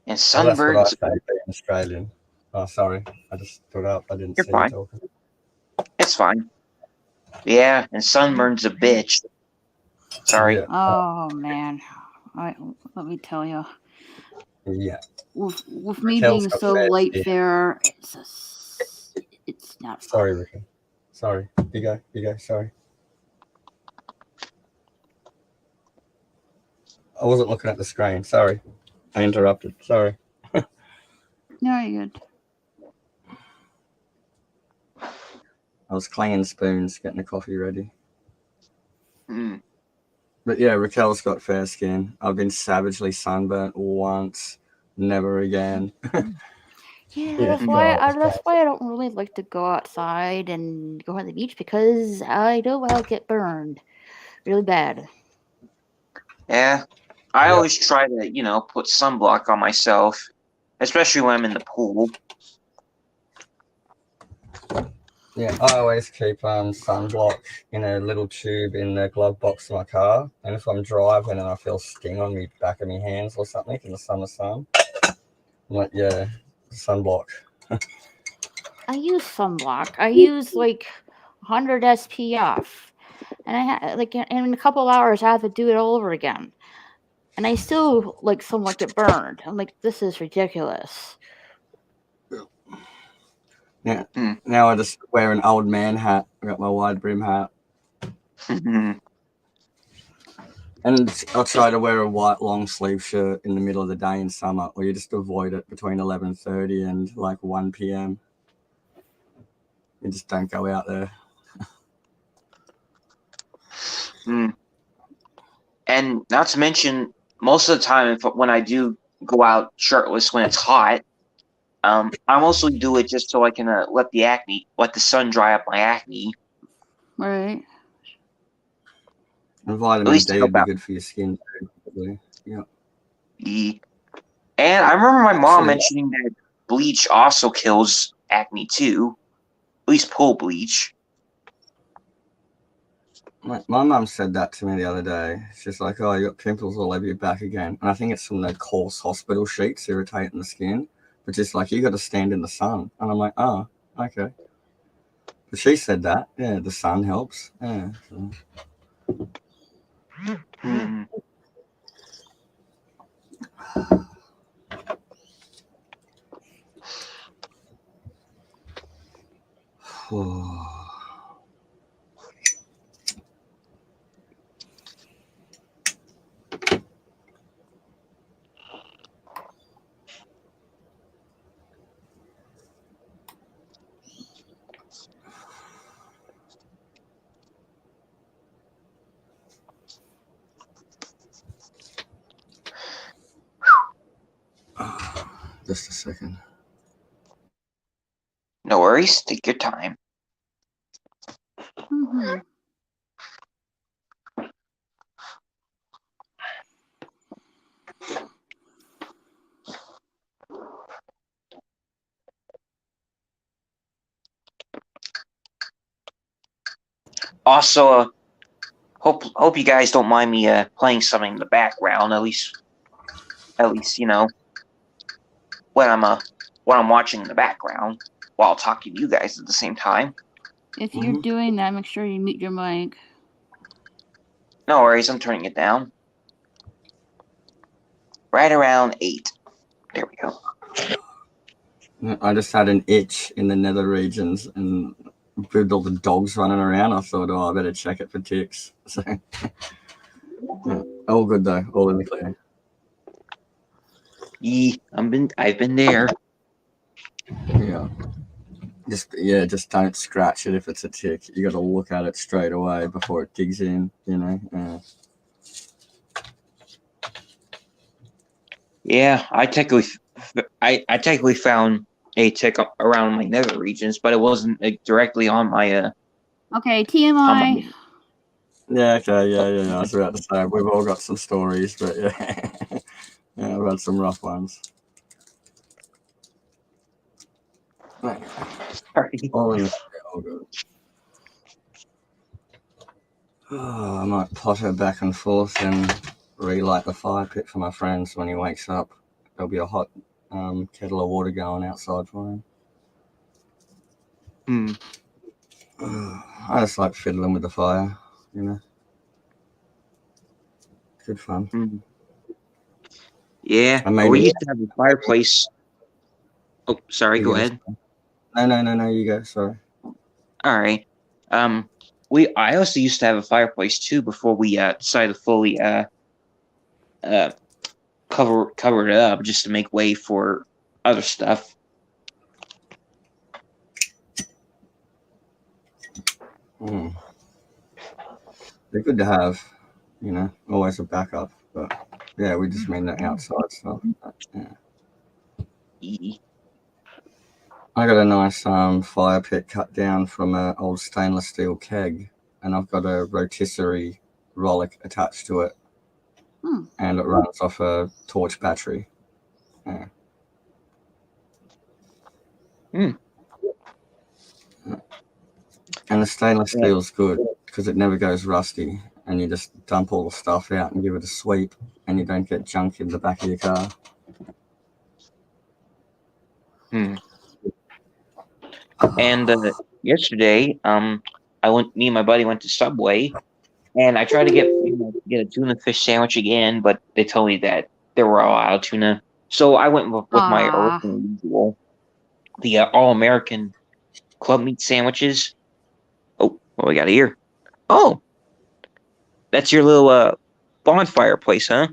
And sunburns. Well, that's what I say, being Australian. Oh, sorry. I just stood up. I didn't see you talking. It's fine. Yeah, and sunburn's a bitch. Sorry. Yeah. Oh man, let me tell you. Yeah. With me being so light fair, it's not. Sorry, Ricky. Sorry. You go. Sorry. I wasn't looking at the screen. Sorry. I interrupted. Sorry. No, you're good. I was clanging spoons, getting the coffee ready. But yeah, Raquel's got fair skin. I've been savagely sunburnt once, never again. That's why I don't really like to go outside and go on the beach, because I know I'll get burned really bad. Yeah. I always try to, put sunblock on myself, especially when I'm in the pool. Yeah, I always keep sunblock in a little tube in the glove box of my car, and if I'm driving and I feel sting on the back of my hands or something in the summer sun, I'm like, yeah, sunblock. I use sunblock. I use like 100 SPF, and in a couple of hours I have to do it all over again, and I still somewhat get burned. I'm like, this is ridiculous. Yeah. Now I just wear an old man hat. I got my wide brim hat. And I'll try to wear a white long sleeve shirt in the middle of the day in summer, or you just avoid it between 11:30 and 1 p.m. You just don't go out there. And not to mention, most of the time, when I do go out shirtless when it's hot, I mostly do it just so I can let the sun dry up my acne. Right. And vitamin D would be good for your skin too, probably. Yeah. And I remember my mom mentioning that bleach also kills acne too, at least pool bleach. My mum said that to me the other day. She's like, oh, you got pimples all over your back again. And I think it's from the coarse hospital sheets irritating the skin. but just like, you got to stand in the sun. And I'm like, oh, okay. But she said that, yeah, the sun helps. Yeah. So. Just a second. No worries. Take your time. Mm-hmm. Also, hope you guys don't mind me playing something in the background. At least you know when I'm watching in the background while talking to you guys at the same time. If you're doing that, make sure you mute your mic. No worries. I'm turning it down. Right around 8. There we go. I just had an itch in the nether regions, and with all the dogs running around, I thought, oh, I better check it for ticks. So, yeah. All good though, all in the clear. I've been there. Yeah. Just don't scratch it if it's a tick. You got to look at it straight away before it digs in, you know. Yeah, I technically found a tick around my nether regions, but it wasn't directly on my Okay, TMI. Yeah, okay, yeah. I was about to say, we've all got some stories, but yeah. Yeah, I've had some rough ones. Sorry. All good. Oh, I might potter back and forth and relight the fire pit for my friends when he wakes up. There'll be a hot kettle of water going outside for him. I just like fiddling with the fire, you know. Good fun. Yeah, we used to have a fireplace. Oh, sorry, go ahead. No, you go, sorry. All right. I also used to have a fireplace too before we decided to fully cover it up just to make way for other stuff. They're good to have, you know, always a backup. But yeah, we just mean the outside stuff. Yeah. I got a nice fire pit cut down from an old stainless steel keg, and I've got a rotisserie rollick attached to it, and it runs off a torch battery. Yeah. And the stainless steel's good because it never goes rusty, and you just dump all the stuff out and give it a sweep, and you don't get junk in the back of your car. And yesterday, me and my buddy went to Subway, and I tried to get a tuna fish sandwich again, but they told me that there were all out of tuna. So I went with my original usual, the all-American club meat sandwiches. Oh, what we got here? Oh, that's your little bonfire place, huh?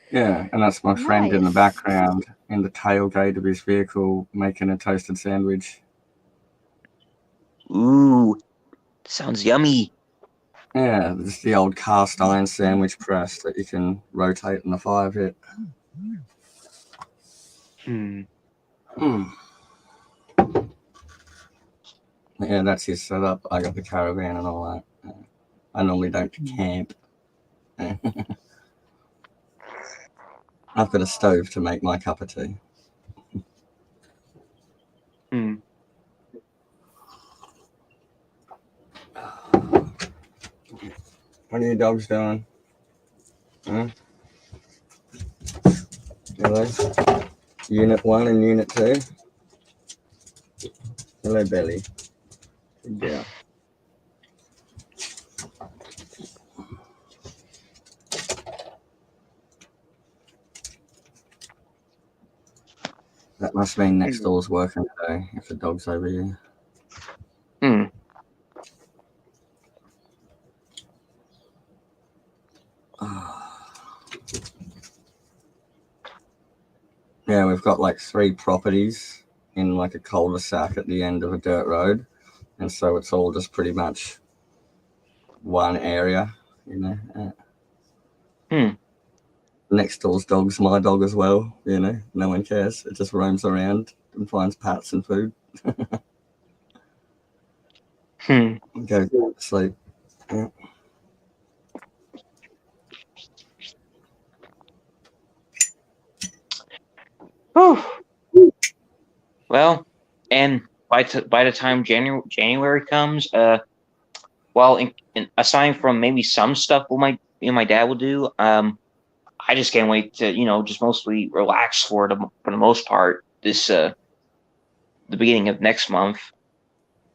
Yeah, and that's my friend in the background in the tailgate of his vehicle making a toasted sandwich. Ooh, sounds yummy. Yeah, it's the old cast iron sandwich press that you can rotate in the fire pit. Yeah, that's his setup. I got the caravan and all that. I normally don't camp. I've got a stove to make my cup of tea. What are your dogs doing? Huh? Hello? Unit 1 and Unit 2. Hello, Belly. Good girl. That must mean next door's working today if the dog's over here. Yeah, we've got like 3 properties in like a cul-de-sac at the end of a dirt road. And so it's all just pretty much one area, you know. Next door's dog's my dog as well, you know. No one cares. It just roams around and finds pats and food. Goes to sleep. Yeah. Well, and by the time January comes, well, aside from maybe some stuff my dad will do, I just can't wait to just mostly relax for the most part this the beginning of next month,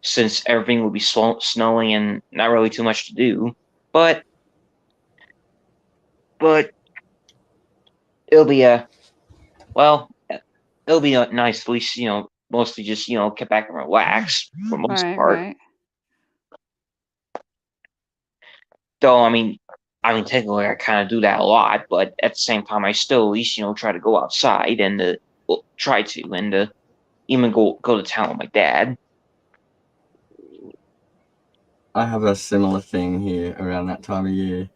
since everything will be snowing and not really too much to do, but it'll be it'll be nice at least mostly just get back and relax for the most part. Right. Though I mean technically I kind of do that a lot, but at the same time I still at least try to go outside and try to and even go to town with my dad. I have a similar thing here around that time of year,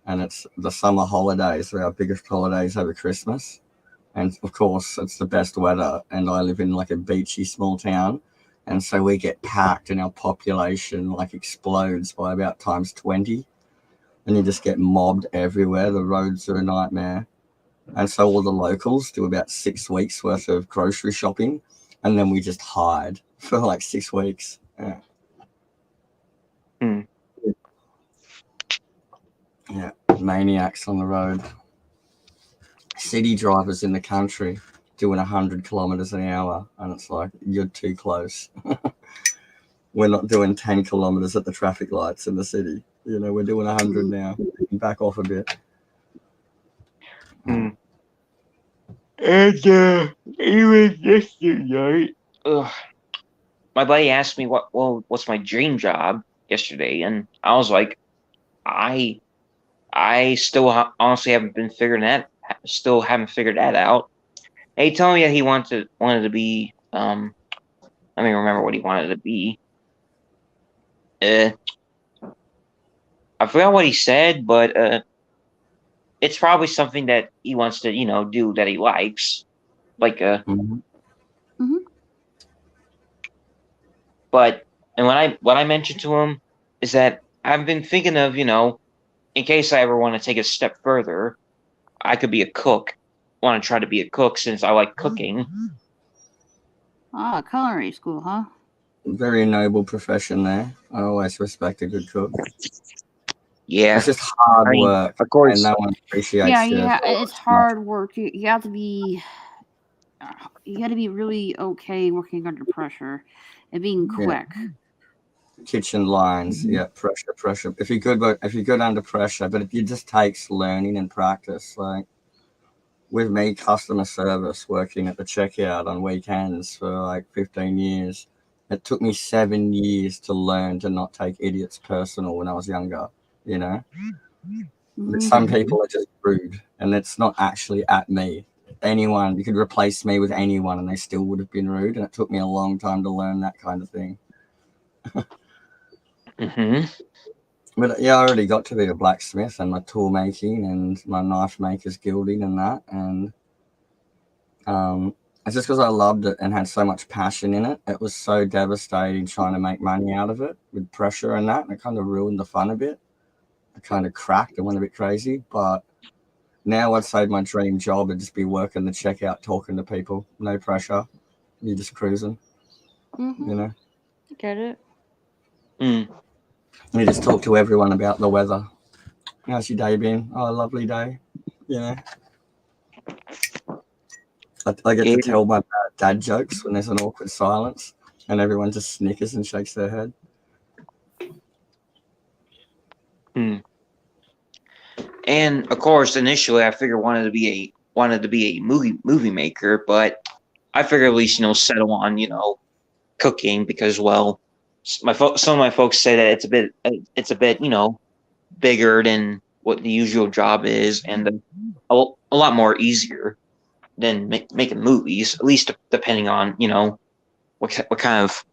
and it's the summer holidays are our biggest holidays over Christmas. And of course, it's the best weather, and I live in like a beachy small town, and so we get packed and our population like explodes by about times 20, and you just get mobbed everywhere. The roads are a nightmare. And so all the locals do about 6 weeks worth of grocery shopping, and then we just hide for like 6 weeks. Yeah. Yeah, maniacs on the road. City drivers in the country doing 100 kilometers an hour, and it's like, you're too close. We're not doing 10 kilometers at the traffic lights in the city. We're doing 100 now. Back off a bit. And even yesterday, my buddy asked me what's my dream job yesterday, and I was like, I still honestly haven't figured that out. And he told me that he wanted to be let me remember what he wanted to be. I forgot what he said, but it's probably something that he wants to do that he likes, like But and what I mentioned to him is that I've been thinking of in case I ever want to take a step further, I could be a cook. Want to try to be a cook since I like cooking. Culinary school, huh? Very noble profession there. I always respect a good cook. Yeah, it's just hard work, of course. And no one appreciates. Yeah, it's hard work. You have to be. You got to be really okay working under pressure and being quick. Yeah. Kitchen lines, pressure. If you're good under pressure, but it just takes learning and practice. Like with me, customer service, working at the checkout on weekends for like 15 years, it took me 7 years to learn to not take idiots personal when I was younger. But some people are just rude, and it's not actually at me. Anyone, you could replace me with anyone and they still would have been rude, and it took me a long time to learn that kind of thing. But yeah, I already got to be a blacksmith and my tool making and my knife maker's guilding and that, and it's just because I loved it and had so much passion in it. It was so devastating trying to make money out of it with pressure and that, and it kind of ruined the fun a bit. I kind of cracked and went a bit crazy, but now I'd say my dream job would just be working the checkout, talking to people, no pressure. You're just cruising, I get it. You just talk to everyone about the weather. How's your day been? Oh, a lovely day. I get Yeah. to tell my dad jokes when there's an awkward silence, and everyone just snickers and shakes their head. And of course, initially I figured wanted to be a movie maker, but I figured at least settle on cooking because some of my folks say that it's a bit bigger than what the usual job is, and a lot more easier than making movies, at least depending on what kind of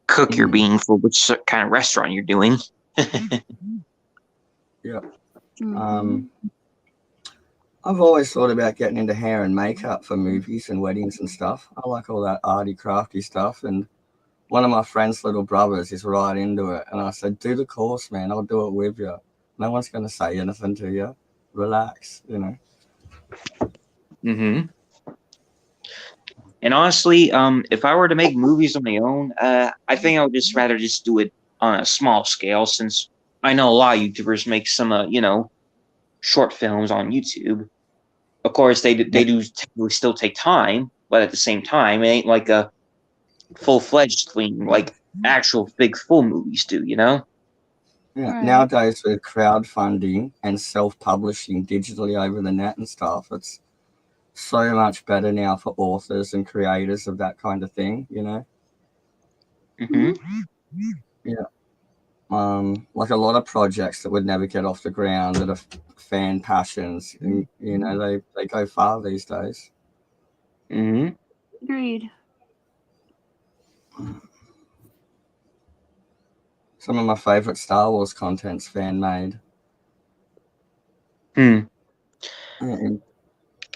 cook you're being for which kind of restaurant you're doing. Yeah. Mhm. I've always thought about getting into hair and makeup for movies and weddings and stuff. I like all that arty, crafty stuff. And one of my friend's little brothers is right into it. And I said, do the course, man. I'll do it with you. No one's going to say anything to you. Relax, Mm-hmm. And honestly, if I were to make movies on my own, I think I would just rather just do it on a small scale, since I know a lot of YouTubers make some, short films on YouTube. Of course, they do technically still take time, but at the same time, it ain't like a full-fledged thing like actual big full movies do, Yeah. Right. Nowadays, with crowdfunding and self-publishing digitally over the net and stuff, it's so much better now for authors and creators of that kind of thing, Mm-hmm. Yeah. Like a lot of projects that would never get off the ground that are fan passions, and they go far these days. Mm-hmm. Agreed. Some of my favorite Star Wars content's fan made.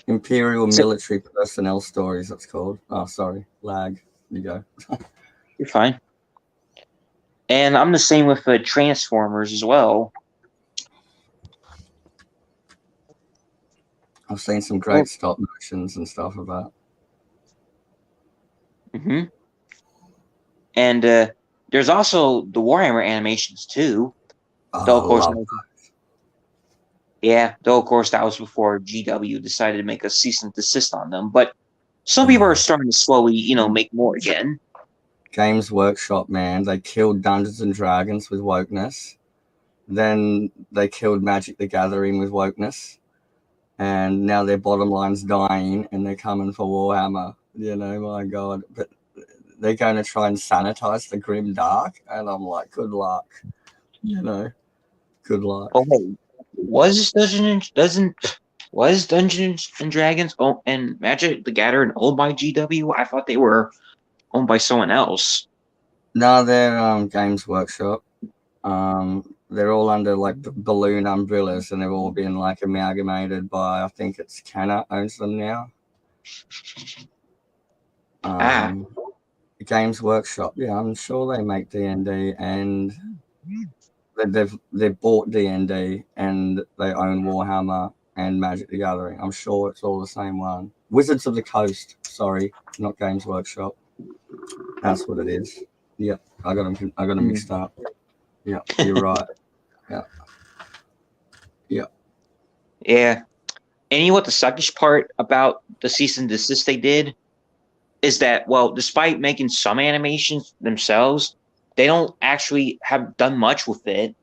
Imperial military personnel stories, that's called. Oh, sorry, lag. You go. You're fine. And I'm the same with Transformers as well. I've seen some great stop motions and stuff about. Mm-hmm. And there's also the Warhammer animations too. Oh, Though of course, I love those. yeah. Though of course that was before GW decided to make a cease and desist on them. But some people are starting to slowly, make more again. Games Workshop, man, they killed Dungeons and Dragons with wokeness. Then they killed Magic the Gathering with wokeness. And now their bottom line's dying and they're coming for Warhammer. My God. But they're going to try and sanitize the grim dark. And I'm like, good luck. Good luck. Oh, hey, was Dungeons and Dragons and Magic the Gathering owned by GW? I thought they were owned by someone else. No, they're Games Workshop. They're all under like balloon umbrellas, and they've all been like amalgamated by, I think it's Canna owns them now. Games Workshop, yeah, I'm sure they make D&D, and they've bought D&D, and they own Warhammer and Magic the Gathering. I'm sure it's all the same one. Wizards of the Coast, sorry, not Games Workshop. That's what it is. Yeah, I got them mixed up. Yeah, you're right. Yeah. And you know what the suckish part about the cease and desist they did is that, well, despite making some animations themselves, they don't actually have done much with it.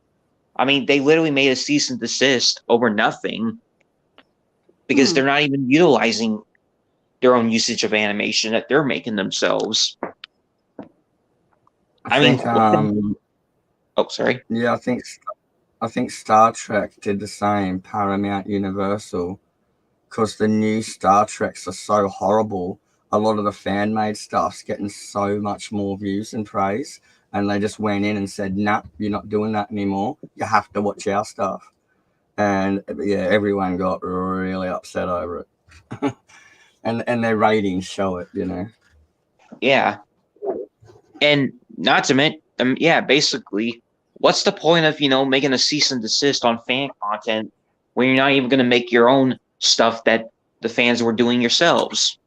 I mean, they literally made a cease and desist over nothing because they're not even utilizing their own usage of animation that they're making themselves. I think, oh, sorry. Yeah, I think Star Trek did the same, Paramount Universal, because the new Star Treks are so horrible. A lot of the fan-made stuff's getting so much more views and praise, and they just went in and said, nah, you're not doing that anymore. You have to watch our stuff. And yeah, everyone got really upset over it. and their ratings show it, Yeah. And not to mention, basically, what's the point of, making a cease and desist on fan content when you're not even going to make your own stuff that the fans were doing yourselves?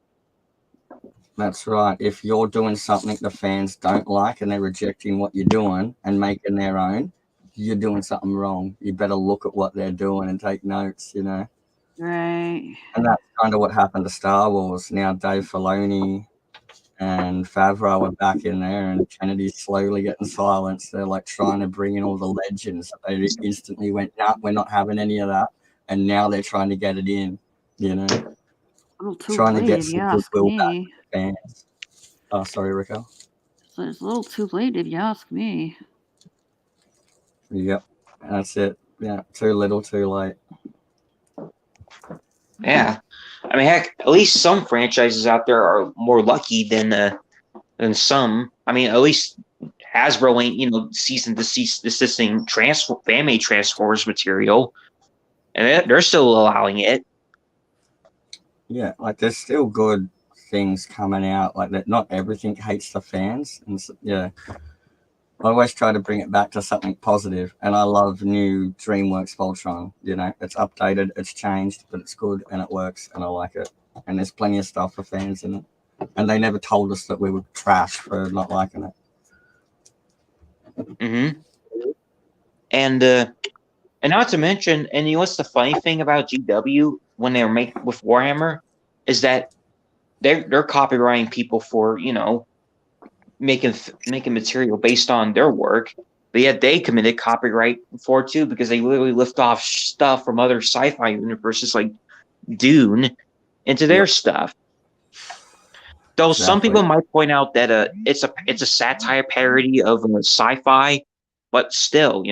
That's right. If you're doing something the fans don't like and they're rejecting what you're doing and making their own, you're doing something wrong. You better look at what they're doing and take notes, Right. And that's kind of what happened to Star Wars. Now Dave Filoni and Favreau are back in there, and Kennedy's slowly getting silenced. They're like trying to bring in all the legends. They instantly went, "No, we're not having any of that," and now they're trying to get it in. You know, A little too trying to late, get if some you ask goodwill back me. with the fans. Oh, sorry, Rico. So it's a little too late, if you ask me. Yep, that's it. Yeah, too little, too late. Yeah, I mean, heck, at least some franchises out there are more lucky than some. I mean, at least Hasbro ain't cease and desisting fan-made Transformers material, and they're still allowing it. Yeah, like there's still good things coming out. Like that, not everything hates the fans, and yeah. I always try to bring it back to something positive, and I love new DreamWorks Voltron. You know, it's updated, it's changed, but it's good and it works, and I like it. And there's plenty of stuff for fans in it, and they never told us that we were trash for not liking it. Mm-hmm. And not to mention, and you know what's the funny thing about GW when they were making with Warhammer is that they're copywriting people for making material based on their work, but yet they committed copyright for it too because they literally lift off stuff from other sci-fi universes like Dune into their stuff. Though some people might point out that it's a satire parody of sci-fi, but still,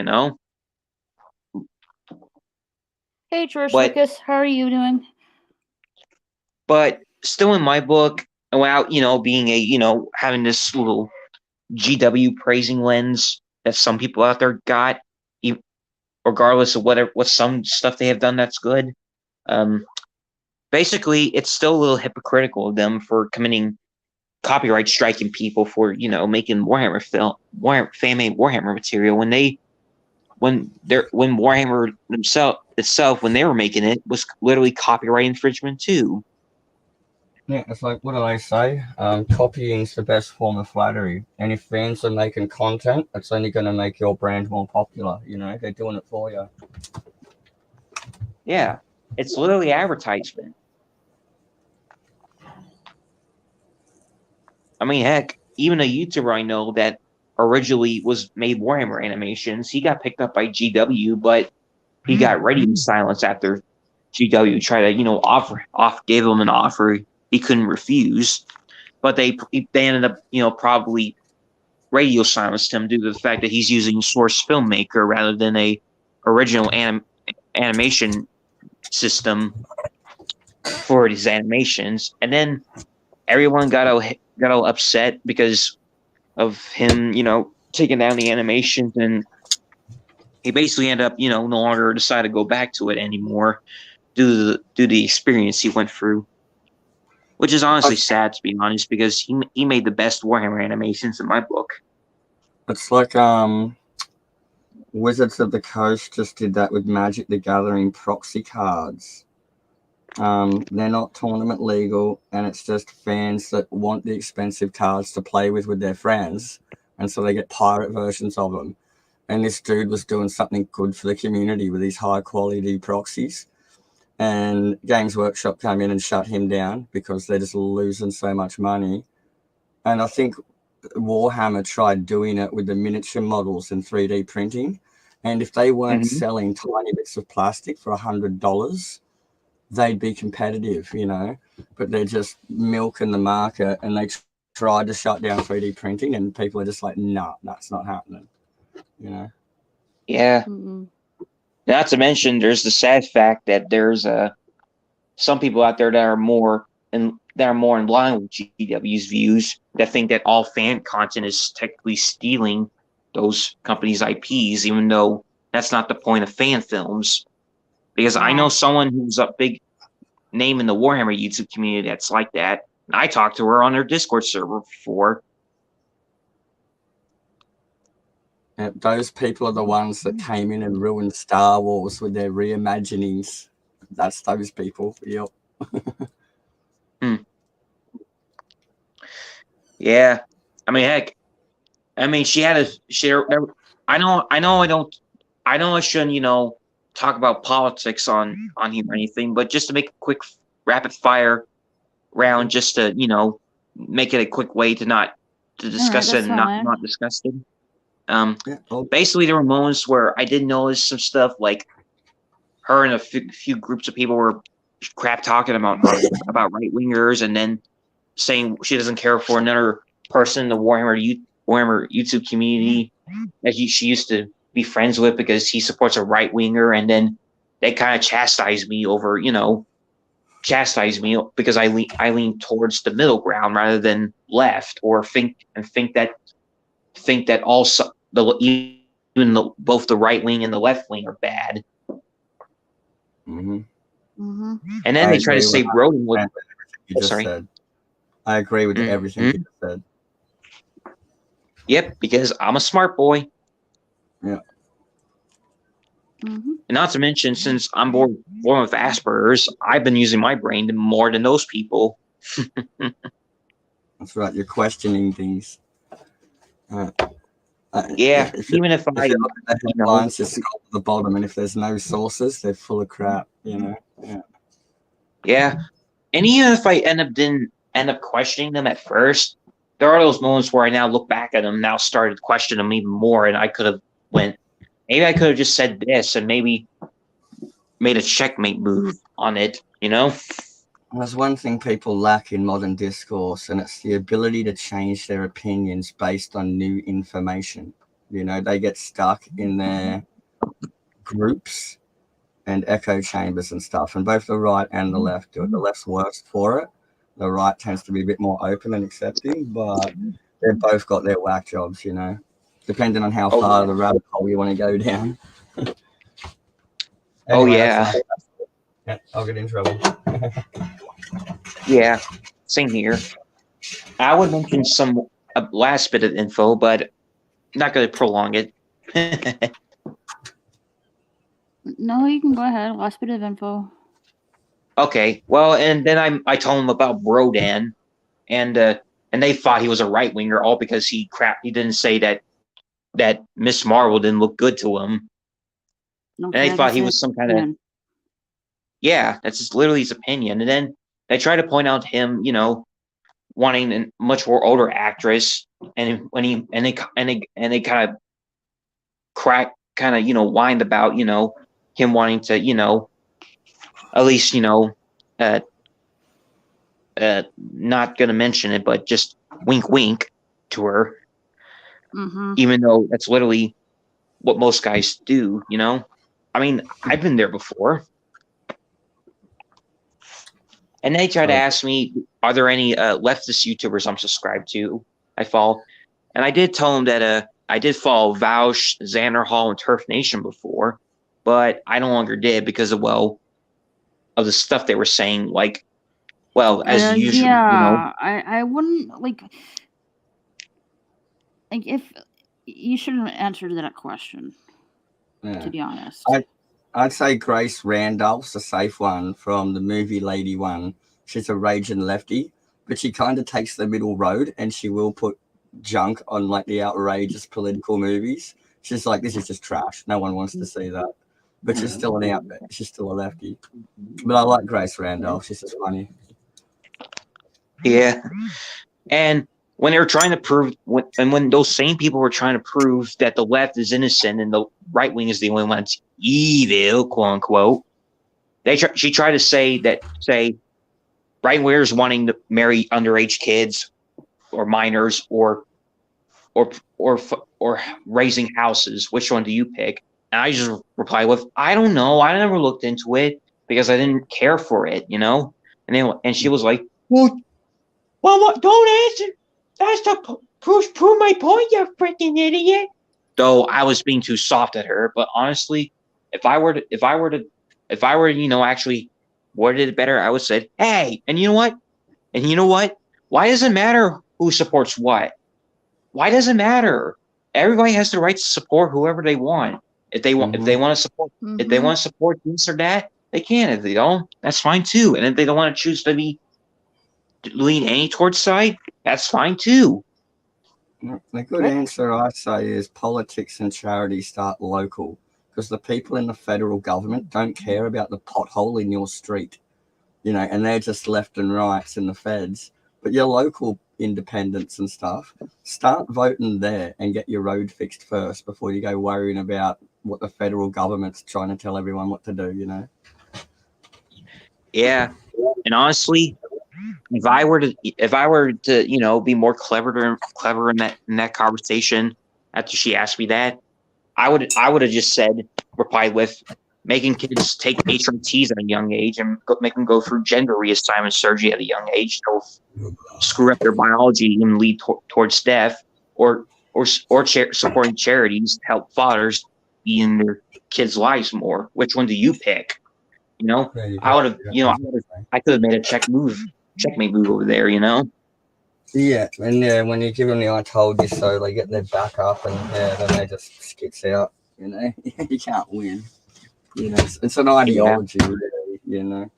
Hey, George But- Lucas, how are you doing? But still, in my book, without being having this little GW praising lens that some people out there got, regardless of what some stuff they have done that's good. Basically, it's still a little hypocritical of them for committing copyright striking people for making Warhammer fan-made Warhammer material when Warhammer itself when they were making it was literally copyright infringement too. Yeah, it's like, what do they say? Copying's the best form of flattery. And if fans are making content, it's only going to make your brand more popular. You know, they're doing it for you. Yeah, it's literally advertisement. I mean, heck, even a YouTuber I know that originally was made Warhammer animations, he got picked up by GW, but he got radio silence after GW tried to, gave him an offer he couldn't refuse. But they ended up, probably radio silenced him due to the fact that he's using Source Filmmaker rather than a original animation system for his animations. And then everyone got all upset because of him, taking down the animations, and he basically ended up, no longer decided to go back to it anymore due to the experience he went through. Which is honestly sad, to be honest, because he made the best Warhammer animations in my book. It's like Wizards of the Coast just did that with Magic the Gathering proxy cards. They're not tournament legal, and it's just fans that want the expensive cards to play with their friends, and so they get pirate versions of them. And this dude was doing something good for the community with these high quality proxies. And Games Workshop came in and shut him down because they're just losing so much money. And I think Warhammer tried doing it with the miniature models and 3D printing. And if they weren't selling tiny bits of plastic for $100, they'd be competitive, But they're just milking the market, and they tried to shut down 3D printing, and people are just like, no, that's not happening, Yeah. Mm-hmm. Not to mention, there's the sad fact that there's some people out there that are more in line with GW's views that think that all fan content is technically stealing those companies' IPs, even though that's not the point of fan films. Because I know someone who's a big name in the Warhammer YouTube community that's like that. And I talked to her on their Discord server before. Those people are the ones that came in and ruined Star Wars with their reimaginings. That's those people. Yep. Yeah. I mean, heck. I mean, she had a share. I know I shouldn't, talk about politics on here or anything, but just to make a quick rapid fire round, just to make it a quick way to not to discuss it and not discuss it. Basically, there were moments where I did notice some stuff, like her and a few groups of people were crap talking about right wingers, and then saying she doesn't care for another person in the Warhammer YouTube community that she used to be friends with because he supports a right winger, and then they kind of chastise me because I lean towards the middle ground rather than left, or think that also both the right wing and the left wing are bad. Mm-hmm. Mm-hmm. And then they try to say Broden was. Said. I agree with everything you just said. Yep, because I'm a smart boy. Yeah. Mm-hmm. And not to mention, since I'm born with Asperger's, I've been using my brain more than those people. That's right. You're questioning things. Yeah, even if I look at the headlines, just scroll to the bottom, and if there's no sources, they're full of crap. Yeah. Yeah, and even if I didn't end up questioning them at first, there are those moments where I now look back at them, now started questioning them even more, and I could have maybe I could have just said this and maybe made a checkmate move on it. There's one thing people lack in modern discourse, and it's the ability to change their opinions based on new information. They get stuck in their groups and echo chambers and stuff, and both the right and the left do it. The left's worse for it. The right tends to be a bit more open and accepting, but they've both got their whack jobs, depending on how far the rabbit hole you want to go down. Anyway, yeah. I'll get in trouble. Yeah, same here. I would mention a last bit of info, but not going to prolong it. No, you can go ahead. Last bit of info. Okay, well, and then I told them about Brodan, and they thought he was a right winger, all because he didn't say that Miss Marvel didn't look good to him, and they thought he was some kind of that's just literally his opinion. And then they try to point out him, wanting a much more older actress, and they kind of whined about him wanting to at least not gonna mention it, but just wink wink to her, even though that's literally what most guys do. I mean, I've been there before. And they try to ask me, are there any leftist YouTubers I'm subscribed to? I follow, and I did tell them that I did follow Vaush, Xander Hall, and Turf Nation before, but I no longer did because of the stuff they were saying. Like, as usual, yeah, I wouldn't like if you shouldn't answer that question. Yeah. To be honest, I'd say Grace Randolph's a safe one from the movie Lady One. She's a raging lefty, but she kind of takes the middle road, and she will put junk on like the outrageous political movies. She's like, this is just trash. No one wants to see that. But she's still she's still a lefty. But I like Grace Randolph. She's just funny. Yeah. And when they were trying to prove, when those same people were trying to prove that the left is innocent and the right wing is the only one that's evil, quote unquote, she tried to say right wingers wanting to marry underage kids or minors or raising houses. Which one do you pick? And I just replied with, I don't know. I never looked into it because I didn't care for it, And she was like, well, don't answer. That's to prove my point, you freaking idiot. Though I was being too soft at her, but honestly, if I were to, actually worded it better, I would say, hey, and you know what? Why does it matter who supports what? Why does it matter? Everybody has the right to support whoever they want. If they want, if they want to support, if they want to support this or that, they can. If they don't, that's fine too. And if they don't want to choose to lean any towards side, that's fine too. The good answer, I say, is politics and charity start local, because the people in the federal government don't care about the pothole in your street, you know, and they're just left and rights in the feds. But your local independents and stuff, start voting there and get your road fixed first before you go worrying about what the federal government's trying to tell everyone what to do, you know? Yeah. And honestly, if I were to, you know, be more clever in that conversation after she asked me that, I would have just replied with making kids take HRTs at a young age and make them go through gender reassignment surgery at a young age. They'll screw up their biology and lead towards death, or supporting charities to help fathers be in their kids' lives more. Which one do you pick? You know, I would have, you know, I could have made a checkmate move over there, you know? Yeah, and when you give them the I told you so, they get their back up and then they just skits out, you know? You can't win. You know, it's an ideology, really, you know?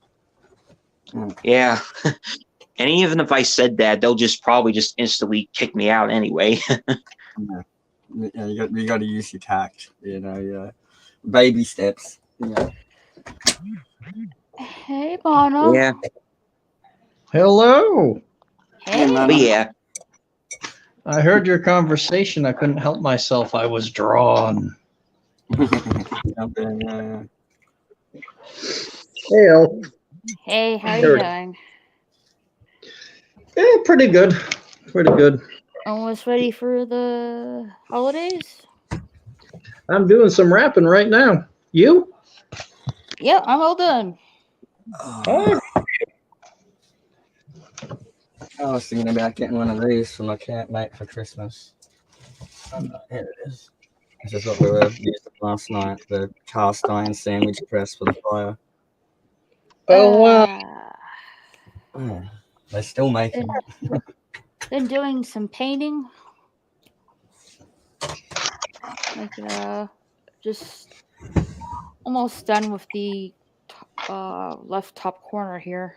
Yeah. And even if I said that, they'll probably instantly kick me out anyway. Yeah, you got to use your tact, you know, yeah. Baby steps, yeah. Hey, Bono. Yeah. Hello. Hey. But yeah. I heard your conversation. I couldn't help myself. I was drawn. Yeah. Hey, El. Hey, how you doing? Yeah, pretty good. Pretty good. Almost ready for the holidays? I'm doing some rapping right now. You? Yep, I'm all done. Oh. I was thinking about getting one of these for my campmate for Christmas. Here it is. This is what we were using last night, the cast iron sandwich press for the fire. Oh, wow. Oh, they're still making it. Been doing some painting. Like, just almost done with the left top corner here.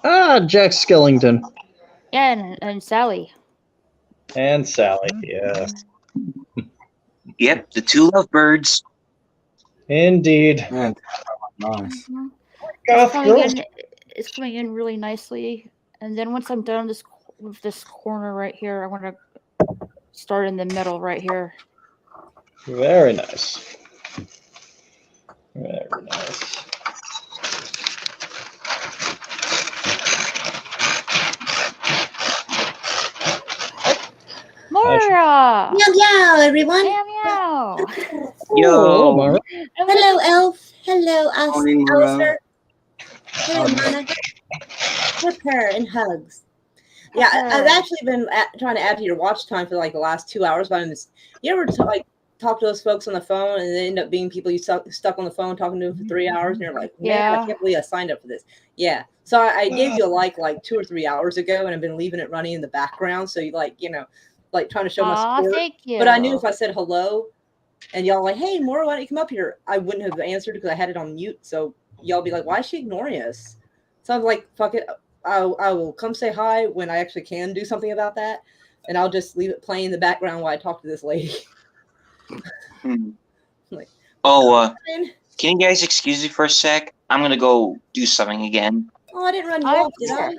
Ah, Jack Skellington. Yeah, and Sally. And Sally, yes. Yep, the two lovebirds. Indeed. Yeah, nice. Mm-hmm. Goth It's coming in really nicely. And then once I'm done with this corner right here, I want to start in the middle right here. Very nice. Very nice. Mara! Meow meow, everyone. Meow meow. Yo. Mara. Hello, Elf. Hello, Morning, Mara. Alistair. Hello, Mana. With her and hugs. Yeah, I've actually been trying to add to your watch time for like the last 2 hours. But you ever talk to those folks on the phone and they end up being people you stuck on the phone talking to them for 3 hours, and you're like, man, Yeah. I can't believe I signed up for this. Yeah. So I gave you a like 2 or 3 hours ago, and I've been leaving it running in the background. So you trying to show my support. Thank you. But I knew if I said hello and y'all like, hey, Maura, why don't you come up here? I wouldn't have answered because I had it on mute. So y'all be like, why is she ignoring us? So I'm like, fuck it. I will come say hi when I actually can do something about that. And I'll just leave it playing in the background while I talk to this lady. Like, can you guys excuse me for a sec? I'm going to go do something again. Oh, I didn't run you off, did I?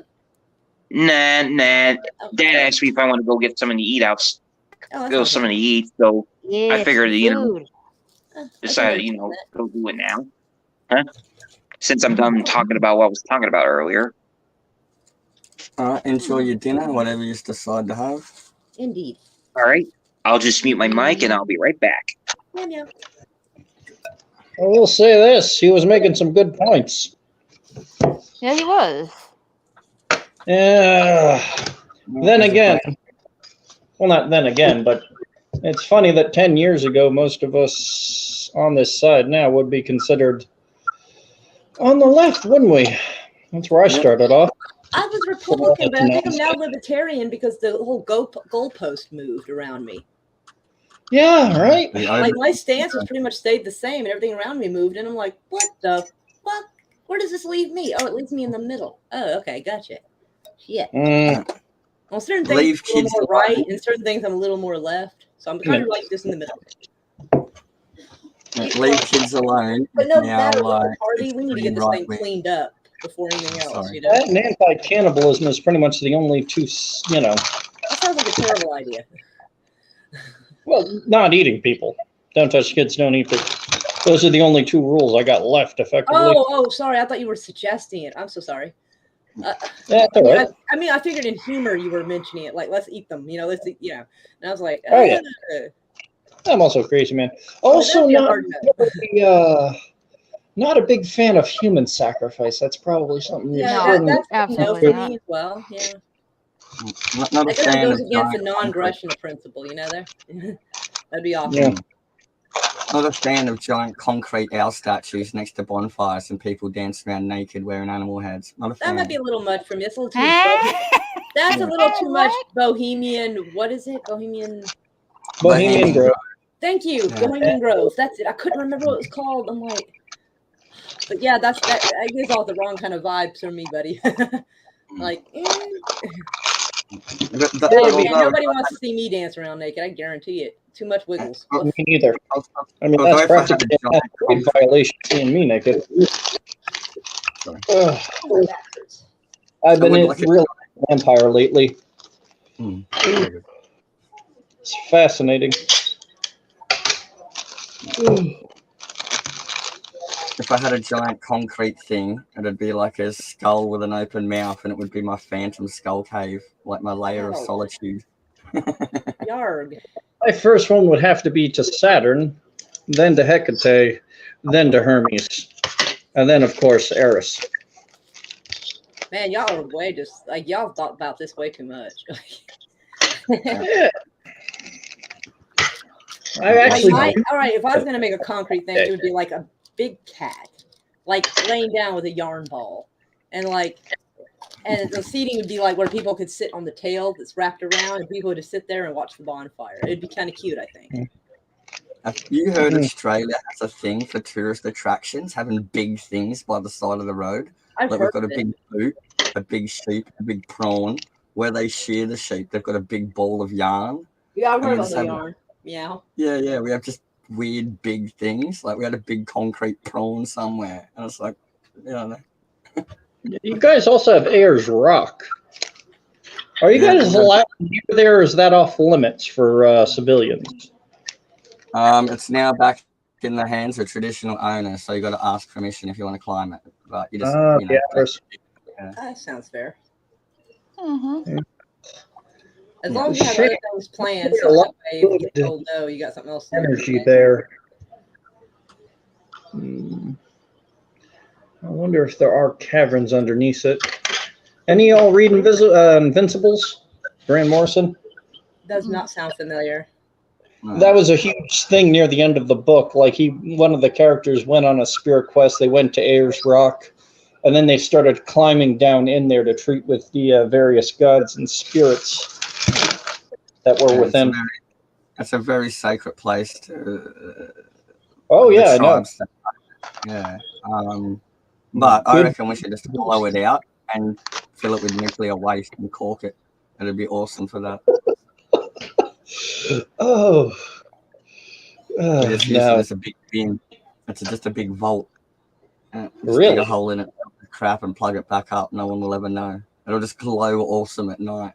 Nah. Dad asked me if I want to go get something to eat out. Go something to eat, so Yeah, I figured, food. decided, go do it now. Huh? Since I'm done talking about what I was talking about earlier. All right, enjoy your dinner, whatever you decide to have. Indeed. All right, I'll just mute my mic and I'll be right back. Yeah. I will say this. He was making some good points. Yeah, he was. Then again, well, not then again, but it's funny that 10 years ago, most of us on this side now would be considered on the left, wouldn't we? That's where I started off. I was Republican, but I think I'm now Libertarian because the whole goalpost moved around me. Yeah, right. Like my stance has pretty much stayed the same, and everything around me moved, and I'm like, what the fuck? Where does this leave me? Oh, it leaves me in the middle. Oh, okay, gotcha. Shit. Well, certain things I'm a little more right, and certain things I'm a little more left. So I'm kind of like this in the middle. Leave kids alone. But no Now, matter what like, the party, we need to get this right thing wing. cleaned up before anything else. Sorry. You know, That and anti-cannibalism is pretty much the only two, that sounds like a terrible idea. well, not eating people. Don't touch kids, don't eat people. Those are the only two rules I got left, effectively. Oh, sorry. I thought you were suggesting it. I'm so sorry. That's all right. I figured in humor you were mentioning it, like let's eat them, let's eat, And I was like, Oh, yeah. I'm also crazy, man. Also, not a big fan of human sacrifice. That's probably something you shouldn't. that's absolutely for not. me as well. Yeah, Not a that fan goes of against the giant non-aggression principle. There, that'd be awesome. Yeah. Not a fan of giant concrete owl statues next to bonfires and people dancing around naked wearing animal heads. Not a fan. That might be a little much for me. It's a little too much. That's a little too much bohemian. What is it? Bohemian Grove. Thank you, Yeah. Bohemian Grove. That's it. I couldn't remember what it was called. I'm like, but yeah, that gives all the wrong kind of vibes from me, buddy. Like, nobody wants to see me dance around naked. I guarantee it. Too much wiggles. Me neither. I mean, that's practically a big violation seeing me naked. I've been real vampire lately. It's fascinating. If I had a giant concrete thing, it'd be like a skull with an open mouth, and it would be my phantom skull cave, like my layer of solitude. Yarg. My first one would have to be to Saturn, then to Hecate, then to Hermes, and then, of course, Eris. Man, y'all are way just like y'all thought about this way too much. Yeah. I actually. All right, if I was gonna make a concrete thing, it would be like a big cat, like laying down with a yarn ball, and the seating would be like where people could sit on the tail that's wrapped around, and people would just sit there and watch the bonfire. It'd be kind of cute, I think. Have you heard Australia has a thing for tourist attractions, having big things by the side of the road? I've Like heard we've got a big boot, a big sheep, a big prawn. Where they shear the sheep, they've got a big ball of yarn. Yeah, I've heard And about we the just yarn. Yeah. Yeah, we have just weird big things. Like we had a big concrete prawn somewhere, and it's like, You guys also have Ayers Rock. Are you guys allowed near there, or is that off limits for civilians? It's now back in the hands of traditional owners, so you got to ask permission if you want to climb it. But you just, That sounds fair. Mm-hmm. As long as you have other things planned, so that way if you get told no, you got something else. Energy there. I wonder if there are caverns underneath it. Any of y'all read Invincibles? Grant Morrison? Does not sound familiar. That was a huge thing near the end of the book. Like one of the characters went on a spirit quest. They went to Ayers Rock, and then they started climbing down in there to treat with the various gods and spirits that were within. It's a very sacred place. Oh yeah, I know. Yeah. But I reckon we should just blow it out and fill it with nuclear waste and cork it. It'd be awesome for that. Oh. Just use it as a big bin. It's just a big vault. Just really? Dig a hole in it, crap, and plug it back up. No one will ever know. It'll just glow awesome at night.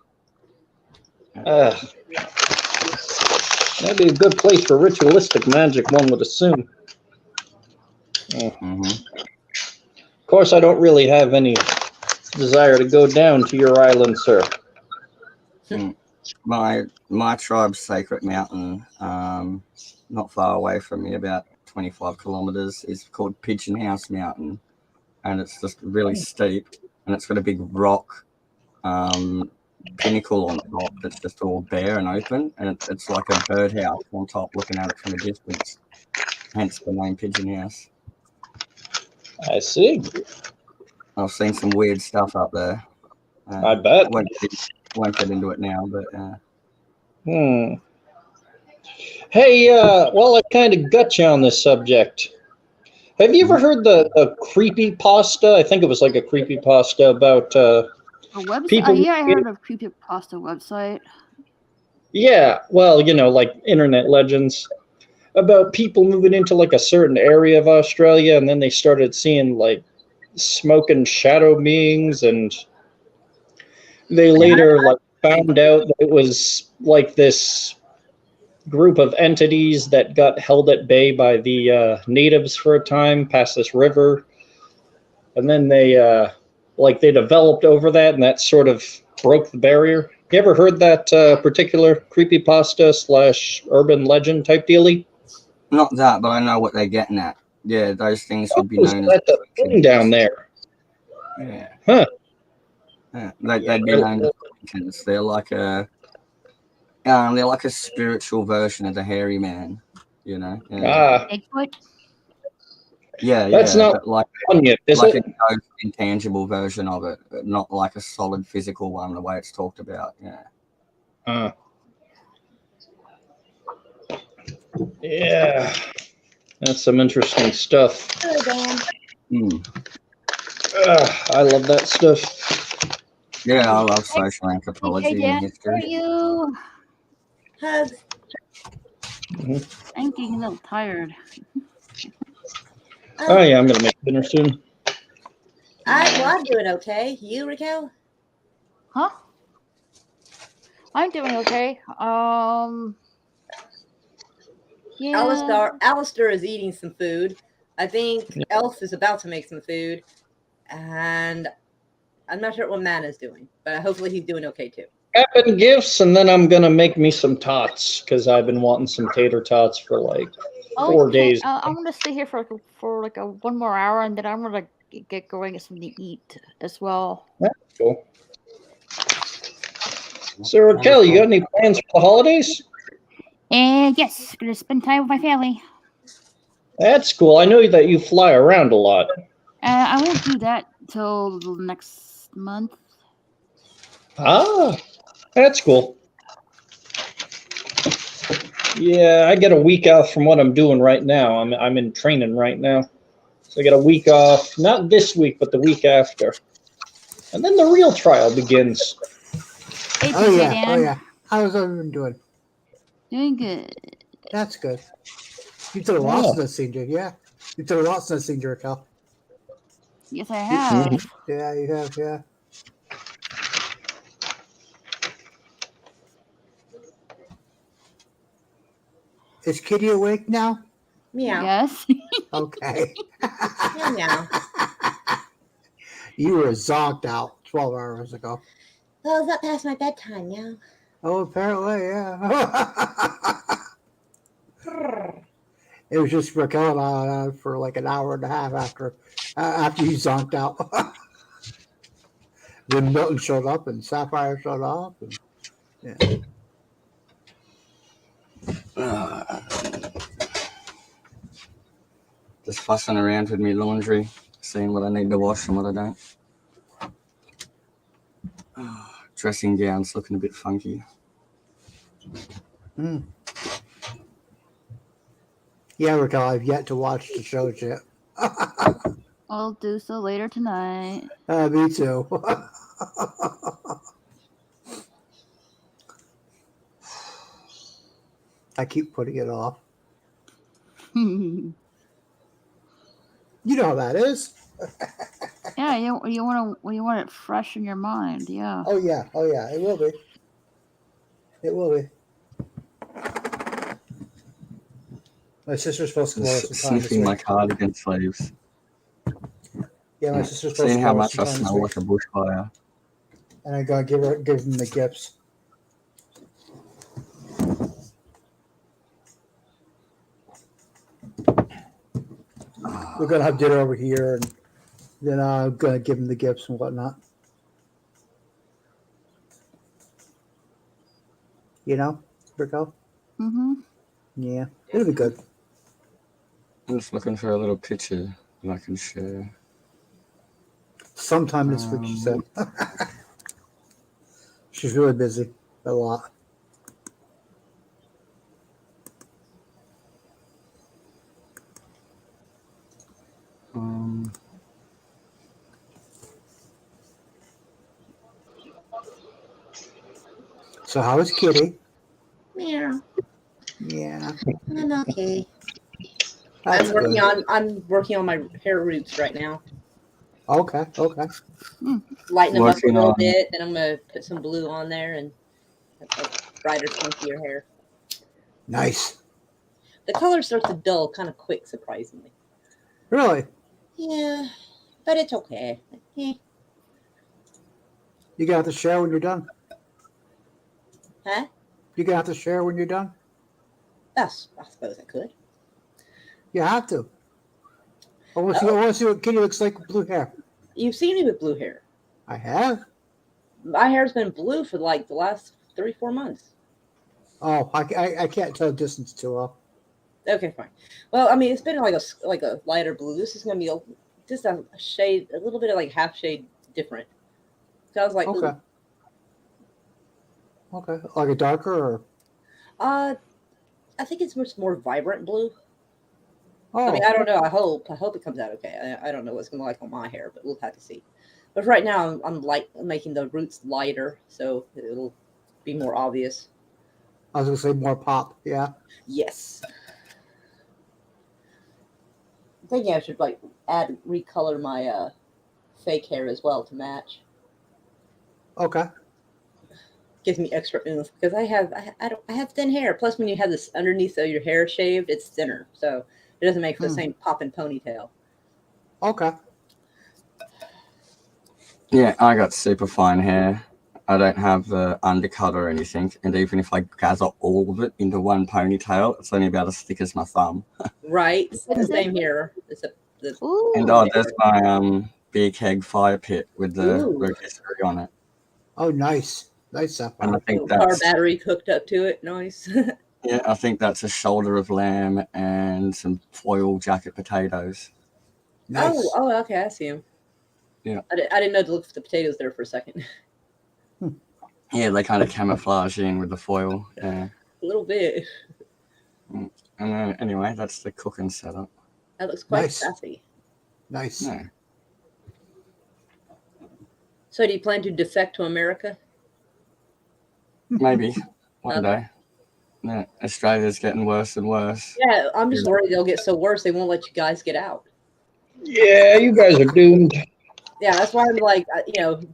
That'd be a good place for ritualistic magic, one would assume. Of course, I don't really have any desire to go down to your island, sir. My tribe's sacred mountain, not far away from me, about 25 kilometers, is called Pigeon House Mountain, and it's just really steep, and it's got a big rock pinnacle on top that's just all bare and open, and it's like a birdhouse on top, looking at it from a distance. Hence the name Pigeon House. I see. I've seen some weird stuff up there. I bet. Won't get into it now, but. Hey, well, I kind of got you on this subject. Have you ever heard the creepypasta? I think it was like a creepypasta about a website. people. Yeah, I heard of creepypasta website. Yeah, well, like internet legends. about people moving into like a certain area of Australia, and then they started seeing like smoking shadow beings, and they later like found out that it was like this group of entities that got held at bay by the natives for a time past this river, and then they they developed over that, and that sort of broke the barrier. You ever heard that particular creepypasta / urban legend type dealie? Not that, but I know what they're getting at. Yeah, those things would be Oh, known so as. that's a thing down there. Yeah. Huh. Yeah, they'd be known as Pumpkins. They're like a spiritual version of the hairy man, you know. Yeah, Bigfoot? That's not but like on yet, is like it? a ghost, intangible version of it, but not like a solid physical one, the way it's talked about. Yeah. Yeah, that's some interesting stuff. I love that stuff. Yeah, I love social anthropology and history. How are you? Hugs. I'm getting a little tired. Oh yeah, I'm gonna make dinner soon. I'm doing okay. You, Raquel? Huh? I'm doing okay. Yeah. Alistair is eating some food. I think Elf is about to make some food. And I'm not sure what Man is doing, but hopefully he's doing okay too. Wrapping gifts, and then I'm gonna make me some tots because I've been wanting some tater tots for like 4 days. I'm gonna stay here for like a 1 more hour, and then I'm gonna get going, get something to eat as well. That's cool. So Raquel, you got any plans for the holidays? Yes, gonna spend time with my family. That's cool. I know that you fly around a lot. I won't do that till next month. Ah, that's cool. Yeah, I get a week off from what I'm doing right now. I'm in training right now, so I get a week off. Not this week, but the week after, and then the real trial begins. Hey, Oh yeah, Dan. oh yeah. How's everyone doing? Doing good. That's good. You took a loss in this scene, did you? Yeah. You took a loss in this scene, Raquel. Yes, I have. Yeah, you have, yeah. Is Kitty awake now? Meow. Yes. Okay. Meow, meow. You were zonked out 12 hours ago. Well, it's not past my bedtime, yeah. Oh, apparently, yeah. It was just Raquel and I for like an hour and a half after you zonked out. Then Milton showed up and Sapphire showed up. And, yeah. Just fussing around with me laundry, seeing what I need to wash and what I don't. Dressing gown's looking a bit funky. Yeah, Raquel, I've yet to watch the shows yet. I'll do so later tonight. Me too. I keep putting it off. You know how that is. Yeah, you want it fresh in your mind. Yeah. Oh yeah, it will be. It will be. My sister's supposed to come over sometime this Sniffing week. my cardigan sleeves. Yeah, my sister's supposed to Seeing come how over much I sometime this smell week. like a bushfire. And I gotta give them the gifts. We're gonna have dinner over here, and then I'm gonna give them the gifts and whatnot. You know, Raquel? Yeah, it'll be good. I'm just looking for a little picture that I can share. Sometime this week, she said. She's really busy, a lot. So how is Kitty? Meow. Yeah. I'm okay. That's good. I'm working on my hair roots right now. Okay. Okay. Lighten them up a Working little on- bit, then I'm gonna put some blue on there and have a brighter, funkier hair. Nice. The color starts to dull kind of quick, surprisingly. Really? Yeah, but it's okay. Eh. You got to share when you're done. Huh? You got to share when you're done. Yes, I suppose I could. You have to. I want to see what Kitty looks like with blue hair. You've seen me with blue hair. I have. My hair's been blue for like the last 3-4 months. Oh, I can't tell distance too well. Okay, fine. Well, I mean, it's been like a lighter blue. This is gonna be just a shade, a little bit of like half shade different. So I was like, Okay. ooh. Okay. Like a darker or? I think it's much more vibrant blue. Oh. I mean, I don't know. I hope it comes out okay. I don't know what's gonna like on my hair, but we'll have to see. But right now, I'm making the roots lighter, so it'll be more obvious. I was gonna say more pop. Yeah. Yes. I'm thinking I should like recolor my fake hair as well to match. Okay. Gives me extra oomph because I have thin hair. Plus, when you have this underneath of your hair shaved, it's thinner, so it doesn't make for the same popping ponytail. Okay. Yeah, I got super fine hair. I don't have the undercut or anything, and even if I gather all of it into one ponytail, it's only about as thick as my thumb. Right, it's the same here. Ooh. And there's my big keg fire pit with the rotisserie on it. Oh, nice. Nice stuff. And I think car that's battery hooked up to it. Nice. yeah, I think that's a shoulder of lamb and some foil jacket potatoes. Nice. Oh, okay, I see him. Yeah. I didn't know to look for the potatoes there for a second. Yeah, they kind of camouflage in with the foil. Yeah. A little bit. And then, anyway, that's the cooking setup. That looks quite Nice. sassy. Nice. No. So, do you plan to defect to America? Maybe one day. No, Australia's getting worse and worse. Yeah, I'm just worried they'll get so worse they won't let you guys get out. Yeah, you guys are doomed. Yeah, that's why I'm like,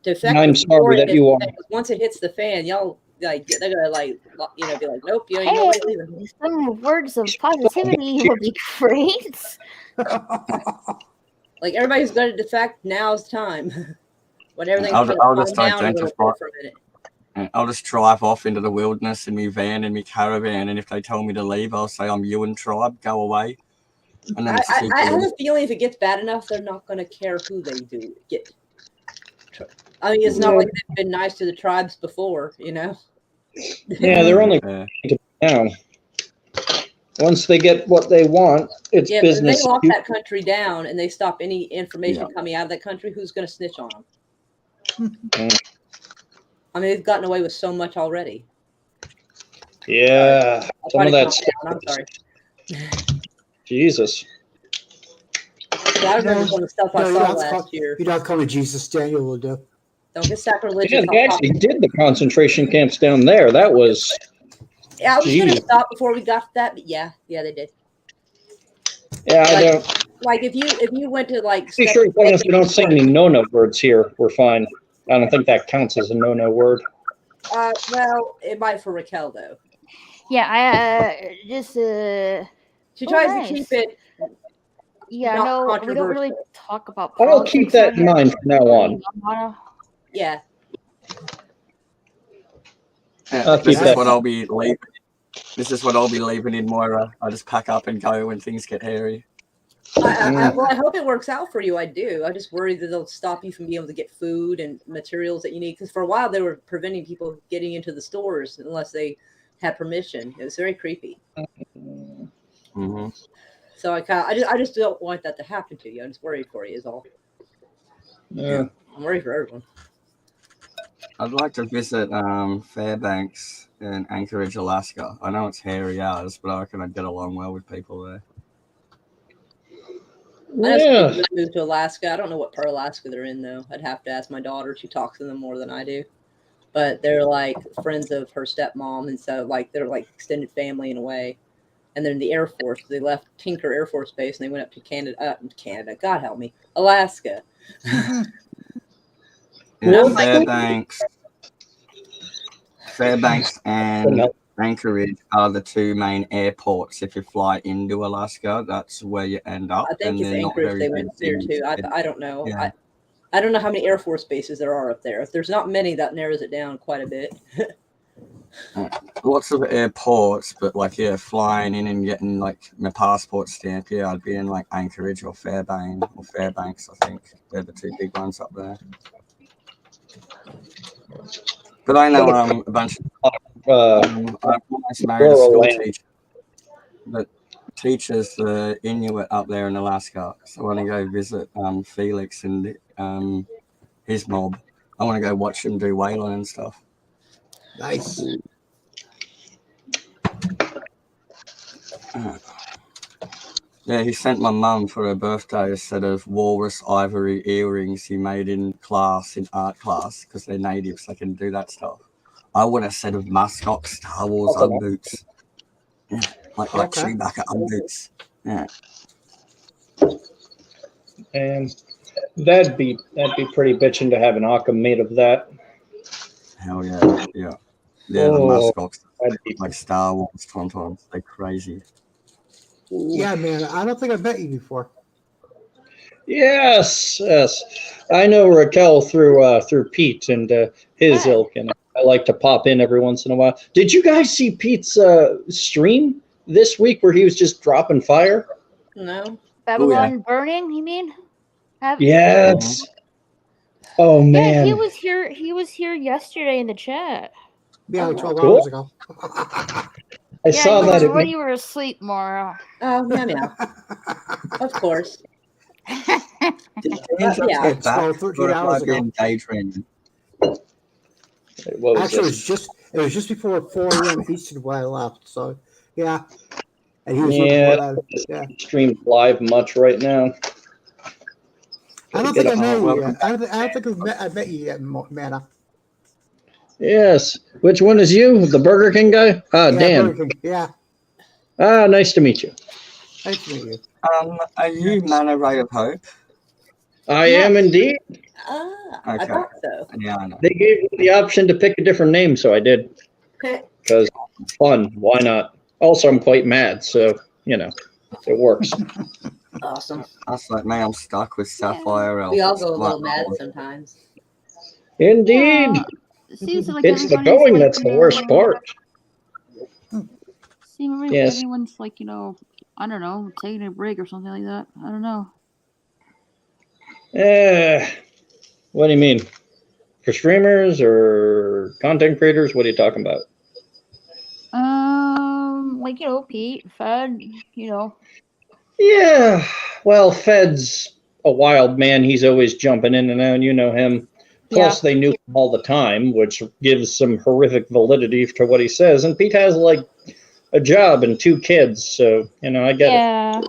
defect. I'm sorry that you are. Once it hits the fan, y'all like they're gonna like, be like, nope, you ain't no way Hey, leaving. some words of positivity would be great. Like everybody's going to defect. Now's the time. When everything's I'll calm just down a little identify. bit for a minute. I'll just drive off into the wilderness in my van and my caravan, and if they tell me to leave, I'll say I'm Ewan tribe, go away. And then I have a feeling if it gets bad enough, they're not going to care who they do get. I mean, it's not like they've been nice to the tribes before, you know. Yeah, they're only down. Once they get what they want, it's business. If they lock that country down and they stop any information coming out of that country, who's going to snitch on them? I mean, they've gotten away with so much already. Yeah, some of that stuff. I'm sorry. Jesus. Yeah, I remember some of the stuff I saw last year. You don't call me Jesus, Daniel will do. Don't get sacrilegious. Yeah, they actually did the concentration camps down there. That was. Yeah, I was going to stop before we got to that, but yeah, they did. Yeah, I don't. Like if you went to like. Be sure as long as we don't say any no-no words here, we're fine. I don't think that counts as a no-no word. Well, it might for Raquel though. Yeah, I just she tries to keep it. Yeah, no, we don't really talk about politics. I'll keep that in mind from now on. Yeah. This is what I'll be leaving. This is what I'll be leaving in Moira. I just pack up and go when things get hairy. Well, I hope it works out for you. I do. I just worry that they'll stop you from being able to get food and materials that you need. Because for a while they were preventing people getting into the stores unless they had permission. It was very creepy. Mm-hmm. So I just don't want that to happen to you. I'm just worried for you. Is all. Yeah. I'm worried for everyone. I'd like to visit Fairbanks in Anchorage, Alaska. I know it's hairy hours, but I reckon I'd get along well with people there. I just moved to Alaska. I don't know what part of Alaska they're in, though. I'd have to ask my daughter. She talks to them more than I do. But they're like friends of her stepmom, and so like they're like extended family in a way. And then the Air Force, they left Tinker Air Force Base and they went up to Canada, God help me, Alaska. Yeah, Fairbanks and Anchorage are the two main airports. If you fly into Alaska, that's where you end up. I think it's Anchorage they went there too. I don't know. Yeah. I don't know how many Air Force bases there are up there. If there's not many, that narrows it down quite a bit. Lots of airports, but like, yeah, flying in and getting like my passport stamp, yeah, I'd be in like Anchorage or Fairbanks, I think. They're the two big ones up there. But I know a bunch of I'm almost married a school teacher that teaches the Inuit up there in Alaska. So I want to go visit Felix and his mob. I want to go watch him do whaling and stuff. Nice. Yeah, he sent my mum for her birthday a set of walrus ivory earrings he made in art class, because they're natives, they can do that stuff. I want a set of mascot Star Wars Ugg boots. Yeah, like Chewbacca Ugg boots. Yeah. And that'd be pretty bitching to have an Occam made of that. Hell yeah, yeah. Yeah, the mascots like Star Wars tauntauns. They're crazy. Yeah, man. I don't think I've met you before. Yes. I know Raquel through Pete and his ilk, and I like to pop in every once in a while. Did you guys see Pete's stream this week where he was just dropping fire? No. Babylon Burning, you mean? Yes. Oh man. Yeah, he was here yesterday in the chat. Yeah, like 12 hours ago. I saw that. When you were asleep, Maura. Oh, meow. Of course. Yeah, it's 13 hours ago. Daydreaming. Actually, it was just before 4 a.m. Eastern when I left. So, yeah. And he was streamed live much right now. I don't think I know you yet. I don't think I've met you yet, Mana. Yes. Which one is you? The Burger King guy? Ah, yeah, Dan. Burger King. Yeah. Ah, nice to meet you. Nice to meet you. Are you Mana Ray of Hope? I am indeed. I thought so. Yeah, I know. They gave me the option to pick a different name, so I did. Because fun. Why not? Also, I'm quite mad, so, it works. Awesome. I was like, man, I'm stuck with Sapphire Elf. We all go a little mad sometimes. Indeed. Seems like it's the going like, that's the worst part. Seems Yes. everyone's like, I don't know, taking a break or something like that. I don't know. What do you mean? For streamers or content creators? What are you talking about? Like, Pete, Fed, Yeah. Well, Fed's a wild man. He's always jumping in and out. You know him. Plus, they knew him all the time, which gives some horrific validity to what he says. And Pete has, like, a job and 2 kids, so, I get it.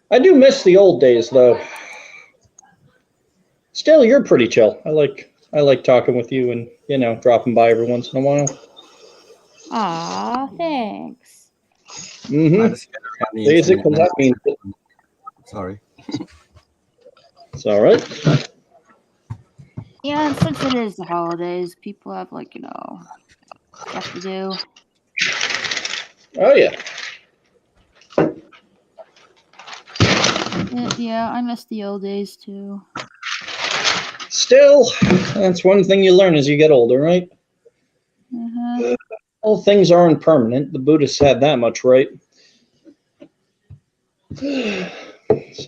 I do miss the old days, though. Still, you're pretty chill. I like talking with you and, dropping by every once in a while. Aw, thanks. Basically, that means it. Sorry. It's all right. Yeah, and since it is the holidays, people have, like, stuff to do. Oh, yeah. Yeah, I miss the old days, too. Still, that's one thing you learn as you get older, right? All things aren't permanent. The Buddhists had that much right. So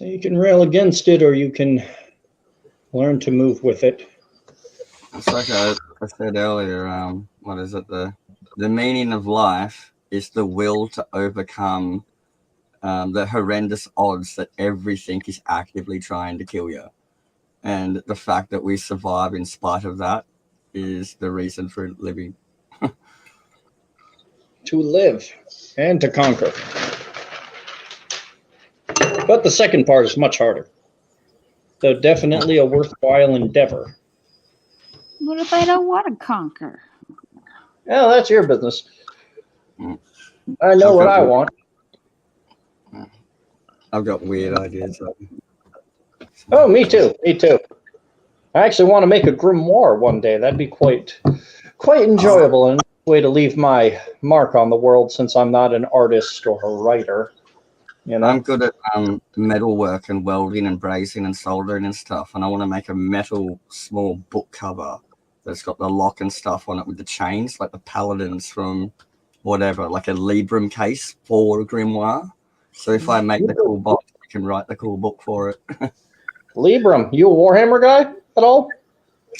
you can rail against it, or you can learn to move with it. It's like I said earlier, what is it? The meaning of life is the will to overcome the horrendous odds that everything is actively trying to kill you. And the fact that we survive in spite of that is the reason for living. To live and to conquer. But the second part is much harder. So definitely a worthwhile endeavor. What if I don't want to conquer? Well, that's your business. I know what I want. I've got weird ideas. Oh, me too. Me too. I actually want to make a grimoire one day. That'd be quite enjoyable and a way to leave my mark on the world since I'm not an artist or a writer. You know? I'm good at metalwork and welding and brazing and soldering and stuff, and I want to make a metal small book cover that's got the lock and stuff on it with the chains, like the paladins from whatever, like a Libram case for a grimoire. So if I make the cool box, I can write the cool book for it. Libram, you a Warhammer guy at all?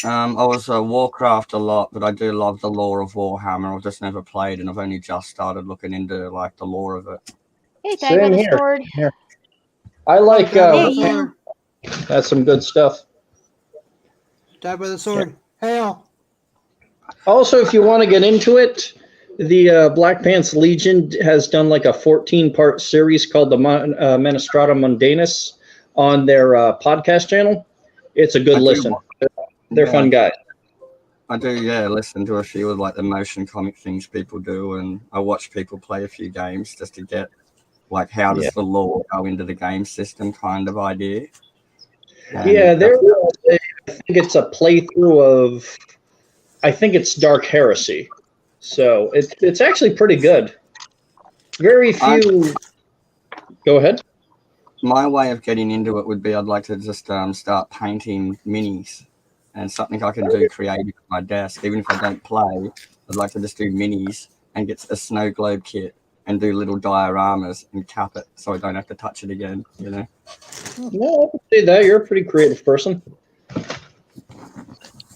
I was a Warcraft a lot, but I do love the lore of Warhammer. I've just never played, and I've only just started looking into like the lore of it. Hey, die by the sword. Here. I like Hey, that's some good stuff. Die by the sword. Hail. Also, if you want to get into it, the Black Pants Legion has done like a 14-part series called the Menestrata Mundanus on their podcast channel. It's a good listen. They're fun guys. I do, listen to a few of like the motion comic things people do, and I watch people play a few games just to get like how does the lore go into the game system kind of idea. And I think it's a playthrough of, I think it's Dark Heresy. So it's actually pretty good. Very few. Go ahead. My way of getting into it would be I'd like to just start painting minis, and something I can do creative at my desk. Even if I don't play, I'd like to just do minis and get a snow globe kit and do little dioramas and cap it so I don't have to touch it again, you know? No, I can see that. You're a pretty creative person.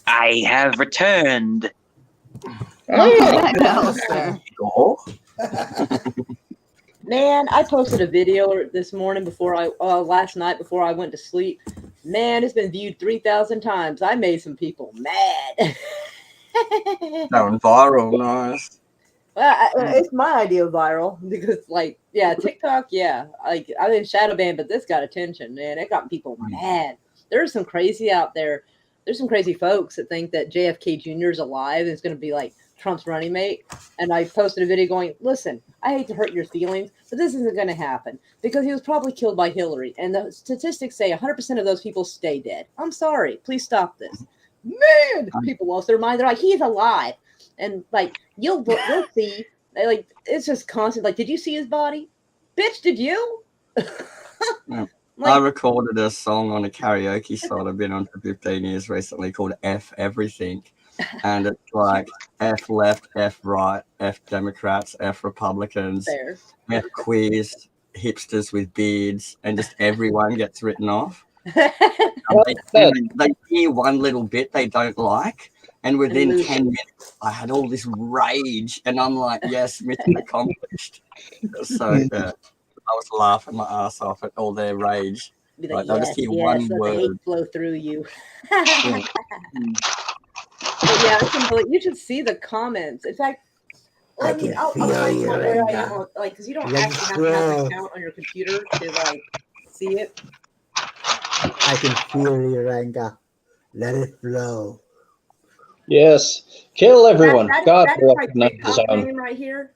I have returned. Man, I posted a video this morning last night before I went to sleep. Man, it's been viewed 3,000 times. I made some people mad. Going viral, nice. Well, it's my idea of viral because, TikTok, like I've been shadow banned, but this got attention, man. It got people mad. There's some crazy out there. There's some crazy folks that think that JFK Jr. is alive and is going to be like Trump's running mate. And I posted a video going, listen, I hate to hurt your feelings, but this isn't going to happen because he was probably killed by Hillary. And the statistics say 100% of those people stay dead. I'm sorry. Please stop this. Man, people lost their mind. They're like, he's alive. And like, you'll see, like, it's just constant. Like, did you see his body? Bitch, did you? I recorded a song on a karaoke site I've been on for 15 years recently called F Everything. And it's like F left, F right, F Democrats, F Republicans, F queers, hipsters with beards, and just everyone gets written off. They hear one little bit they don't like, and within 10 minutes, I had all this rage, and I'm like, yes, mission accomplished. So I was laughing my ass off at all their rage. Like, they'll just hear one word. The hate flow through you. But you should see the comments. In fact, I'll tell you where I am, like, because you don't actually have to have an account on your computer to like see it. I can feel your anger. Let it flow. Yes, kill everyone. God that's my TikTok name right here,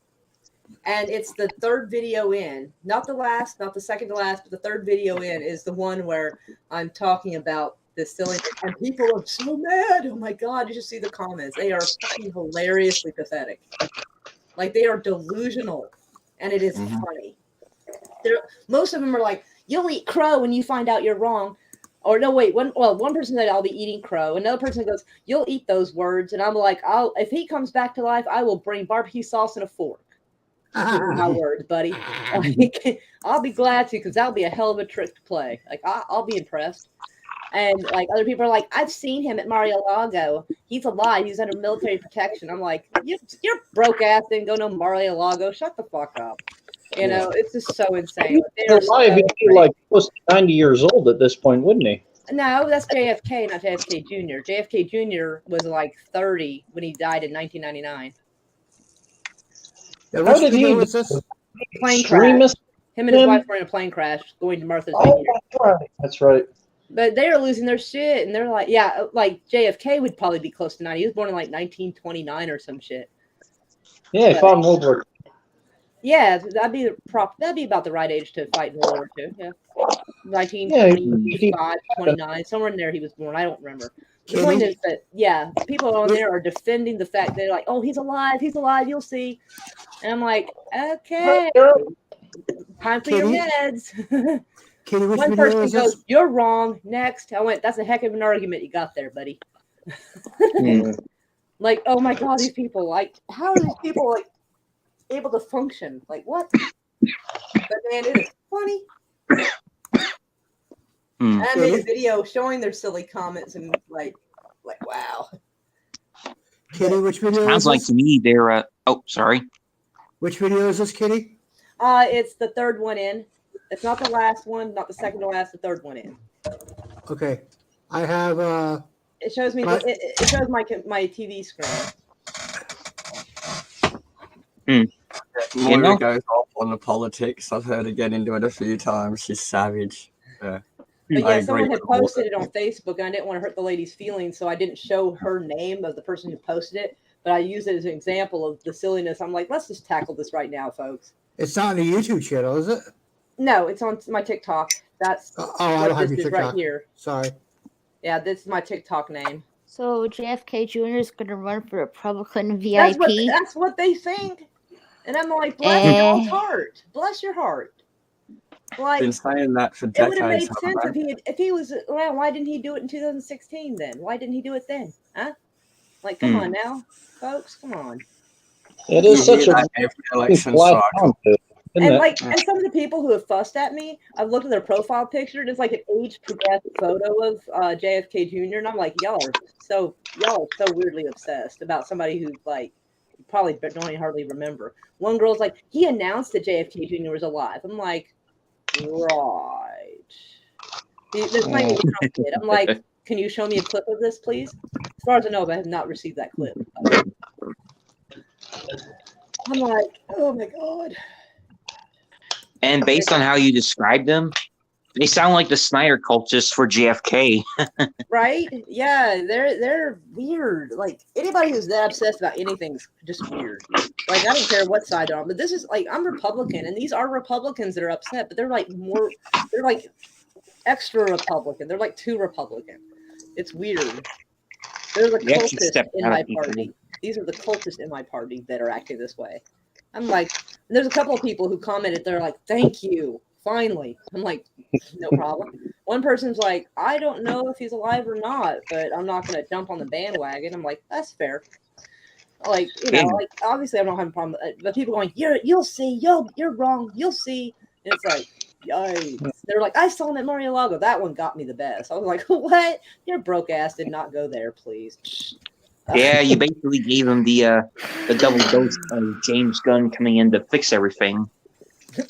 and it's the third video in, not the last, not the second to last, but the third video in is the one where I'm talking about this silly, and people are so mad. Oh my God, you should see the comments. They are fucking hilariously pathetic. Like, they are delusional, and it is funny. Most of them are like, you'll eat crow when you find out you're wrong. Or no, wait, one person said I'll be eating crow. Another person goes, you'll eat those words. And I'm like, if he comes back to life, I will bring barbecue sauce and a fork. My words, buddy. I'll be glad to, because that'll be a hell of a trick to play. Like, I'll be impressed. And like, other people are like, I've seen him at Mar-a-Lago. He's alive. He's under military protection. I'm like, you're broke ass. Didn't go no Mar-a-Lago. Shut the fuck up. You know, it's just so insane. He's alive. He'd be like close to 90 years old at this point, wouldn't he? No, that's JFK, not JFK Jr. JFK Jr. was like 30 when he died in 1999. How did he? Plane crash. Him and his wife were in a plane crash going to Martha's Vineyard. That's right. But they are losing their shit, and they're like, yeah, like JFK would probably be close to 90. He was born in like 1929 or some shit. Yeah, he fought in World War II. Yeah, that'd be about the right age to fight in World War II. Yeah, 1925, 29, somewhere in there he was born. I don't remember. The point is that people on there are defending the fact they're like, oh, he's alive, you'll see. And I'm like, okay, time for your meds. One person goes, you're wrong. Next, I went, that's a heck of an argument you got there, buddy. Like, oh my God, these people, like, how are these people like able to function? Like, what? But man, it is funny. And I made a video showing their silly comments and like wow. Kitty, which video? Sounds like to me they're. Oh, sorry. Which video is this, Kitty? It's the third one in. It's not the last one, not the second to last. The third one in. Okay, I have. It shows me. It shows my TV screen. Moira goes off on the politics. I've heard her get into it a few times. She's savage. Yeah. But yeah, someone had posted it on Facebook, and I didn't want to hurt the lady's feelings, so I didn't show her name of the person who posted it. But I use it as an example of the silliness. I'm like, let's just tackle this right now, folks. It's not on the YouTube channel, is it? No, it's on my TikTok. That's I don't have your TikTok. Right here. Sorry. Yeah, this is my TikTok name. So JFK Jr. is going to run for Republican VIP. That's what they think. And I'm like, bless your heart. Bless your heart. Like, been saying that for decades. It would have made sense if he was around. Why didn't he do it in 2016 then? Why didn't he do it then? Huh? Like, come on now, folks. Come on. It is such a election and some of the people who have fussed at me, I've looked at their profile picture, and it's like an age progressed photo of JFK Jr. And I'm like, y'all are so weirdly obsessed about somebody who's like probably don't even hardly remember. One girl's like, he announced that JFK Jr. was alive. I'm like, right. This might be Trump did. I'm like, can you show me a clip of this, please? As far as I know, I have not received that clip. I'm like, oh my God. And based on how you described them, they sound like the Snyder cultists for JFK. Right? Yeah, they're weird. Like, anybody who's that obsessed about anything's just weird. Like, I don't care what side they're on, but this is like, I'm Republican, and these are Republicans that are upset, but they're like extra Republican. They're like too Republican. It's weird. They're the cultists in my party. These are the cultists in my party that are acting this way. I'm like, there's a couple of people who commented, they're like, thank you, finally. I'm like, no problem. One person's like, I don't know if he's alive or not, but I'm not going to jump on the bandwagon. I'm like, that's fair. Like, you know, like, obviously I don't have a problem, but people going, you'll see, you're wrong, you'll see. And it's like, yikes. They're like, I saw him at Mar-a-Lago. That one got me the best. I was like, what? Your broke ass did not go there, please. Yeah, you basically gave him the double dose of James Gunn coming in to fix everything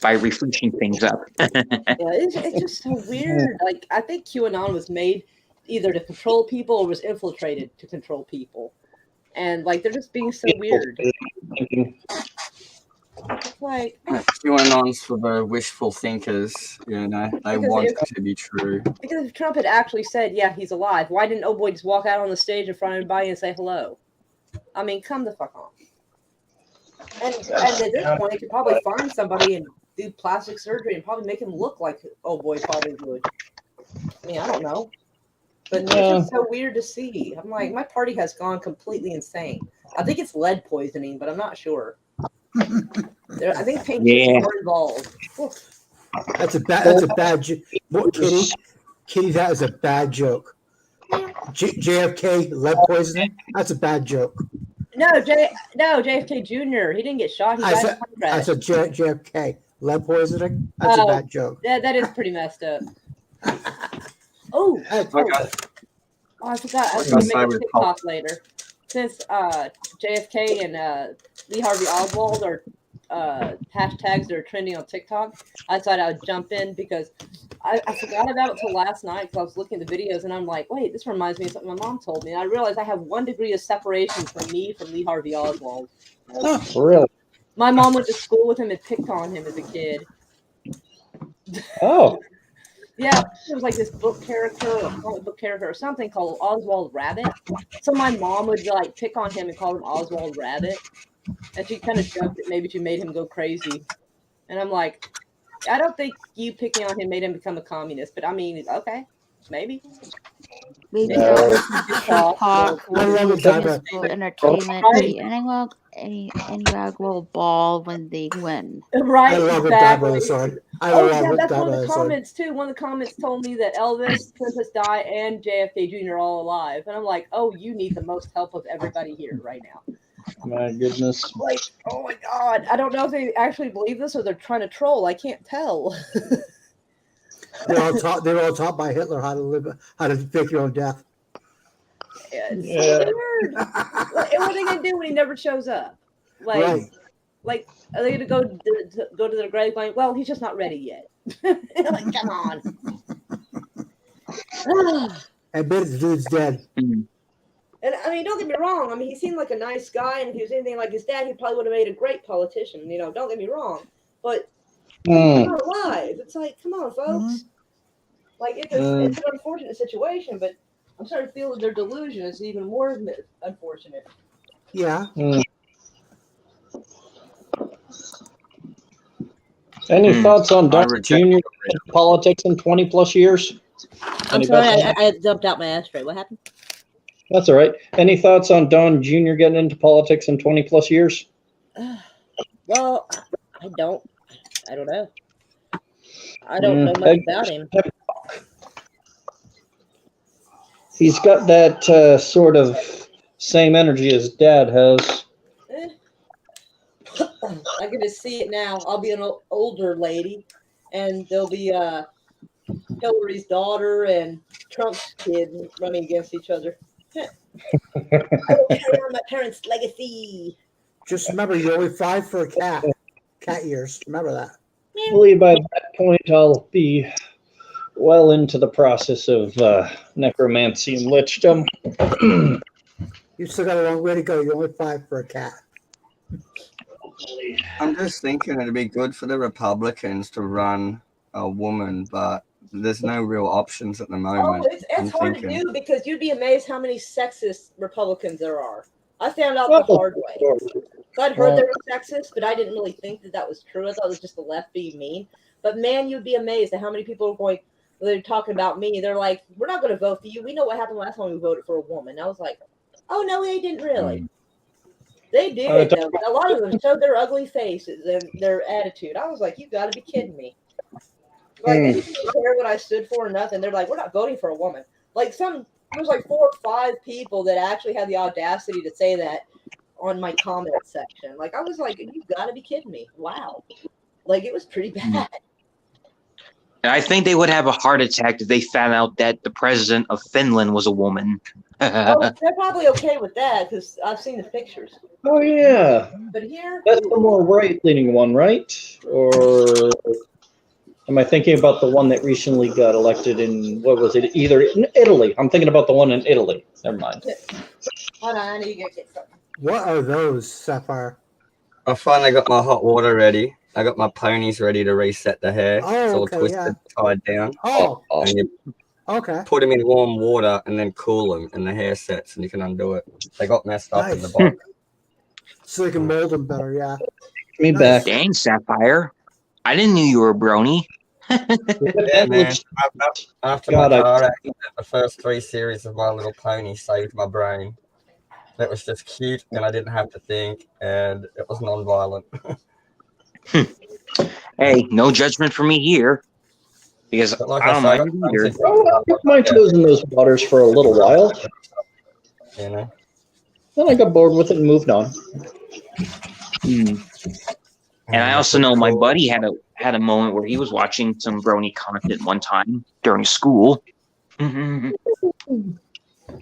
by refreshing things up. Yeah, it's just so weird. Like, I think QAnon was made either to control people or was infiltrated to control people. And, like, they're just being so weird. Like, QAnon's for the wishful thinkers, you know, they want it to be true. Because if Trump had actually said, yeah, he's alive, why didn't old boy just walk out on the stage in front of everybody and say hello? I mean, come the fuck on. And at this point, he could probably find somebody and do plastic surgery and probably make him look like old boy probably would. I mean, I don't know. But it's just so weird to see. I'm like, my party has gone completely insane. I think it's lead poisoning, but I'm not sure. I think painkillers are involved. That's a bad joke. Kitty, that is a bad joke. JFK lead poisoning. That's a bad joke. No, JFK Jr. He didn't get shot. He died in a plane crash. I said JFK lead poisoning. That's a bad joke. That is pretty messed up. I forgot. I was going to make a TikTok later. Since JFK and Lee Harvey Oswald are hashtags that are trending on TikTok, I thought I would jump in because I forgot about it till last night because I was looking at the videos and I'm like, wait, this reminds me of something my mom told me. And I realized I have 1 degree of separation from Lee Harvey Oswald. Really? My mom went to school with him and picked on him as a kid. Oh. Yeah, it was like this book character or comic book character or something called Oswald Rabbit. So my mom would like pick on him and call him Oswald Rabbit. And she kind of joked that maybe she made him go crazy. And I'm like, I don't think you picking on him made him become a communist, but I mean, okay, maybe. We Yeah. don't listen to Tupac. I love it, Tyler. Municipal entertainment. Right. The inaugural ball when they win. Right, I love exactly. it, Dabo, son. I Oh love yeah, it, that's one of the Dabo, son. comments too. One of the comments told me that Elvis, Princess Di, and JFK Jr. are all alive, and I'm like, oh, you need the most help of everybody here right now. My goodness. Like, oh my god, I don't know if they actually believe this or they're trying to troll. I can't tell. They were all taught by Hitler how to fake your own death. Yeah, it's Yeah. so weird. What are they gonna do when he never shows up? Like, Right. like, are they gonna go to the grave going, well, he's just not ready yet? Like, come on. I bet the dude's dead. And I mean, don't get me wrong. I mean, he seemed like a nice guy, and if he was anything like his dad, he probably would have made a great politician. You know, don't get me wrong. But he's not alive. It's like, come on, folks. Like, it's an unfortunate situation, but I'm starting to feel that their delusion is even more unfortunate. Yeah. Any thoughts on Don Jr. politics in 20 plus years? I'm sorry, I dumped out my ashtray. What happened? That's all right. Any thoughts on Don Jr. getting into politics in 20 plus years? Well, I don't know. I don't know much about him. He's got that sort of same energy as Dad has. I can just see it now. I'll be an older lady, and there'll be Hillary's daughter and Trump's kid running against each other. I will carry on my parents' legacy. Just remember, you only 5 for a cat. Cat ears. Remember that. I believe by that point I'll be well into the process of necromancy and lichdom. You still got a long way to go. You're only 5 for a cat. I'm just thinking it'd be good for the Republicans to run a woman, but there's no real options at the moment. Oh, it's hard to do because you'd be amazed how many sexist Republicans there are. I found out the hard way. So I'd heard they were sexist, but I didn't really think that was true. I thought it was just the left being mean. But man, you'd be amazed at how many people are going, they're talking about me. They're like, we're not going to vote for you. We know what happened last time we voted for a woman. I was like, oh, no, they didn't really. They did. A lot of them showed their ugly faces and their attitude. I was like, you got to be kidding me. Like, they didn't care what I stood for or nothing. They're like, we're not voting for a woman. Like, there's like 4 or 5 people that actually had the audacity to say that on my comment section. Like, I was like, you got to be kidding me. Wow. Like, it was pretty bad. I think they would have a heart attack if they found out that the president of Finland was a woman. Oh, they're probably okay with that because I've seen the pictures. Oh, yeah. But here, that's the more right-leaning one, right? Or am I thinking about the one that recently got elected in, what was it, either in Italy? I'm thinking about the one in Italy. Never mind. Hold on, I need to get something. What are those, Sapphire? I finally got my hot water ready. I got my ponies ready to reset the hair. Oh, it's all okay, twisted, tied down. And you put them in warm water and then cool them, and the hair sets, and you can undo it. They got messed up in the box. So they can mold them better, yeah. Me back. Dang, Sapphire. I didn't know you were a brony. Yeah, man. After my car accident, the first 3 series of My Little Pony saved my brain. It was just cute, and I didn't have to think, and it was non-violent. Hey, no judgment for me here. Because Like I don't mind either. I put my toes in those waters for a little while. You know? Then I got bored with it and moved on. And I also know my buddy had a moment where he was watching some brony content one time during school.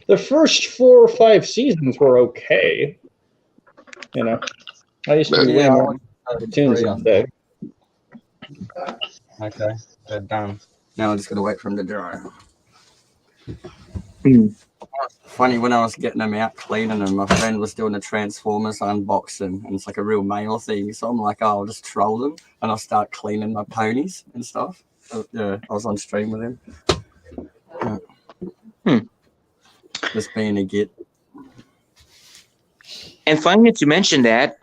The first 4 or 5 seasons were okay. You know, I used to be way more cartoons that day. Okay, they're done. Now I'm just gonna wait for them to dry. Funny, when I was getting them out, cleaning them, my friend was doing a Transformers unboxing, and it's like a real male thing. So I'm like, oh, I'll just troll them, and I'll start cleaning my ponies and stuff. So, yeah, I was on stream with him. Just being a git. And funny that you mentioned that.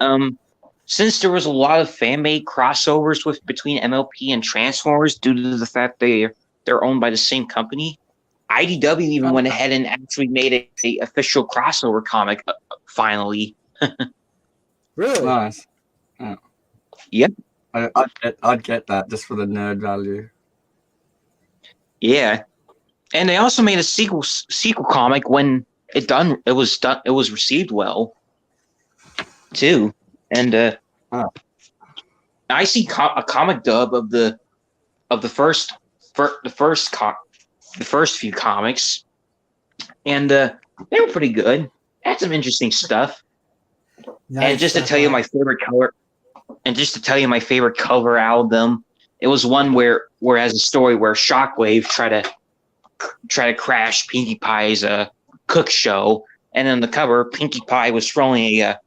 Since there was a lot of fan-made crossovers between MLP and Transformers due to the fact they're owned by the same company, IDW even went ahead and actually made a official crossover comic finally. Really? Nice. Yep. I'd get that just for the nerd value. Yeah. And they also made a sequel comic when it was received well too. And I see a comic dub of the first few comics, and they were pretty good. Had some interesting stuff. Nice and just to tell you my favorite color, and just to tell you my favorite cover out of them, it was one where it has a story where Shockwave try to crash Pinkie Pie's cook show, and on the cover, Pinkie Pie was throwing a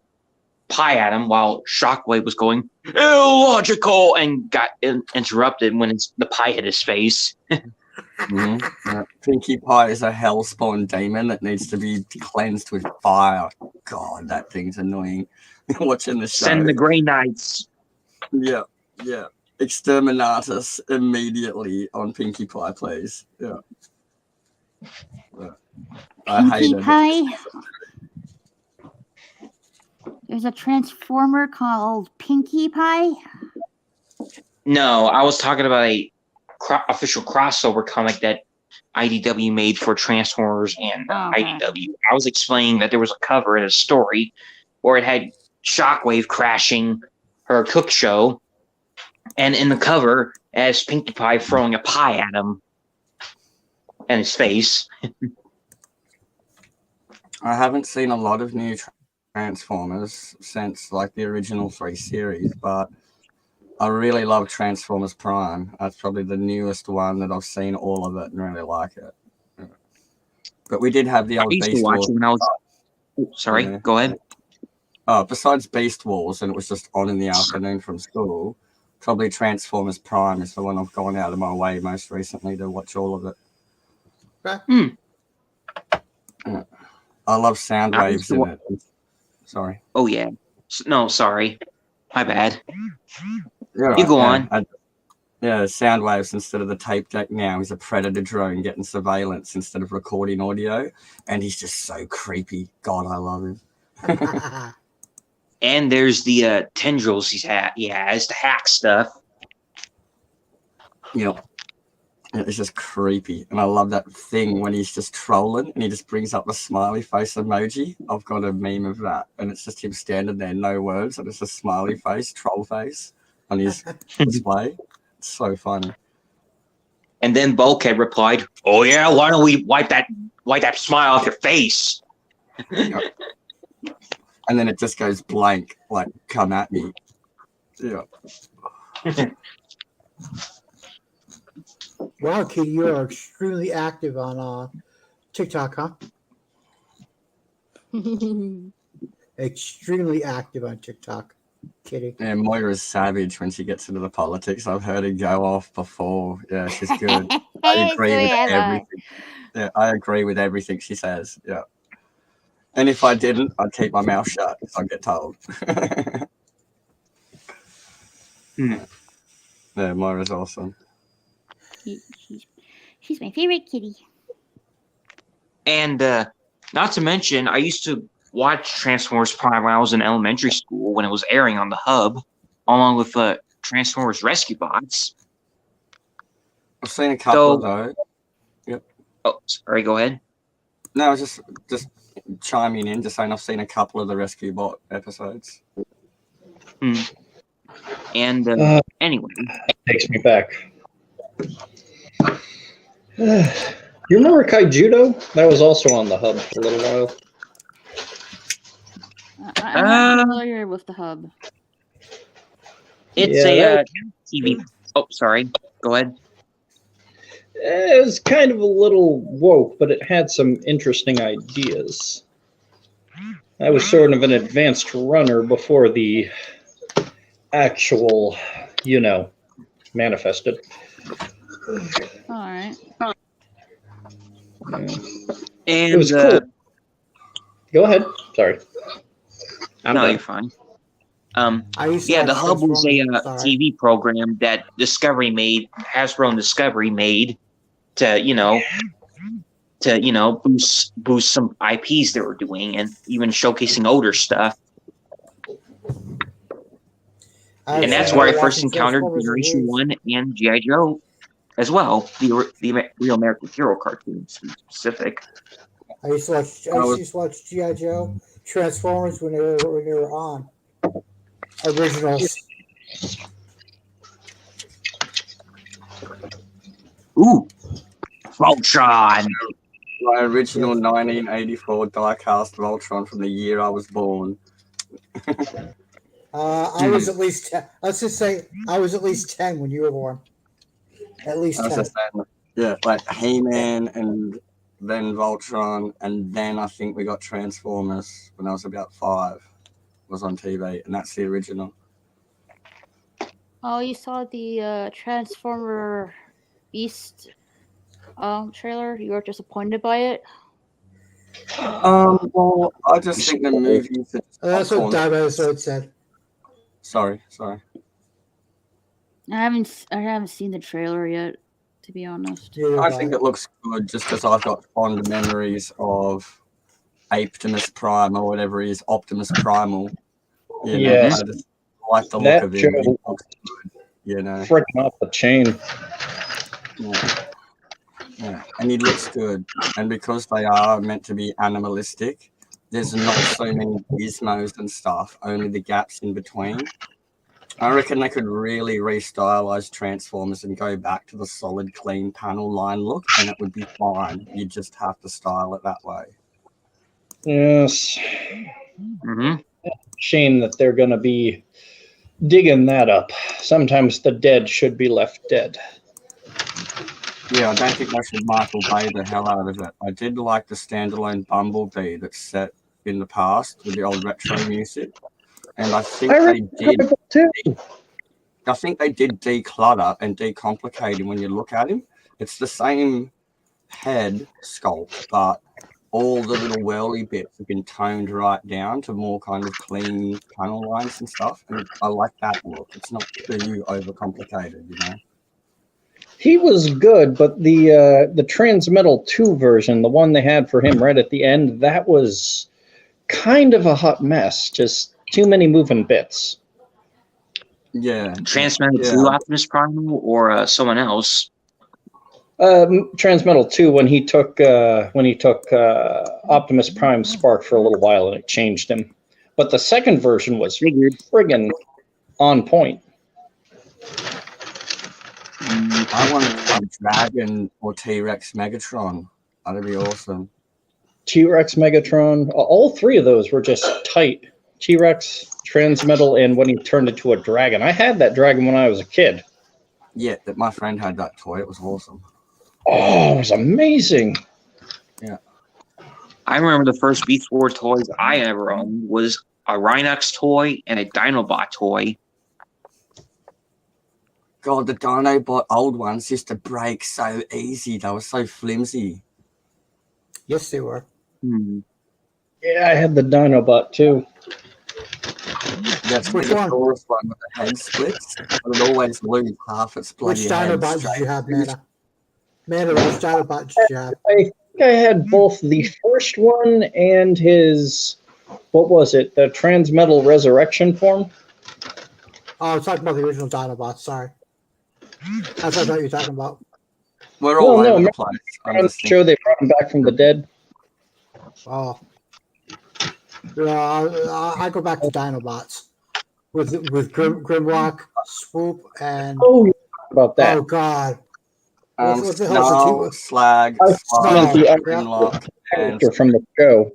pie at him while Shockwave was going illogical and got interrupted when the pie hit his face. Pinkie Pie is a hellspawn demon that needs to be cleansed with fire. God, that thing's annoying. Watching the show. Send the Grey Knights. Yeah. Exterminatus immediately on Pinkie Pie, please. Yeah. I hate Pinkie Pie. There's a Transformer called Pinkie Pie. No, I was talking about a official crossover comic that IDW made for Transformers and IDW. I was explaining that there was a cover in a story where it had Shockwave crashing her cook show, and in the cover, as Pinkie Pie throwing a pie at him and his face. I haven't seen a lot of new Transformers since like the original 3 series, but I really love Transformers Prime. That's probably the newest one that I've seen all of it and really like it. But we did have the old Beast Wars. When I was... Sorry, go ahead. Besides Beast Wars, and it was just on in the afternoon from school, probably Transformers Prime is the one I've gone out of my way most recently to watch all of it. I love sound waves in it. Sorry. Oh, yeah. No, sorry. My bad. Yeah, you go on. Sound waves instead of the tape deck now. He's a predator drone getting surveillance instead of recording audio. And he's just so creepy. God, I love him. And there's the tendrils he has, the hack stuff. Yep. It's just creepy. And I love that thing when he's just trolling and he just brings up the smiley face emoji. I've got a meme of that. And it's just him standing there, no words. And it's a smiley face, troll face on his display. It's so funny. And then Bulkhead replied, "Oh yeah, why don't we wipe that smile off your face?" Yep. And then it just goes blank, like, come at me. Yeah. Wow, Kitty, you are extremely active on TikTok, huh? Extremely active on TikTok, Kitty. Yeah, Moira's savage when she gets into the politics. I've heard her go off before. Yeah, she's good. I agree with everything. Yeah, I agree with everything she says. Yeah. And if I didn't, I'd keep my mouth shut if I get told. Yeah, Moira's awesome. She's my favorite kitty. And not to mention, I used to watch Transformers Prime when I was in elementary school when it was airing on the Hub, along with Transformers Rescue Bots. I've seen a couple though. Yep. Oh, sorry. Go ahead. No, I was just chiming in, just saying I've seen a couple of the Rescue Bot episodes. And anyway, takes me back. You remember Kaijudo? That was also on the Hub for a little while. I'm not familiar with the Hub. It's a TV. Oh, sorry. Go ahead. It was kind of a little woke, but it had some interesting ideas. I was sort of an advanced runner before the actual, manifested. All right. And it was cool. Go ahead. Sorry. No, you're fine. I used to Yeah, watch the Hub was a Transformers. Sorry. TV program that Hasbro and Discovery made to boost some IPs they were doing and even showcasing older stuff. And that's where I first encountered Generation 1 and G.I. Joe as well, the Real American Hero cartoons to be specific. I used to watch G.I. Joe, Transformers when they were on. Originals. Ooh, Voltron! My original 1984 die-cast Voltron from the year I was born. I was at least 10. Let's just say I was at least 10 when you were born. At least 10. Yeah, like He-Man and then Voltron, and then I think we got Transformers when I was about 5. Was on TV, and that's the original. Oh, you saw the Transformer Beast trailer? You were disappointed by it? Well, I just think the movies. That's what Dinosaur said. Sorry. I haven't seen the trailer yet, to be honest. I think it looks good just because I've got fond memories of Optimus Prime or whatever it is, Optimus Primal. Yes. I just like the That look of it. show- It looks good, Freaking off the chain. Yeah, and he looks good. And because they are meant to be animalistic, there's not so many gizmos and stuff, only the gaps in between. I reckon they could really restylize Transformers and go back to the solid, clean panel line look, and it would be fine. You just have to style it that way. Yes. Mm-hmm. Shame that they're going to be digging that up. Sometimes the dead should be left dead. Yeah, I don't think they should Michael Bay the hell out of it. I did like the standalone Bumblebee that's set in the past with the old retro music, and I think they did declutter and decomplicate him when you look at him. It's the same head sculpt, but all the little whirly bits have been toned right down to more kind of clean panel lines and stuff, and I like that look. It's not too overcomplicated, He was good, but the Transmetal 2 version, the one they had for him right at the end, that was kind of a hot mess. Just too many moving bits. Yeah. Transmetal 2 Optimus Primal or someone else? Transmetal 2 when he took Optimus Prime Spark for a little while and it changed him. But the second version was friggin' on point. I want a Dragon or T-Rex Megatron. That'd be awesome. T-Rex Megatron, all three of those were just tight. T-Rex, Transmetal, and when he turned into a dragon. I had that dragon when I was a kid. Yeah, that my friend had that toy. It was awesome. Oh, it was amazing. Yeah. I remember the first Beast Wars toys I ever owned was a Rhinox toy and a Dinobot toy. God, the Dinobot old ones used to break so easy. They were so flimsy. Yes, they were. Yeah, I had the Dinobot too. That's the Taurus one with the head splits. But it always lose half its bloody Which head. Dinobot did you have, Mana? Mana, which Dinobot did you have? I think I had both the first one and his, what was it, the Transmetal Resurrection form? Oh, I was talking about the original Dinobots, sorry. That's what I thought you were talking about. We're all over the place. I'm sure they brought him back from the dead. Oh. I go back to Dinobots. With Grimlock, Swoop, and... Oh, about that. Oh, God. What's the hell Slag, Grimlock, character from the show,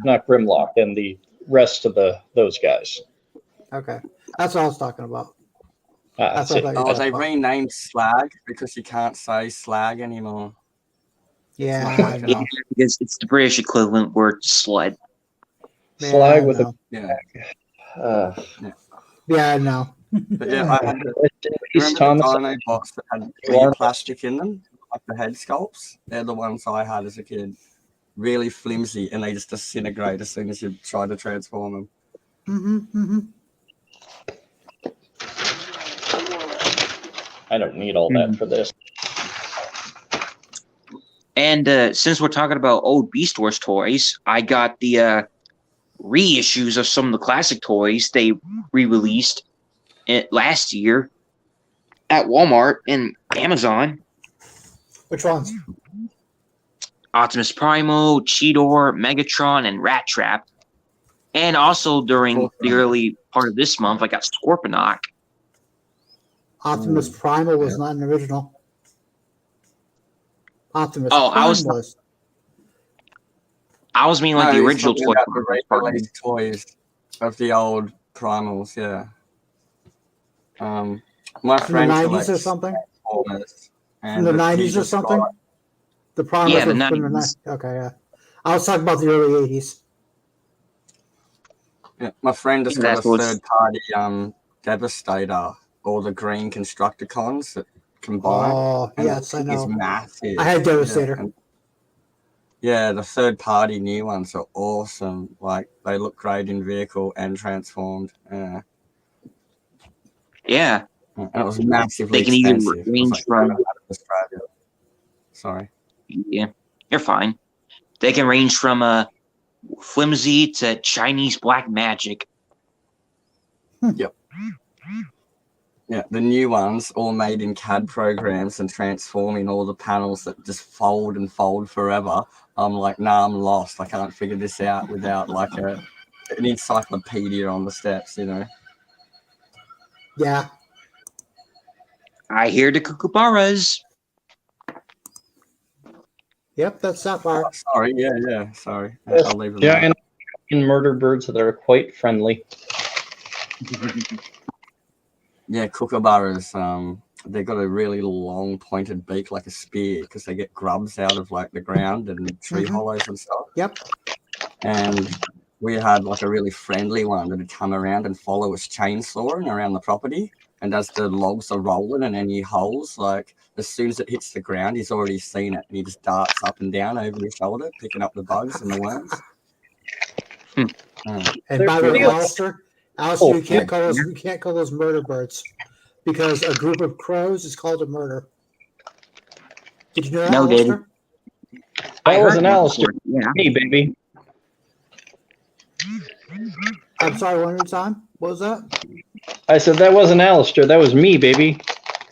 not Grimlock, and the rest of those guys. Okay, that's what I was talking about. They renamed Slag because you can't say Slag anymore. Yeah, I know. Because it's the British equivalent word sled. Slag with a yeah, I know. But yeah, I had the Dinobots that had clear plastic in them, like the head sculpts. They're the ones I had as a kid. Really flimsy, and they just disintegrate as soon as you try to transform them. I don't need all that for this. And since we're talking about old Beast Wars toys, I got the reissues of some of the classic toys they re-released last year at Walmart and Amazon. Which ones? Optimus Primo, Cheetor, Megatron, and Rat Trap. And also during the early part of this month, I got Scorponok. Optimus Primal was not an original. Optimus Prime was. I was meaning like the original toy. The toys of the old primals, yeah. My friend from the 90s or something? From the 90s or something? The primals yeah, the were 90s. from the 90s. Okay, yeah. I was talking about the early 80s. Yeah, my friend has got a third-party Devastator, all the green Constructicons that combine. Oh, yes, I know. It's massive. I had Devastator. Yeah, the third-party new ones are awesome. Like, they look great in vehicle and transformed. Yeah. And it was massively they can expensive. Even range from Australia. Sorry. Yeah, you're fine. They can range from flimsy to Chinese black magic. Yep. Yeah, the new ones all made in CAD programs and transforming all the panels that just fold and fold forever. I'm like, nah, I'm lost. I can't figure this out without like an encyclopedia on the steps, you know. Yeah. I hear the kookaburras. Yep, that's that part. Oh, sorry, sorry. I'll leave it. Yeah, and in murder birds that are quite friendly. Yeah, kookaburras, they've got a really long pointed beak like a spear because they get grubs out of like the ground and tree hollows and stuff. Yep. And we had like a really friendly one that would come around and follow us chainsawing around the property. And as the logs are rolling and any holes, like as soon as it hits the ground, he's already seen it. And he just darts up and down over your shoulder, picking up the bugs and the worms. And by the way, Alistair, you can't call those murder birds because a group of crows is called a murder. Did you know that, No, Alistair? That was an Alistair. Yeah. Hey, baby. I'm sorry, one more time. What was that? I said that wasn't Alistair. That was me, baby.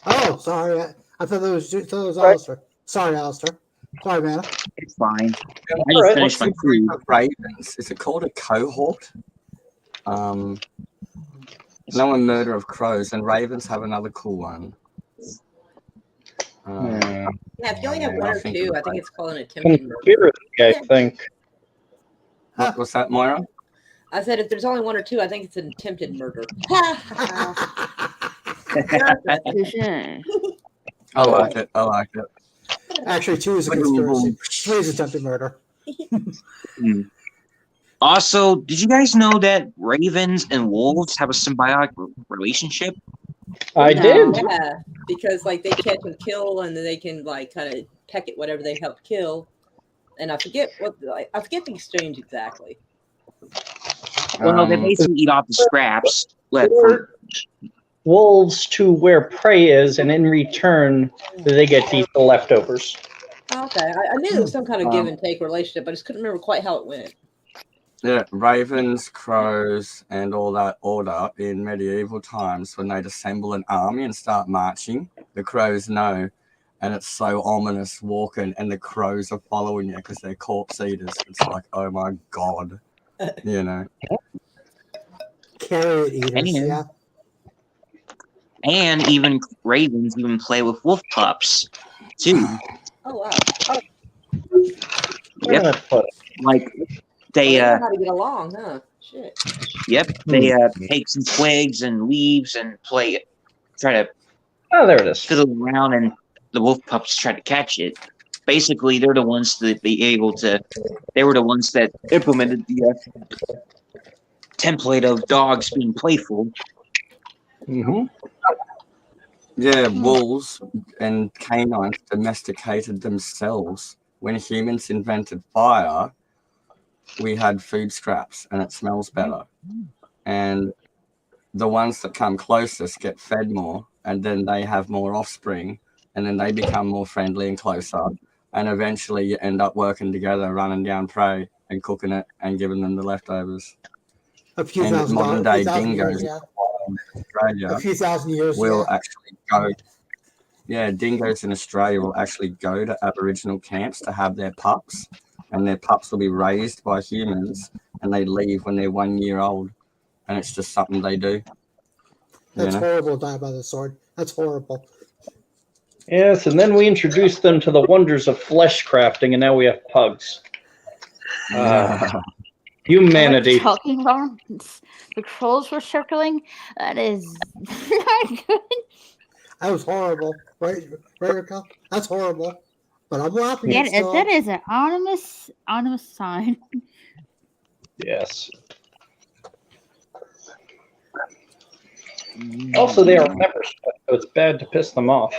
Oh, sorry. I thought that was Alistair. Sorry, Alistair. Sorry, man. It's fine. Yeah, I just finished my food. Ravens. Is it called a cohort? No one murder of crows, and ravens have another cool one. Yeah, if you only have one or two, I think it's called an attempted murder. I think. What's that, Moira? I said if there's only one or two, I think it's an attempted murder. I like it. Actually, two is a conspiracy. Three is attempted murder. Also, did you guys know that ravens and wolves have a symbiotic relationship? I did. Yeah, because like they catch and kill, and then they can like kind of peck at whatever they help kill. And I forget the exchange exactly. Well, they basically eat off the scraps left from wolves to where prey is, and in return, they get to eat the leftovers. Okay, I knew there was some kind of give and take relationship, but I just couldn't remember quite how it went. Yeah, ravens, crows, and all that order in medieval times when they'd assemble an army and start marching, the crows know, and it's so ominous walking, and the crows are following you because they're corpse eaters. It's like, oh my god, you know. Carrot eaters, yeah. And even ravens even play with wolf pups, too. Oh wow! Yep. Like they know how to get along, huh? Shit. Yep. They take some twigs and leaves and try to there it is. fiddle around, and the wolf pups try to catch it. Basically, they're the ones that they were the ones that implemented the template of dogs being playful. Yeah, wolves and canines domesticated themselves. When humans invented fire, we had food scraps, and it smells better. and the ones that come closest get fed more, and then they have more offspring, and then they become more friendly and closer, and eventually you end up working together, running down prey and cooking it and giving them the leftovers. A few And thousand modern dollars, day a few thousand dingoes years, in Australia a few thousand years, will actually go. Yeah, dingoes in Australia will actually go to Aboriginal camps to have their pups, and their pups will be raised by humans, and they leave when they're 1 year old, and it's just something they do. That's horrible, die by the sword. That's horrible. Yes, and then we introduced them to the wonders of flesh crafting, and now we have pugs. Humanity. Talking about the trolls were circling. That is not good. That was horrible, right, Erica? That's horrible. But I'm laughing Yeah, at still. that is an ominous sign. Yes. Also, they are members, so it's bad to piss them off.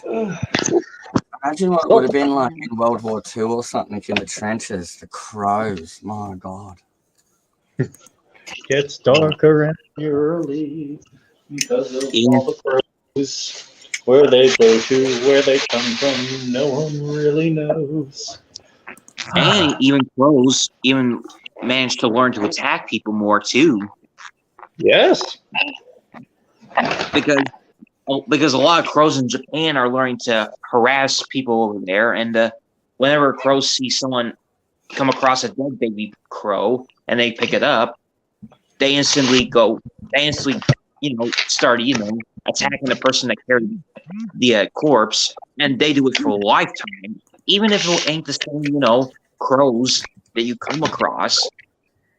Imagine what it would have been like in World War II or something in the trenches. The crows, my God. Gets darker and early because of all the crows. Where they go to, where they come from, no one really knows. And even crows even managed to learn to attack people more too. Yes. Because a lot of crows in Japan are learning to harass people over there, and whenever crows see someone come across a dead baby crow and they pick it up, they instantly start attacking the person that carried the corpse, and they do it for a lifetime, even if it ain't the same crows that you come across.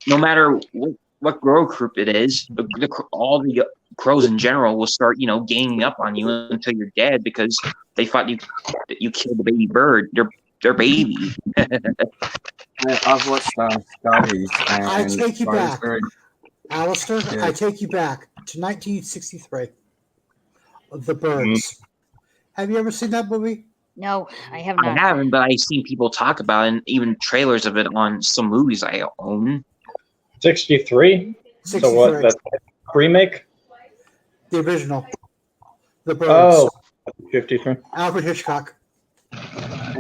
No matter what grow group it is, all the crows in general will start, ganging up on you until you're dead because they thought you killed the baby bird, their baby. I've watched studies. And I take you back, very... Alistair. Yeah. I take you back to 1963. The Birds. Have you ever seen that movie? No, I have not. I haven't, but I've seen people talk about it, and even trailers of it on some movies I own. 63? So what? That's a remake? The original. The Birds. Oh, 53. Alfred Hitchcock.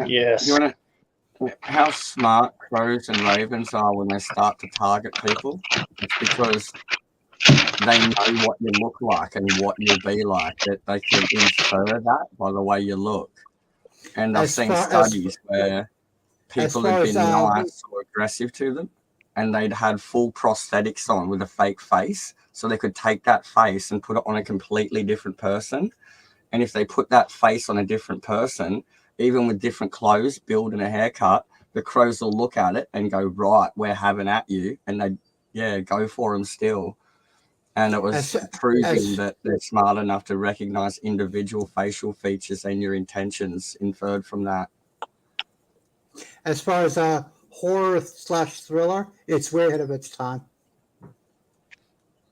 Yes. How smart crows and ravens are when they start to target people? It's because they know what you look like and what you'll be like. That they can infer that by the way you look. And I've seen studies where people have been nice or aggressive to them, and they'd had full prosthetics on with a fake face, so they could take that face and put it on a completely different person. And if they put that face on a different person, even with different clothes, build and a haircut, the crows will look at it and go, right, we're having at you. And they, go for them still. And it was proving that they're smart enough to recognize individual facial features and your intentions inferred from that. As far as horror/thriller, it's way ahead of its time.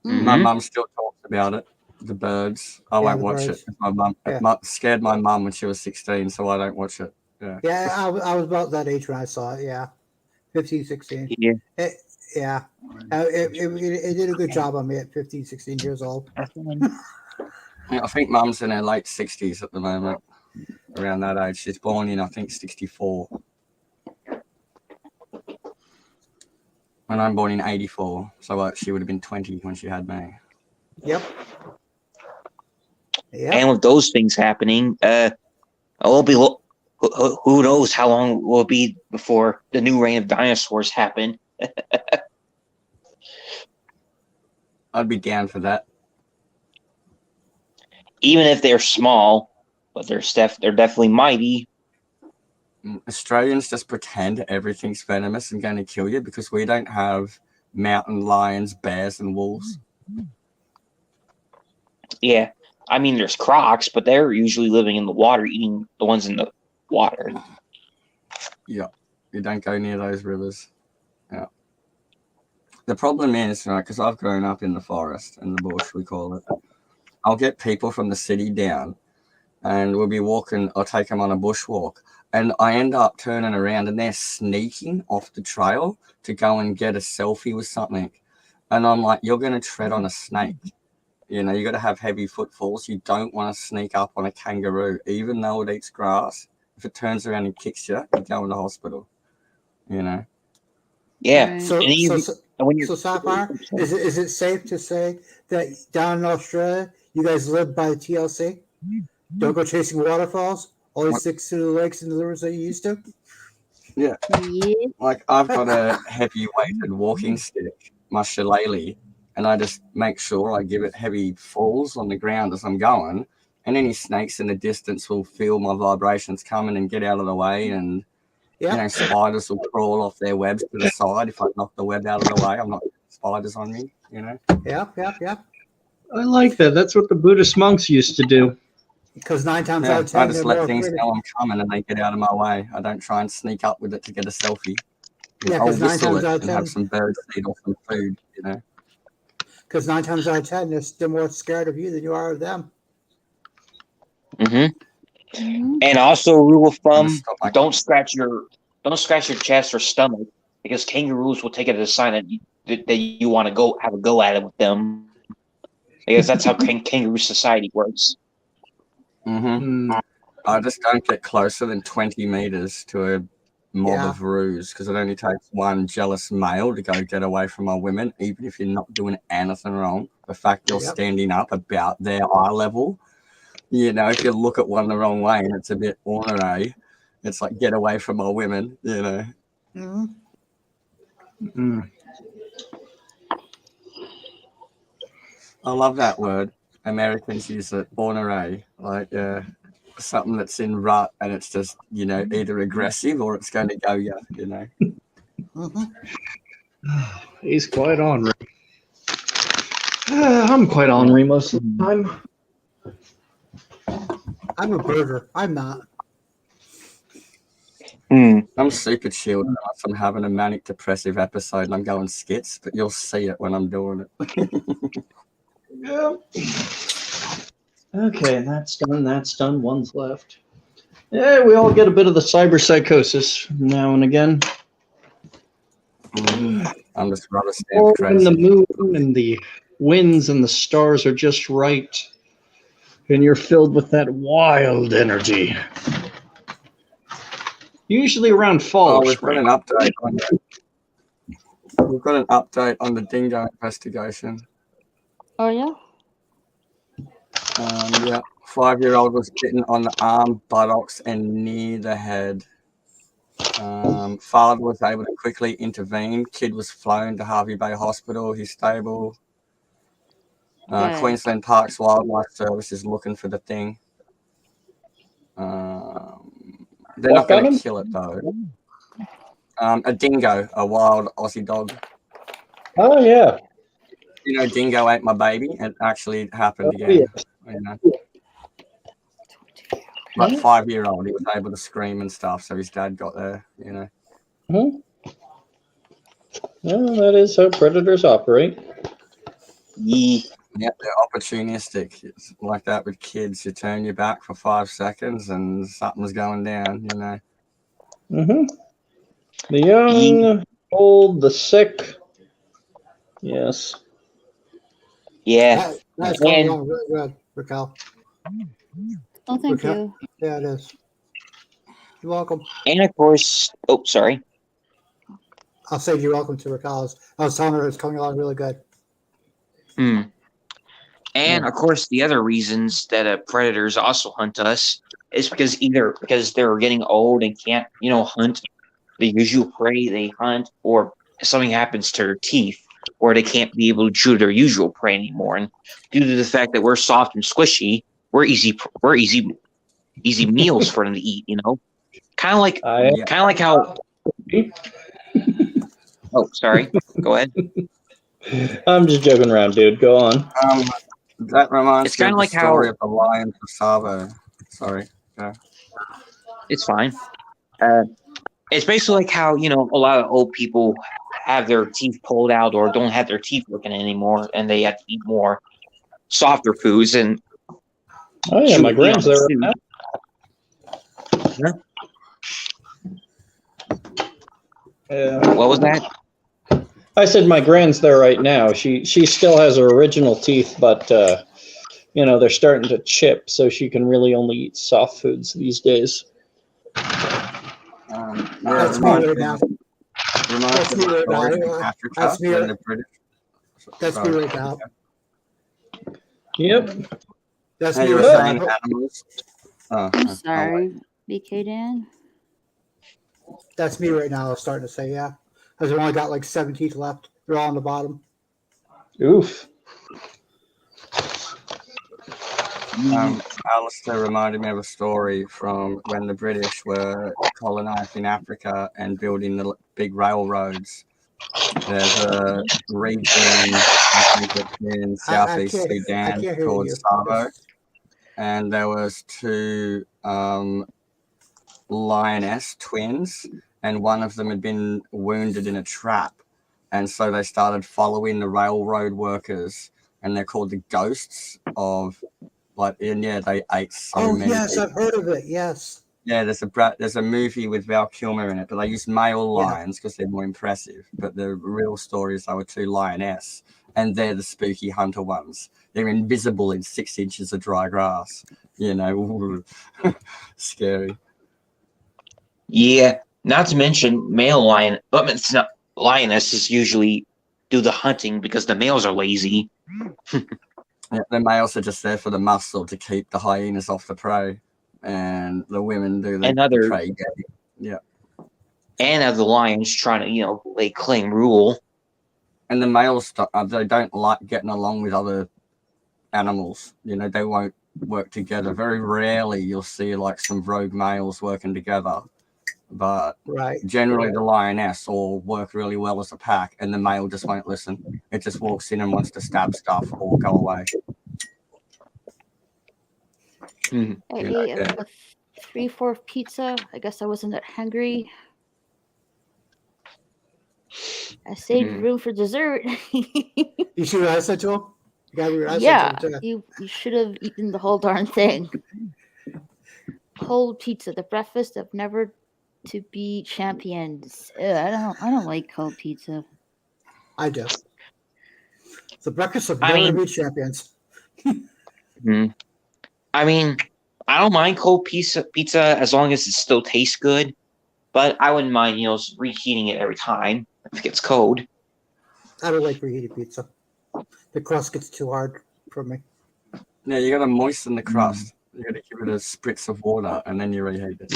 Mm-hmm. My mum still talks about it. The Birds. I won't watch it. My mum scared my mum when she was 16, so I don't watch it. Yeah, I was about that age when I saw it. Yeah, 15, 16. Yeah. It did a good job on me at 15, 16 years old. I think Mum's in her late 60s at the moment, around that age. She's born in, I think, 64. And I'm born in 84, so she would have been 20 when she had me. Yep. And with those things happening, who knows how long it will be before the new reign of dinosaurs happen. I'd be down for that. Even if they're small, but they're definitely mighty. Australians just pretend everything's venomous and going to kill you because we don't have mountain lions, bears, and wolves. Yeah. I mean, there's crocs, but they're usually living in the water, eating the ones in the water. Yeah. You don't go near those rivers. Yeah. The problem is, right, because I've grown up in the forest, in the bush, we call it. I'll get people from the city down, and we'll be walking, I'll take them on a bushwalk, and I end up turning around, and they're sneaking off the trail to go and get a selfie with something. And I'm like, you're going to tread on a snake. You know, you got to have heavy footfalls. You don't want to sneak up on a kangaroo, even though it eats grass. If it turns around and kicks you, you go in the hospital. You know. Yeah. Right. So, And even so, and when you're so Sapphire, is it safe to say that down in Australia, you guys live by the TLC? Don't go chasing waterfalls. Always stick to the lakes and the rivers that you used to. Yeah. Yeah. Like I've got a heavy-weighted walking stick, my shillelagh, and I just make sure I give it heavy falls on the ground as I'm going, and any snakes in the distance will feel my vibrations coming and get out of the way, and you know, spiders will crawl off their webs to the side if I knock the web out of the way. I'm not getting spiders on me, you know. Yep. I like that. That's what the Buddhist monks used to do. Because 9 times out Yeah, of 10, I just they're let more things afraid know I'm coming and they get out of my way. I don't try and sneak up with it to get a selfie. Yeah, I'll 'cause 9 whistle times it out of and have 10 some bird seed or some food, you know. Because 9 times out of 10, they're more scared of you than you are of them. And also, rule of thumb: Stop like don't scratch your chest or stomach, because kangaroos will take it as a sign that you want to go have a go at it with them, because that's how kangaroo society works. I just don't get closer than 20 meters to a mob of roos, because it only takes one jealous male to go get away from my women, even if you're not doing anything wrong. The fact you're standing up about their eye level, you know, if you look at one the wrong way and it's a bit ornery, it's like, get away from my women, you know. I love that word. Americans use it, ornery, like something that's in rut and it's just, you know, either aggressive or it's going to go you know. He's quite ornery. I'm quite ornery most of the time. I'm a burger. I'm not. I'm super chilled unless I'm having a manic depressive episode and I'm going skits, but you'll see it when I'm doing it. Yeah. Okay, that's done. That's done. One's left. Yeah, we all get a bit of the cyber psychosis now and again. I'm just rubber stamp Or crazy. when the moon and the winds and the stars are just right, and you're filled with that wild energy. Usually around fall or we've spring. got an update on We've got an update on the dingo investigation. Oh yeah. Yeah, 5-year-old was bitten on the arm, buttocks, and near the head. Father was able to quickly intervene. Kid was flown to Harvey Bay Hospital. He's stable. Queensland Parks Wildlife Service is looking for the thing. They're not going to kill it though. A dingo, a wild Aussie dog. Oh yeah. You know, dingo ate my baby. It actually happened again. Yes. You know. But 5-year-old, he was able to scream and stuff, so his dad got there, you know. Well, that is how predators operate. Yeah, they're opportunistic. It's like that with kids. You turn your back for 5 seconds and something's going down, you know. The young, old, the sick. Yes. Yeah. That's going along really good, Raquel. Oh, thank you. Yeah, it is. You're welcome. And of course, oh, sorry. I'll say you're welcome to Raquel. I was telling her it's coming along really good. And of course, the other reasons that predators also hunt us is either because they're getting old and can't, hunt the usual prey they hunt, or something happens to their teeth, or they can't be able to chew their usual prey anymore. And due to the fact that we're soft and squishy, we're easy meals for them to eat. Kind of like how. Oh, sorry. Go ahead. I'm just joking around, dude. Go on. That reminds It's me kind of of like the story how. of the lion for Savo. Sorry. Yeah. It's fine. It's basically like how, a lot of old people have their teeth pulled out or don't have their teeth working anymore, and they have to eat more softer foods. And oh yeah, my grand's there right now. What was that? I said my grand's there right now. She still has her original teeth, but they're starting to chip, so she can really only eat soft foods these days. That's me right now. That's me right now. That's me right now. That's me right now. Yep. That's Hey, me you were right saying now. animals. I'm sorry, BK Dan. That's me right now. I was starting to say, yeah. Because I've only got like 7 teeth left. They're all on the bottom. Oof. Alistair reminded me of a story from when the British were colonizing Africa and building the big railroads. There's a region, I think it's in Southeast Sudan called Savo, and there was 2 lioness twins, and one of them had been wounded in a trap, and so they started following the railroad workers, and they're called the ghosts of, they ate so many yes, people. I've heard of it. Yes. Yeah, there's a movie with Val Kilmer in it, but they used male lions because they're more impressive. But the real story is they were 2 lioness, and they're the spooky hunter ones. They're invisible in 6 inches of dry grass. Scary. Yeah, not to mention male lion. It's not lionesses usually do the hunting because the males are lazy. Yeah, the males are just there for the muscle to keep the hyenas off the prey, and the women do the prey getting. Yeah. And of the lions trying to, lay claim rule. And the males, they don't like getting along with other animals. They won't work together. Very rarely you'll see like some rogue males working together. But generally the lioness all work really well as a pack, and the male just won't listen. It just walks in and wants to stab stuff or go away. I ate a 3/4 pizza. I guess I wasn't that hungry. I saved room for dessert. You see what I said to him? You should have eaten the whole darn thing. Cold pizza, the breakfast of never to be champions. I don't like cold pizza. I do. The breakfast of never to be champions. I mean, I don't mind cold pizza as long as it still tastes good, but I wouldn't mind, reheating it every time if it gets cold. I don't like reheated pizza. The crust gets too hard for me. Yeah, you got to moisten the crust. You got to give it a spritz of water, and then you reheat it.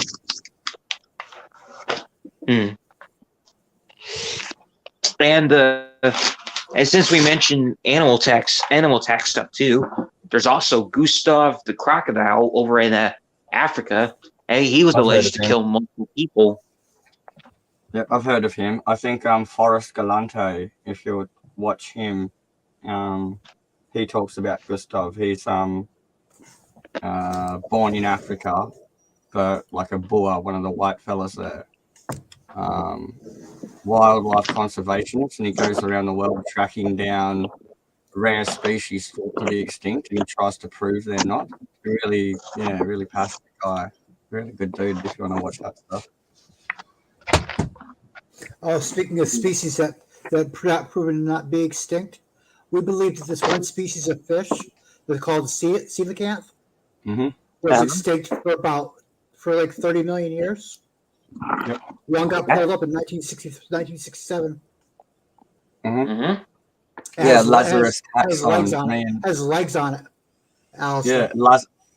And since we mentioned animal tax stuff too, there's also Gustav the crocodile over in Africa. And he was alleged to kill multiple people. Yeah, I've heard of him. I think Forrest Galante, if you would watch him, he talks about Gustav. He's born in Africa, but like a Boer, one of the white fellas there. Wildlife conservationist, and he goes around the world tracking down rare species thought to be extinct, and he tries to prove they're not. Really passionate guy. Really good dude if you want to watch that stuff. Oh, speaking of species that not proven to not be extinct, we believe that this one species of fish, they're called coelacanth, was extinct for like 30 million years. Yep. One got pulled up in 1967. Yeah, Lazarus taxon. Has legs on it. Alistair.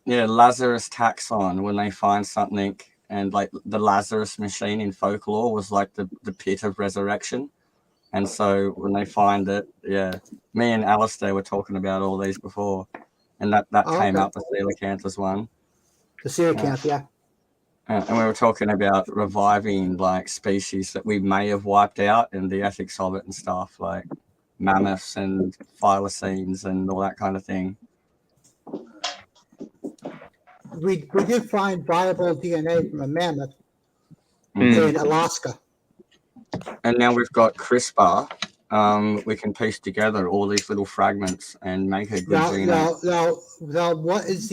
Yeah, Lazarus taxon, when they find something, and like the Lazarus machine in folklore was like the pit of resurrection. And so when they find it, me and Alistair were talking about all these before, and that came up, the coelacanth as one. The coelacanth, and we were talking about reviving like species that we may have wiped out and the ethics of it and stuff, like mammoths and thylacines and all that kind of thing. We did find viable DNA from a mammoth in Alaska. And now we've got CRISPR. We can piece together all these little fragments and make a good genome. Now, what is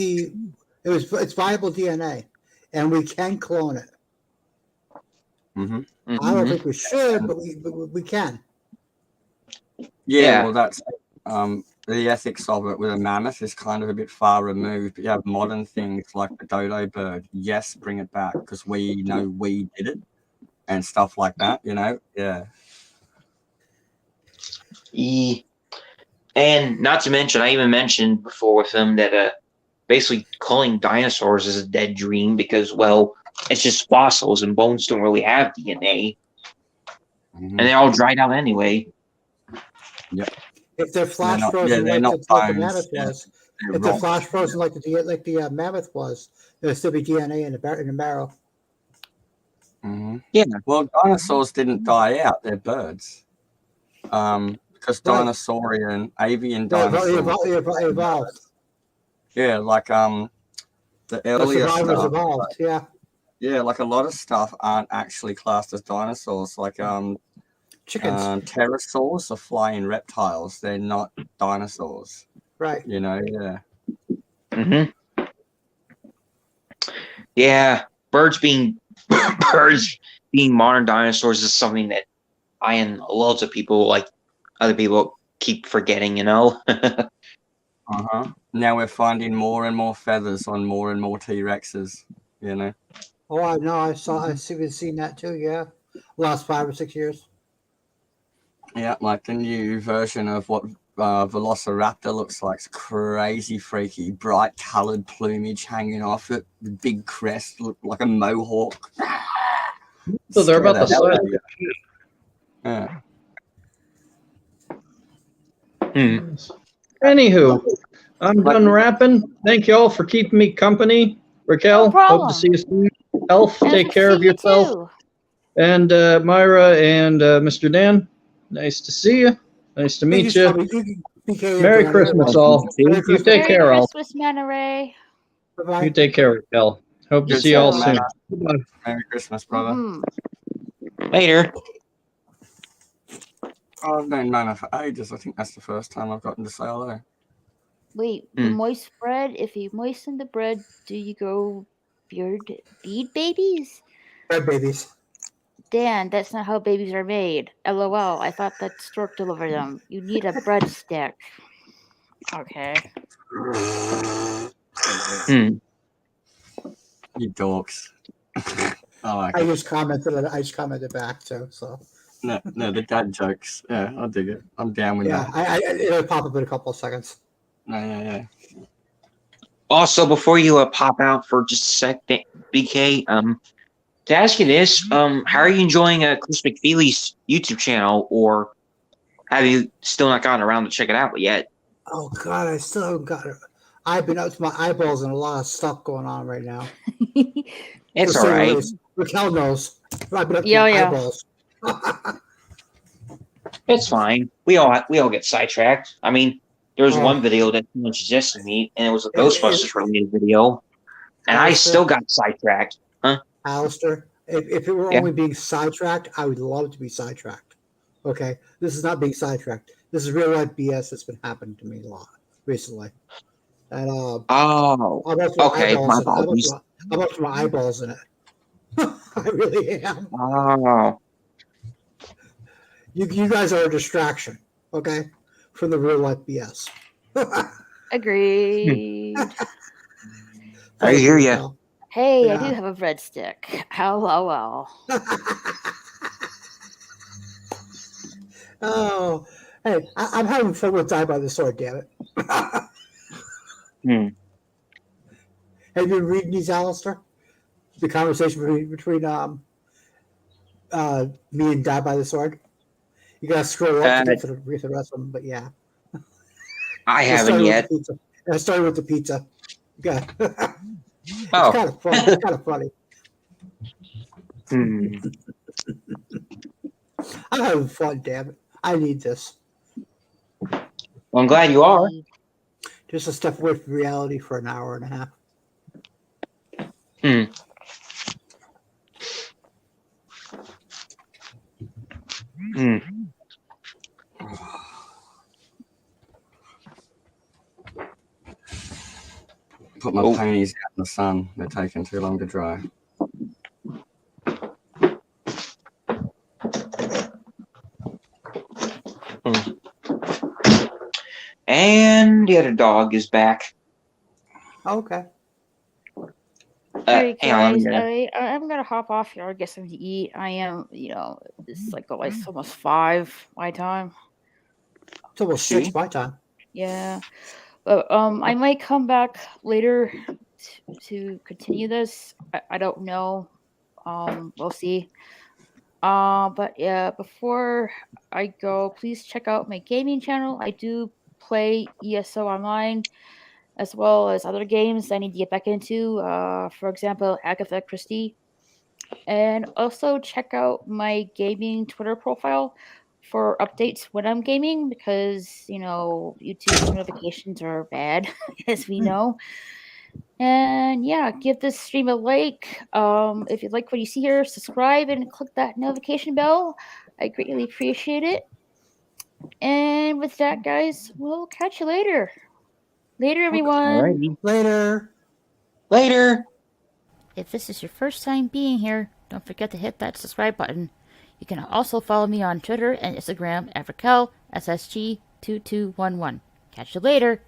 it's viable DNA, and we can clone it. I don't think we should, but we can. Yeah. Well, that's the ethics of it with a mammoth is kind of a bit far removed. But you have modern things like the dodo bird. Yes, bring it back because we know we did it and stuff like that. Yeah. And not to mention, I even mentioned before with him that basically calling dinosaurs is a dead dream because, well, it's just fossils and bones don't really have DNA. And they all dried out anyway. Yep. If they're flash frozen like the mammoth was, if they're flash frozen like the mammoth was, there'll still be DNA in the marrow. Mm-hmm. Yeah. Well, dinosaurs didn't die out; they're birds. Because dinosaurian, avian dinosaurs evolved. Yeah, like the earlier survivors stuff. Evolved. Yeah. Yeah, like a lot of stuff aren't actually classed as dinosaurs. Like chickens, pterosaurs are flying reptiles. They're not dinosaurs. Right. Yeah. Mm-hmm. Yeah, birds being modern dinosaurs is something that I and lots of people, like other people, keep forgetting. Uh-huh. Now we're finding more and more feathers on more and more T-Rexes. Oh, I know. I've seen that too. Yeah, last 5 or 6 years. Yeah, like the new version of what Velociraptor looks like. It's crazy freaky, bright coloured plumage hanging off it, the big crest, look like a mohawk. So they're about the size. Yeah. Anywho, I'm done rapping. Thank you all for keeping me company. Raquel, hope to see you soon. Elf, take care of yourself. And Myra and Mr. Dan, nice to see you. Nice to meet you. Merry Christmas, all. You take care, all. Merry Christmas, Manta Ray. You take care, Raquel. Hope to see you all soon. Goodbye. Merry Christmas, brother. Later. I've known Mana for ages. I think that's the first time I've gotten to say hello. Wait, the moist bread, if you moisten the bread, do you grow bead babies? Bread babies. Dan, that's not how babies are made. LOL, I thought that stork delivered them. You need a breadstick. Okay. You dorks. I just commented back too, so. No, the dad jokes. Yeah, I dig it. I'm down with that. Yeah, it'll pop up in a couple of seconds. Yeah. Also, before you pop out for just a second, BK, to ask you this, how are you enjoying Chris McFeely's YouTube channel, or have you still not gotten around to check it out yet? Oh God, I still haven't got it. I've been up to my eyeballs in a lot of stuff going on right now. It's all right. Raquel knows. I've been up to my eyeballs. It's fine. We all get sidetracked. I mean, there was one video that someone suggested me, and it was a Ghostbusters related video, and I still got sidetracked. Huh? Alistair, if it were only being sidetracked, I would love it to be sidetracked. Okay, this is not being sidetracked. This is real life BS that's been happening to me a lot recently. And okay, my apologies. I'm up to my eyeballs in it. I really am. Oh. You guys are a distraction, okay, from the real life BS. Agreed. I hear you. Hey, I do have a breadstick. LOL. Oh, hey, I'm having fun with Die by the Sword, damn it. Have you been reading these, Alistair? The conversation between me and Die by the Sword? You gotta scroll up to get to the rest of them, but yeah. I haven't yet. I started with the pizza. Okay. It's kind of funny. It's kind of funny. I'm having fun, damn it. I need this. Well, I'm glad you are. Just a step away from reality for an hour and a half. Put my ponies out in the sun. They're taking too long to dry. the other dog is back. Okay. Alright, Hang on, guys. let me I'm gonna hop off here and get something to eat. I am, it's like almost 5 my time. It's almost See? 6 my time. Yeah. But I might come back later to continue this. I don't know. We'll see. But yeah, before I go, please check out my gaming channel. I do play ESO online as well as other games I need to get back into. For example, Agatha Christie. And also check out my gaming Twitter profile for updates when I'm gaming because, YouTube notifications are bad, as we know. And yeah, give this stream a like. If you like what you see here, subscribe and click that notification bell. I greatly appreciate it. And with that, guys, we'll catch you later. Later, everyone. Alrighty. Later. Later. If this is your first time being here, don't forget to hit that subscribe button. You can also follow me on Twitter and Instagram at RaquelSSG2211. Catch you later.